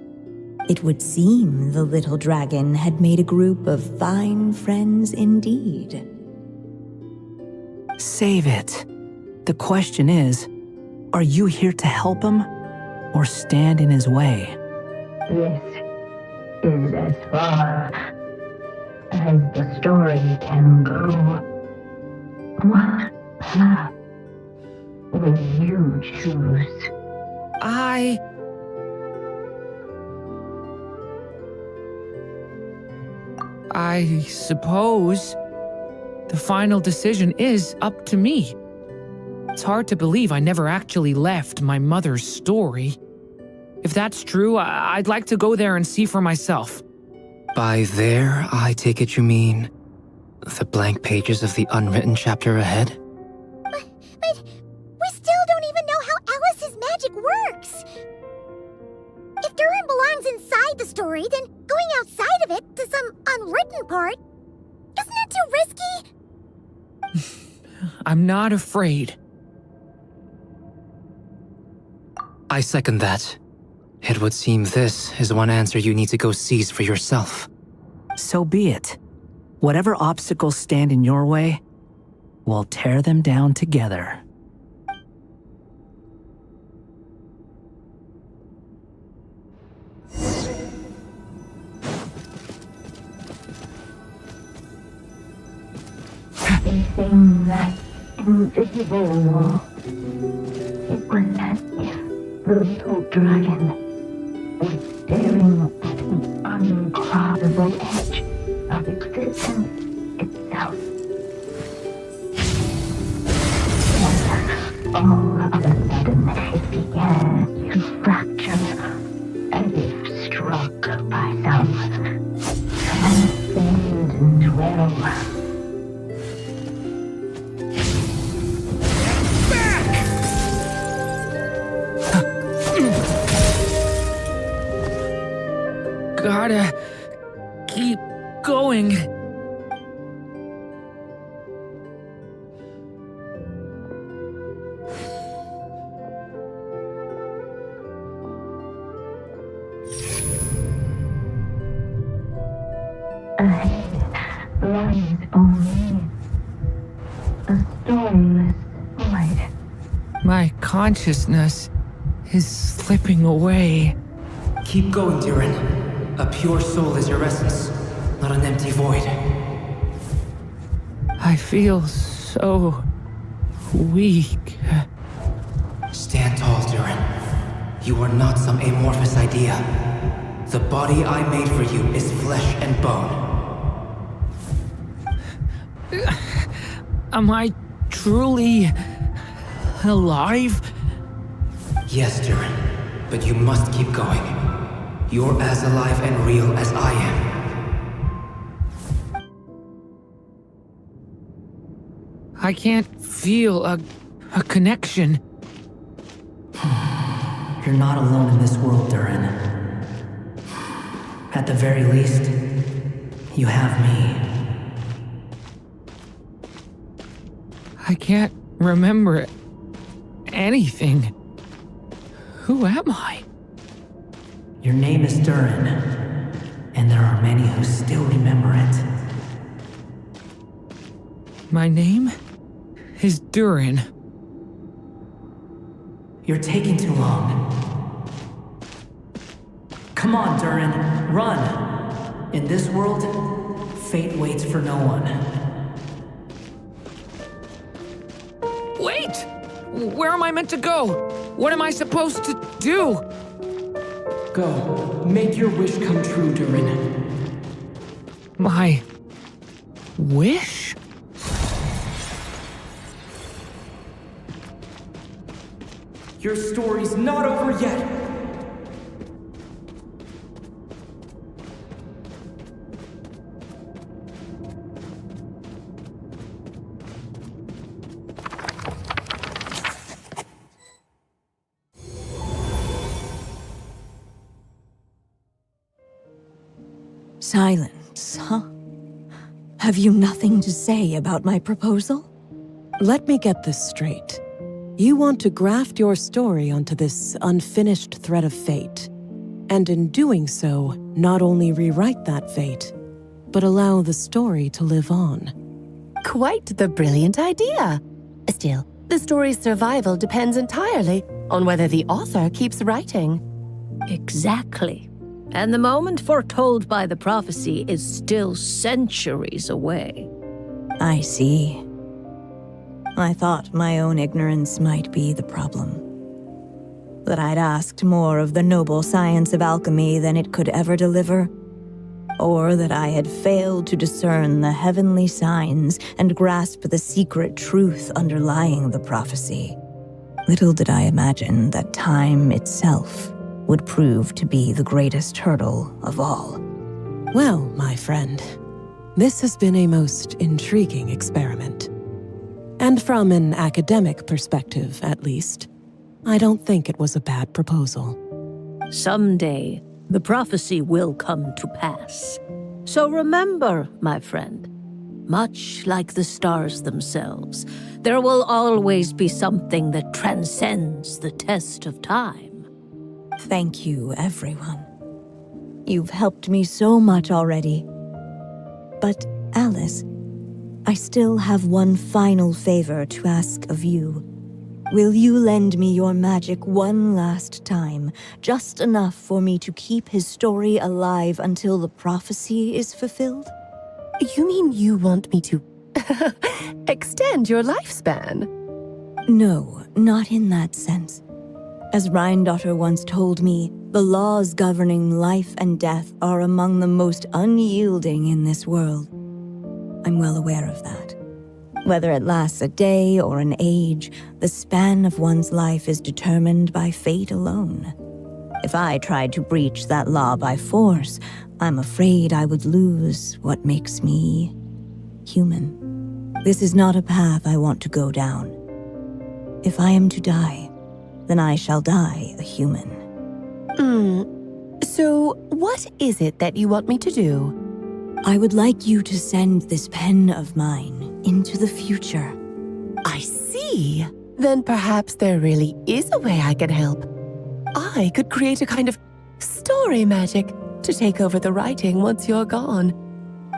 S4: It would seem the little dragon had made a group of fine friends indeed.
S15: Save it. The question is, are you here to help him, or stand in his way?
S17: This is as far as the story can go. What path will you choose?
S1: I suppose the final decision is up to me. It's hard to believe I never actually left my mother's story. If that's true, I'd like to go there and see for myself.
S16: By there, I take it you mean the blank pages of the unwritten chapter ahead?
S2: But we still don't even know how Alice's magic works. If Durin belongs inside the story, then going outside of it to some unwritten part, isn't that too risky?
S1: I'm not afraid.
S16: I second that. It would seem this is one answer you need to go seize for yourself.
S15: So be it. Whatever obstacles stand in your way, we'll tear them down together.
S17: Facing that invisible wall, it was as if the little dragon was staring at the uncrossable edge of existence itself. And all of a sudden, it began to fracture, as if struck by some transcendent will.
S1: Gotta keep going.
S17: Ahead lies only a storyless void.
S1: My consciousness is slipping away.
S16: Keep going, Durin. A pure soul is your essence, not an empty void.
S1: I feel so weak.
S16: Stand tall, Durin. You are not some amorphous idea. The body I made for you is flesh and bone.
S1: Am I truly alive?
S16: Yes, Durin, but you must keep going. You're as alive and real as I am.
S1: I can't feel a connection.
S15: You're not alone in this world, Durin. At the very least, you have me.
S1: I can't remember anything. Who am I?
S15: Your name is Durin, and there are many who still remember it.
S1: My name is Durin.
S15: You're taking too long. Come on, Durin, run! In this world, fate waits for no one.
S1: Wait! Where am I meant to go? What am I supposed to do?
S7: Go. Make your wish come true, Durin.
S1: My wish?
S7: Your story's not over yet!
S4: Silence, huh? Have you nothing to say about my proposal?
S7: Let me get this straight. You want to graft your story onto this unfinished thread of fate, and in doing so, not only rewrite that fate, but allow the story to live on.
S3: Quite the brilliant idea. Still, the story's survival depends entirely on whether the author keeps writing.
S6: Exactly. And the moment foretold by the prophecy is still centuries away.
S4: I see. I thought my own ignorance might be the problem. That I'd asked more of the noble science of alchemy than it could ever deliver. Or that I had failed to discern the heavenly signs and grasp the secret truth underlying the prophecy. Little did I imagine that time itself would prove to be the greatest hurdle of all.
S7: Well, my friend, this has been a most intriguing experiment. And from an academic perspective, at least, I don't think it was a bad proposal.
S6: Someday, the prophecy will come to pass. So remember, my friend, much like the stars themselves, there will always be something that transcends the test of time.
S4: Thank you, everyone. You've helped me so much already. But, Alice, I still have one final favor to ask of you. Will you lend me your magic one last time, just enough for me to keep his story alive until the prophecy is fulfilled?
S3: You mean you want me to extend your lifespan?
S4: No, not in that sense. As Rhindaughter once told me, the laws governing life and death are among the most unyielding in this world. I'm well aware of that. Whether it lasts a day or an age, the span of one's life is determined by fate alone. If I tried to breach that law by force, I'm afraid I would lose what makes me human. This is not a path I want to go down. If I am to die, then I shall die a human.
S3: So what is it that you want me to do?
S4: I would like you to send this pen of mine into the future.
S3: I see. Then perhaps there really is a way I can help. I could create a kind of story magic to take over the writing once you're gone.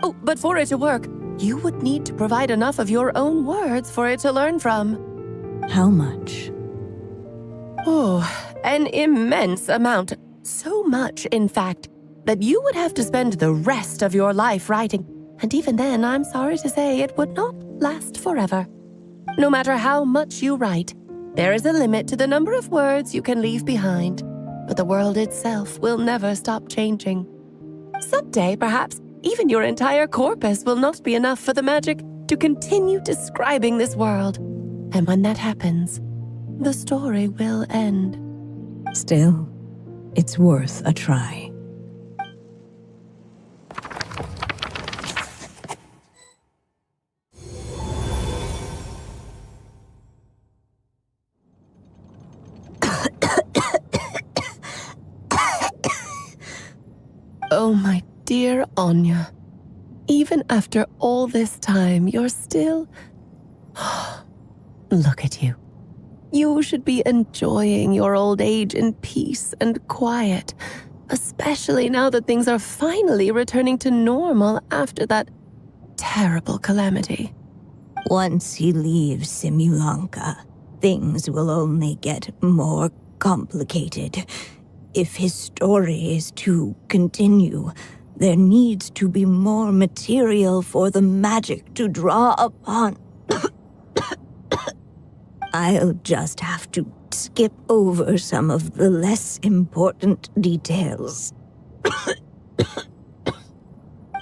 S3: Oh, but for it to work, you would need to provide enough of your own words for it to learn from.
S4: How much?
S3: Oh, an immense amount. So much, in fact, that you would have to spend the rest of your life writing. And even then, I'm sorry to say, it would not last forever. No matter how much you write, there is a limit to the number of words you can leave behind. But the world itself will never stop changing. Someday, perhaps, even your entire corpus will not be enough for the magic to continue describing this world. And when that happens, the story will end.
S4: Still, it's worth a try.
S3: Oh, my dear Anya. Even after all this time, you're still... Look at you. You should be enjoying your old age in peace and quiet, especially now that things are finally returning to normal after that terrible calamity.
S4: Once he leaves Simulanka, things will only get more complicated. If his story is to continue, there needs to be more material for the magic to draw upon. I'll just have to skip over some of the less important details.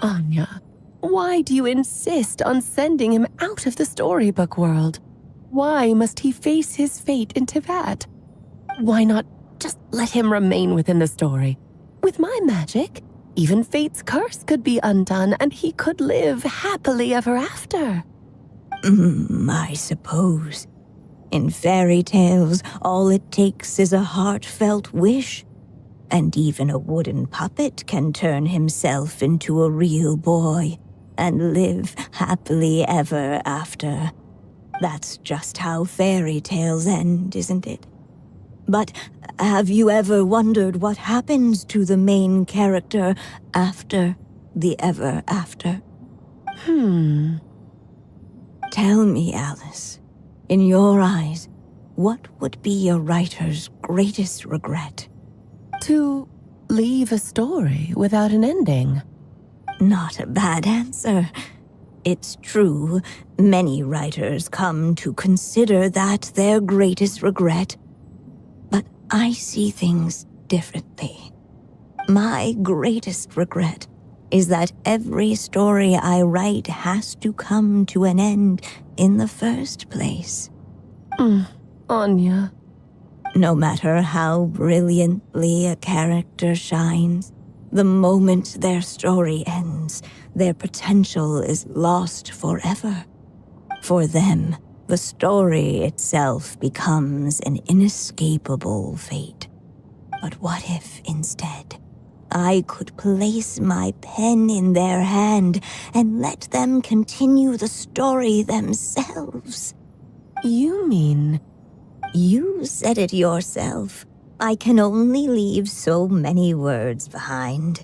S3: Anya, why do you insist on sending him out of the storybook world? Why must he face his fate in Teyvat? Why not just let him remain within the story? With my magic, even fate's curse could be undone and he could live happily ever after.
S4: I suppose. In fairy tales, all it takes is a heartfelt wish. And even a wooden puppet can turn himself into a real boy and live happily ever after. That's just how fairy tales end, isn't it? But have you ever wondered what happens to the main character after the ever after? Tell me, Alice, in your eyes, what would be a writer's greatest regret?
S3: To leave a story without an ending.
S4: Not a bad answer. It's true, many writers come to consider that their greatest regret. But I see things differently. My greatest regret is that every story I write has to come to an end in the first place.
S3: Anya.
S4: No matter how brilliantly a character shines, the moment their story ends, their potential is lost forever. For them, the story itself becomes an inescapable fate. But what if, instead, I could place my pen in their hand and let them continue the story themselves?
S3: You mean?
S4: You said it yourself. I can only leave so many words behind.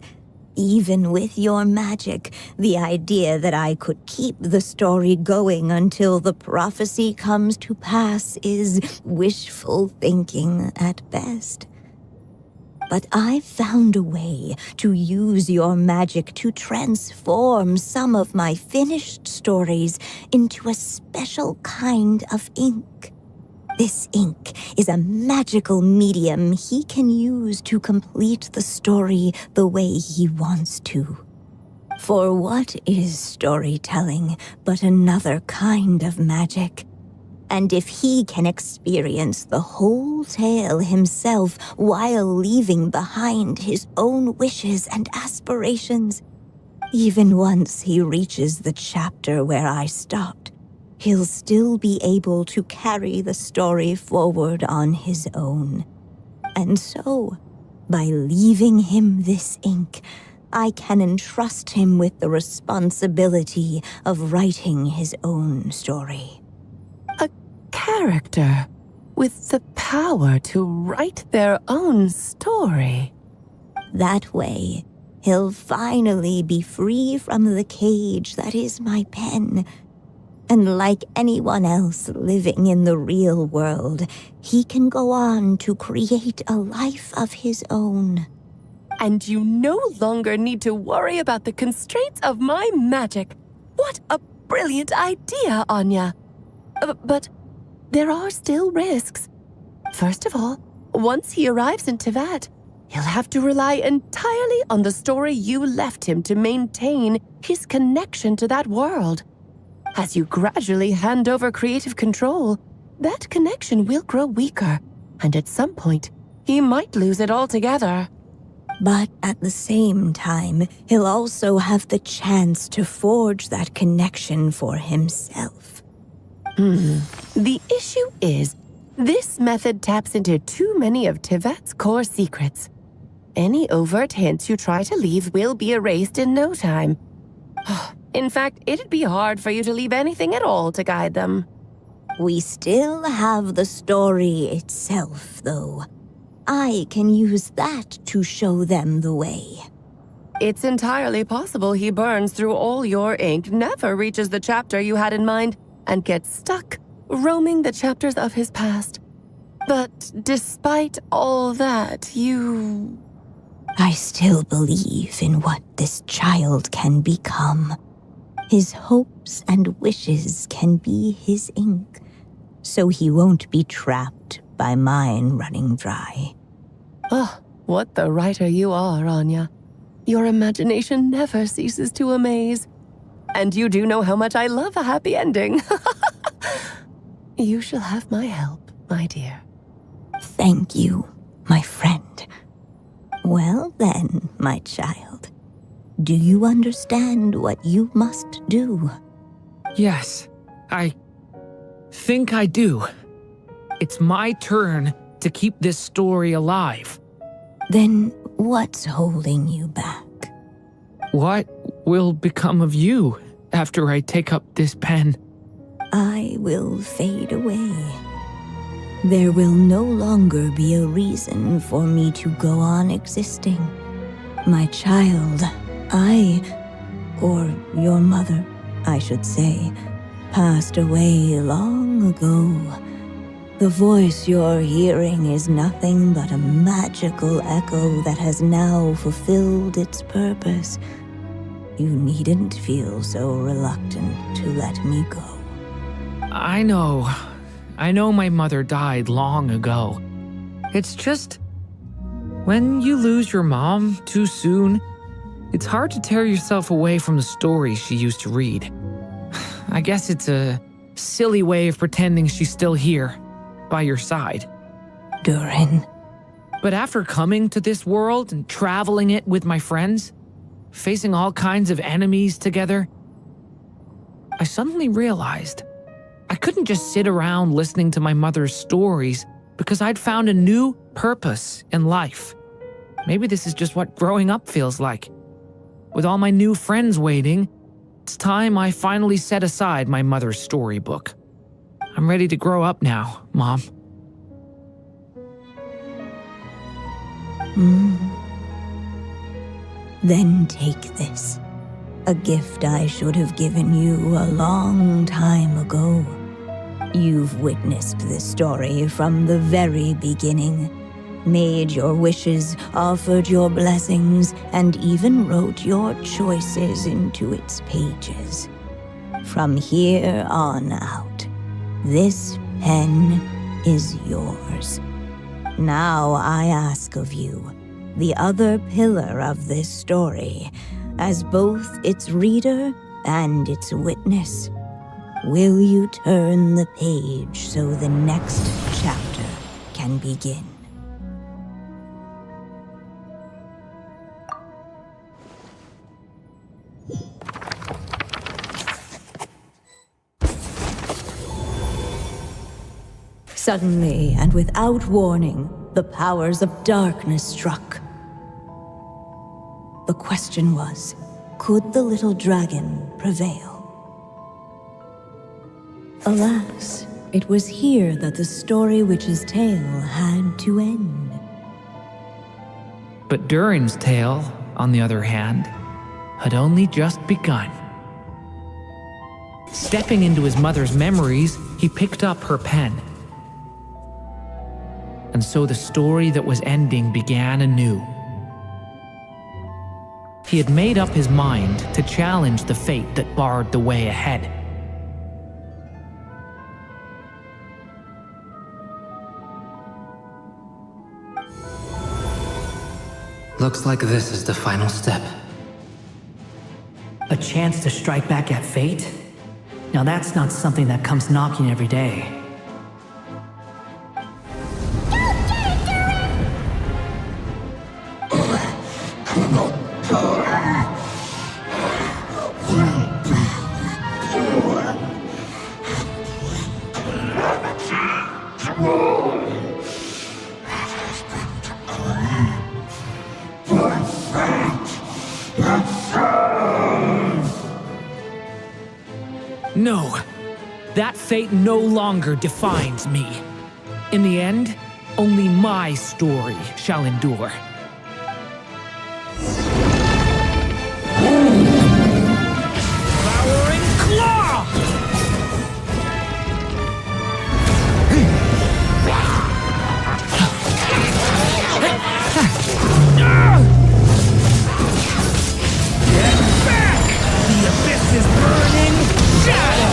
S4: Even with your magic, the idea that I could keep the story going until the prophecy comes to pass is wishful thinking at best. But I've found a way to use your magic to transform some of my finished stories into a special kind of ink. This ink is a magical medium he can use to complete the story the way he wants to. For what is storytelling but another kind of magic? And if he can experience the whole tale himself while leaving behind his own wishes and aspirations, even once he reaches the chapter where I stopped, he'll still be able to carry the story forward on his own. And so, by leaving him this ink, I can entrust him with the responsibility of writing his own story.
S3: A character with the power to write their own story.
S4: That way, he'll finally be free from the cage that is my pen. And like anyone else living in the real world, he can go on to create a life of his own.
S3: And you no longer need to worry about the constraints of my magic. What a brilliant idea, Anya. But there are still risks. First of all, once he arrives in Teyvat, he'll have to rely entirely on the story you left him to maintain his connection to that world. As you gradually hand over creative control, that connection will grow weaker, and at some point, he might lose it altogether.
S4: But at the same time, he'll also have the chance to forge that connection for himself.
S3: The issue is, this method taps into too many of Teyvat's core secrets. Any overt hints you try to leave will be erased in no time. In fact, it'd be hard for you to leave anything at all to guide them.
S4: We still have the story itself, though. I can use that to show them the way.
S3: It's entirely possible he burns through all your ink, never reaches the chapter you had in mind, and gets stuck, roaming the chapters of his past. But despite all that,
S4: I still believe in what this child can become. His hopes and wishes can be his ink, so he won't be trapped by mine running dry.
S3: Oh, what the writer you are, Anya. Your imagination never ceases to amaze. And you do know how much I love a happy ending. You shall have my help, my dear.
S4: Thank you, my friend. Well then, my child. Do you understand what you must do?
S1: Yes, I think I do. It's my turn to keep this story alive.
S4: Then what's holding you back?
S1: What will become of you after I take up this pen?
S4: I will fade away. There will no longer be a reason for me to go on existing. My child, or your mother, I should say, passed away long ago. The voice you're hearing is nothing but a magical echo that has now fulfilled its purpose. You needn't feel so reluctant to let me go.
S1: I know my mother died long ago. It's just, when you lose your mom too soon, it's hard to tear yourself away from the stories she used to read. I guess it's a silly way of pretending she's still here, by your side.
S4: Durin.
S1: But after coming to this world and traveling it with my friends, facing all kinds of enemies together, I suddenly realized I couldn't just sit around listening to my mother's stories because I'd found a new purpose in life. Maybe this is just what growing up feels like. With all my new friends waiting, it's time I finally set aside my mother's storybook. I'm ready to grow up now, Mom.
S4: Then take this. A gift I should have given you a long time ago. You've witnessed this story from the very beginning, made your wishes, offered your blessings, and even wrote your choices into its pages. From here on out, this pen is yours. Now I ask of you, the other pillar of this story, as both its reader and its witness, will you turn the page so the next chapter can begin? Suddenly, and without warning, the powers of darkness struck. The question was, could the little dragon prevail? Alas, it was here that the story witch's tale had to end.
S1: But Durin's tale, on the other hand, had only just begun. Stepping into his mother's memories, he picked up her pen. And so the story that was ending began anew. He had made up his mind to challenge the fate that barred the way ahead.
S16: Looks like this is the final step.
S15: A chance to strike back at fate? Now that's not something that comes knocking every day.
S1: No, that fate no longer defines me. In the end, only my story shall endure. Devouring Claw! Get back! The abyss is burning! Shadow!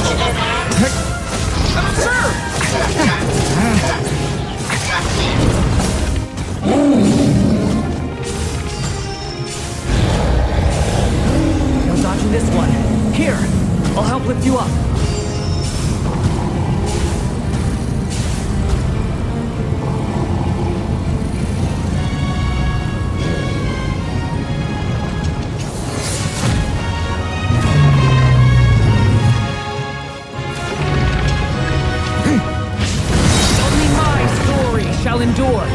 S1: Sir!
S15: No dodging this one. Here, I'll help lift you up.
S1: Shall endure.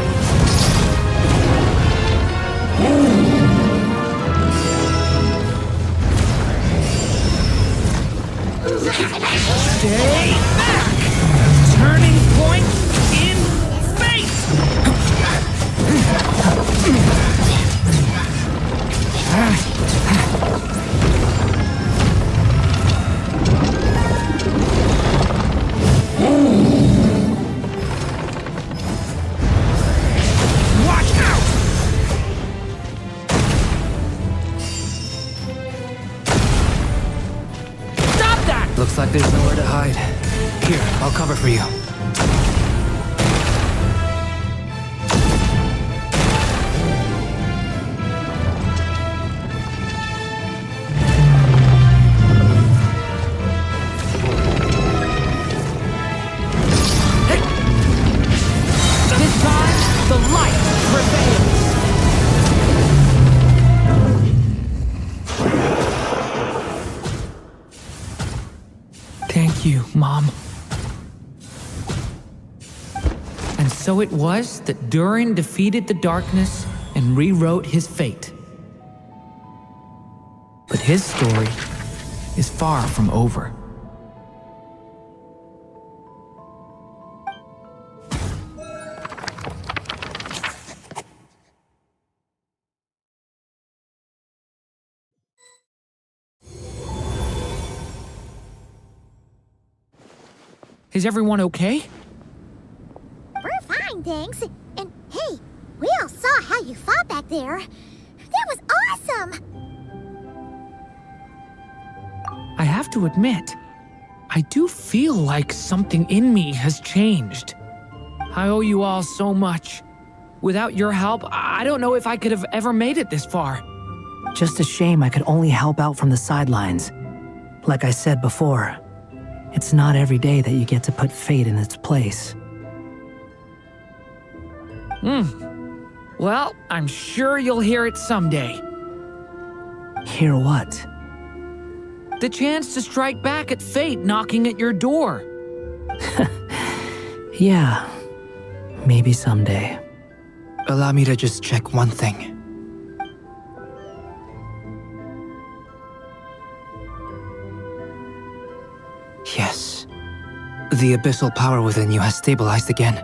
S1: Stay back! Turning point in fate!
S16: Looks like there's nowhere to hide. Here, I'll cover for you.
S1: This time, the light prevails. Thank you, Mom. And so it was that Durin defeated the darkness and rewrote his fate. But his story is far from over. Is everyone okay?
S2: We're fine, thanks. And hey, we all saw how you fought back there. That was awesome!
S1: I have to admit, I do feel like something in me has changed. I owe you all so much. Without your help, I don't know if I could have ever made it this far.
S15: Just a shame I could only help out from the sidelines. Like I said before, it's not every day that you get to put fate in its place.
S1: Well, I'm sure you'll hear it someday.
S15: Hear what?
S1: The chance to strike back at fate knocking at your door.
S15: Yeah, maybe someday.
S16: Allow me to just check one thing. Yes. The abyssal power within you has stabilized again.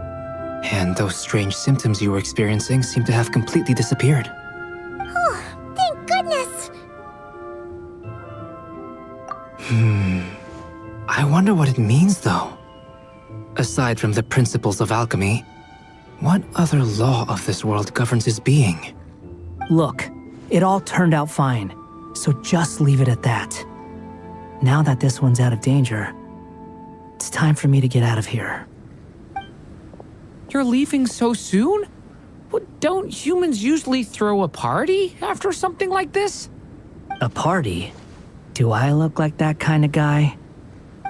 S16: And those strange symptoms you were experiencing seem to have completely disappeared.
S2: Oh, thank goodness!
S16: I wonder what it means, though. Aside from the principles of alchemy, what other law of this world governs his being?
S15: Look, it all turned out fine, so just leave it at that. Now that this one's out of danger, it's time for me to get out of here.
S1: You're leaving so soon? Don't humans usually throw a party after something like this?
S15: A party? Do I look like that kind of guy?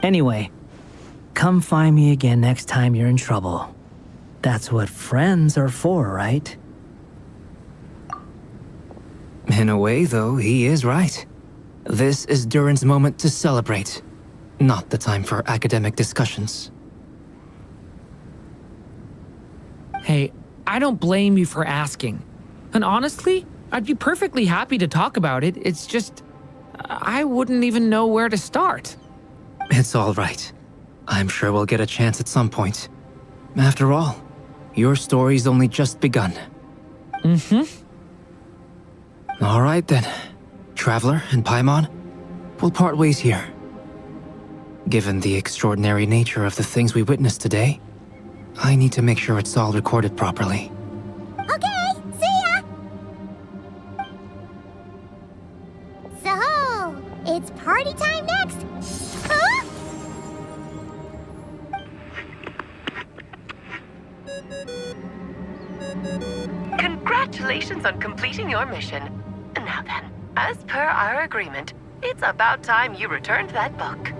S15: Anyway, come find me again next time you're in trouble. That's what friends are for, right?
S16: In a way, though, he is right. This is Durin's moment to celebrate, not the time for academic discussions.
S1: Hey, I don't blame you for asking. And honestly, I'd be perfectly happy to talk about it. It's just, I wouldn't even know where to start.
S16: It's all right. I'm sure we'll get a chance at some point. After all, your story's only just begun. All right then. Traveler and Paimon, we'll part ways here. Given the extraordinary nature of the things we witnessed today, I need to make sure it's all recorded properly.
S2: Okay, see ya! So, it's party time next? Huh?
S3: Congratulations on completing your mission. Now then, as per our agreement, it's about time you returned that book.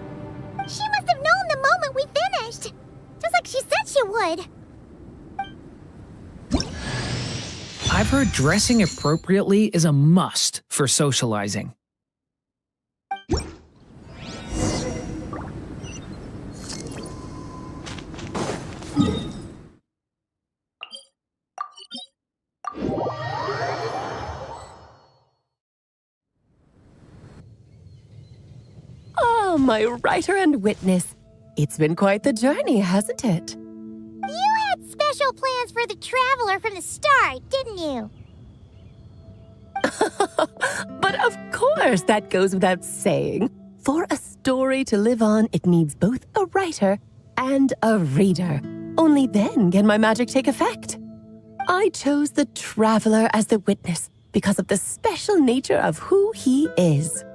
S2: She must have known the moment we finished. Just like she said she would.
S1: I've heard dressing appropriately is a must for socializing.
S3: Oh, my writer and witness. It's been quite the journey, hasn't it?
S2: You had special plans for the traveler from the start, didn't you?
S3: But of course, that goes without saying. For a story to live on, it needs both a writer and a reader. Only then can my magic take effect. I chose the traveler as the witness because of the special nature of who he is.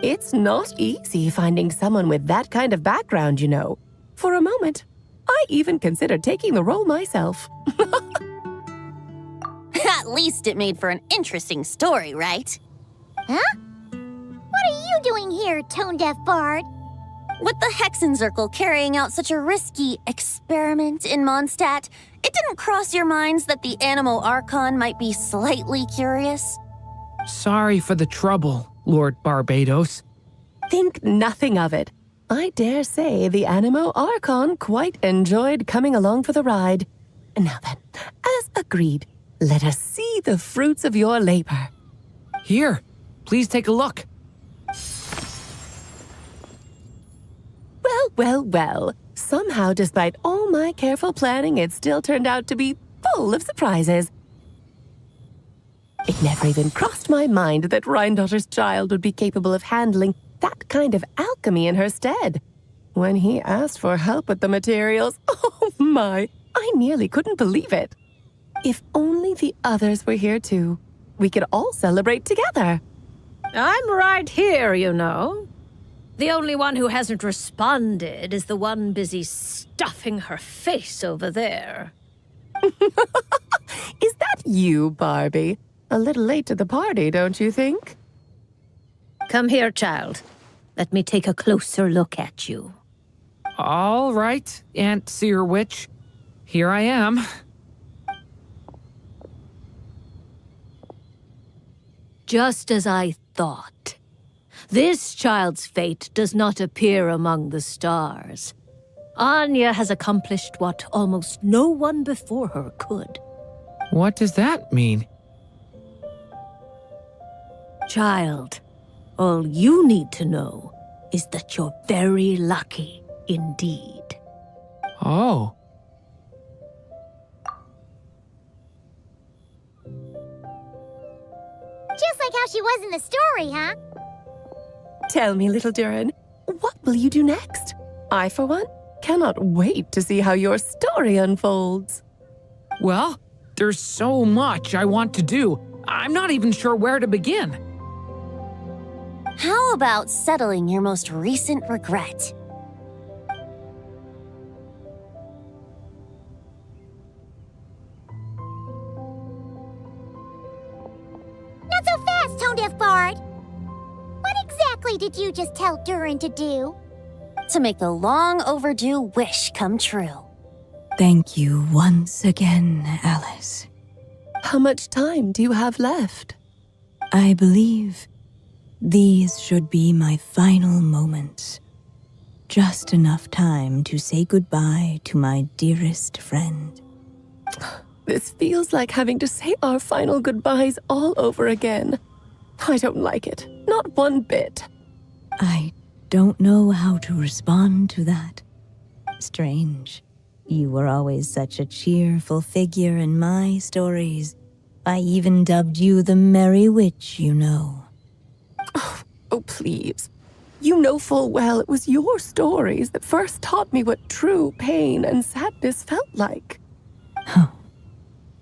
S3: It's not easy finding someone with that kind of background, you know. For a moment, I even considered taking the role myself.
S5: At least it made for an interesting story, right?
S2: Huh? What are you doing here, tone-deaf bard?
S5: With the 𝐏𝐥𝐚𝐲𝐞𝐫 carrying out such a risky experiment in Mondstadt, it didn't cross your minds that the Animo Archon might be slightly curious?
S1: Sorry for the trouble, Lord Barbados.
S3: Think nothing of it. I dare say the Animo Archon quite enjoyed coming along for the ride. Now then, as agreed, let us see the fruits of your labor.
S1: Here, please take a look.
S3: Well. Somehow, despite all my careful planning, it still turned out to be full of surprises. It never even crossed my mind that Rhindotter's child would be capable of handling that kind of alchemy in her stead. When he asked for help with the materials, oh my, I nearly couldn't believe it. If only the others were here too, we could all celebrate together.
S6: I'm right here, you know. The only one who hasn't responded is the one busy stuffing her face over there.
S3: Is that you, Barbie? A little late to the party, don't you think?
S6: Come here, child. Let me take a closer look at you.
S1: All right, Aunt Seer Witch. Here I am.
S6: Just as I thought. This child's fate does not appear among the stars. Anya has accomplished what almost no one before her could.
S1: What does that mean?
S6: Child, all you need to know is that you're very lucky indeed.
S1: Oh.
S2: Just like how she was in the story, huh?
S3: Tell me, little Durin, what will you do next? I, for one, cannot wait to see how your story unfolds.
S1: Well, there's so much I want to do. I'm not even sure where to begin.
S5: How about settling your most recent regret?
S2: Not so fast, Tone-Deaf Bard. What exactly did you just tell Durin to do?
S5: To make the long overdue wish come true.
S4: Thank you once again, Alice.
S3: How much time do you have left?
S4: I believe these should be my final moments. Just enough time to say goodbye to my dearest friend.
S3: This feels like having to say our final goodbyes all over again. I don't like it. Not one bit.
S4: I don't know how to respond to that. Strange. You were always such a cheerful figure in my stories. I even dubbed you the Merry Witch, you know.
S3: Oh, please. You know full well it was your stories that first taught me what true pain and sadness felt like.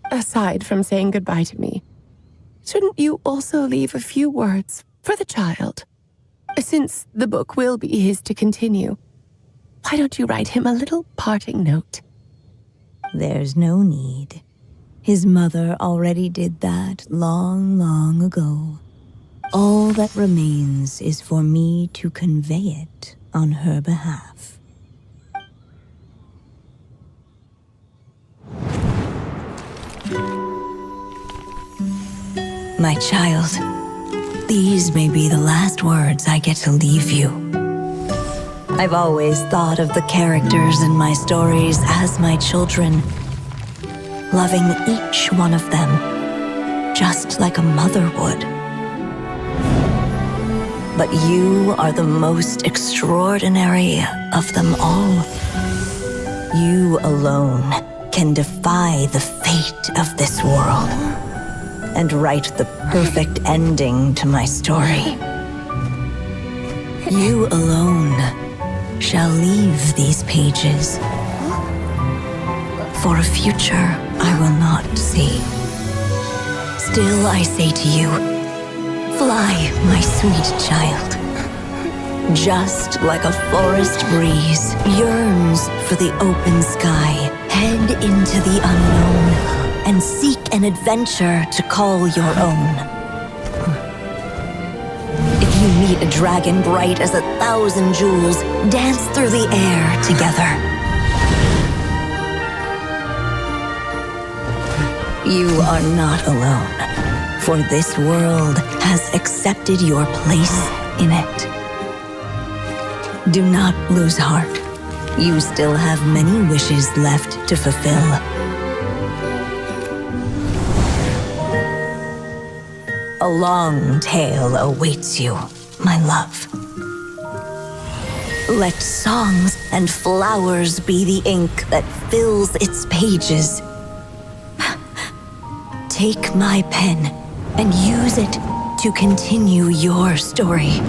S3: Aside from saying goodbye to me, shouldn't you also leave a few words for the child? Since the book will be his to continue, why don't you write him a little parting note?
S4: There's no need. His mother already did that long, long ago. All that remains is for me to convey it on her behalf. My child, these may be the last words I get to leave you. I've always thought of the characters in my stories as my children, loving each one of them, just like a mother would. But you are the most extraordinary of them all. You alone can defy the fate of this world and write the perfect ending to my story. You alone shall leave these pages for a future I will not see. Still I say to you, fly, my sweet child. Just like a forest breeze yearns for the open sky, head into the unknown and seek an adventure to call your own. If you meet a dragon bright as 1,000 jewels, dance through the air together. You are not alone, for this world has accepted your place in it. Do not lose heart. You still have many wishes left to fulfill. A long tale awaits you, my love. Let songs and flowers be the ink that fills its pages. Take my pen and use it to continue your story.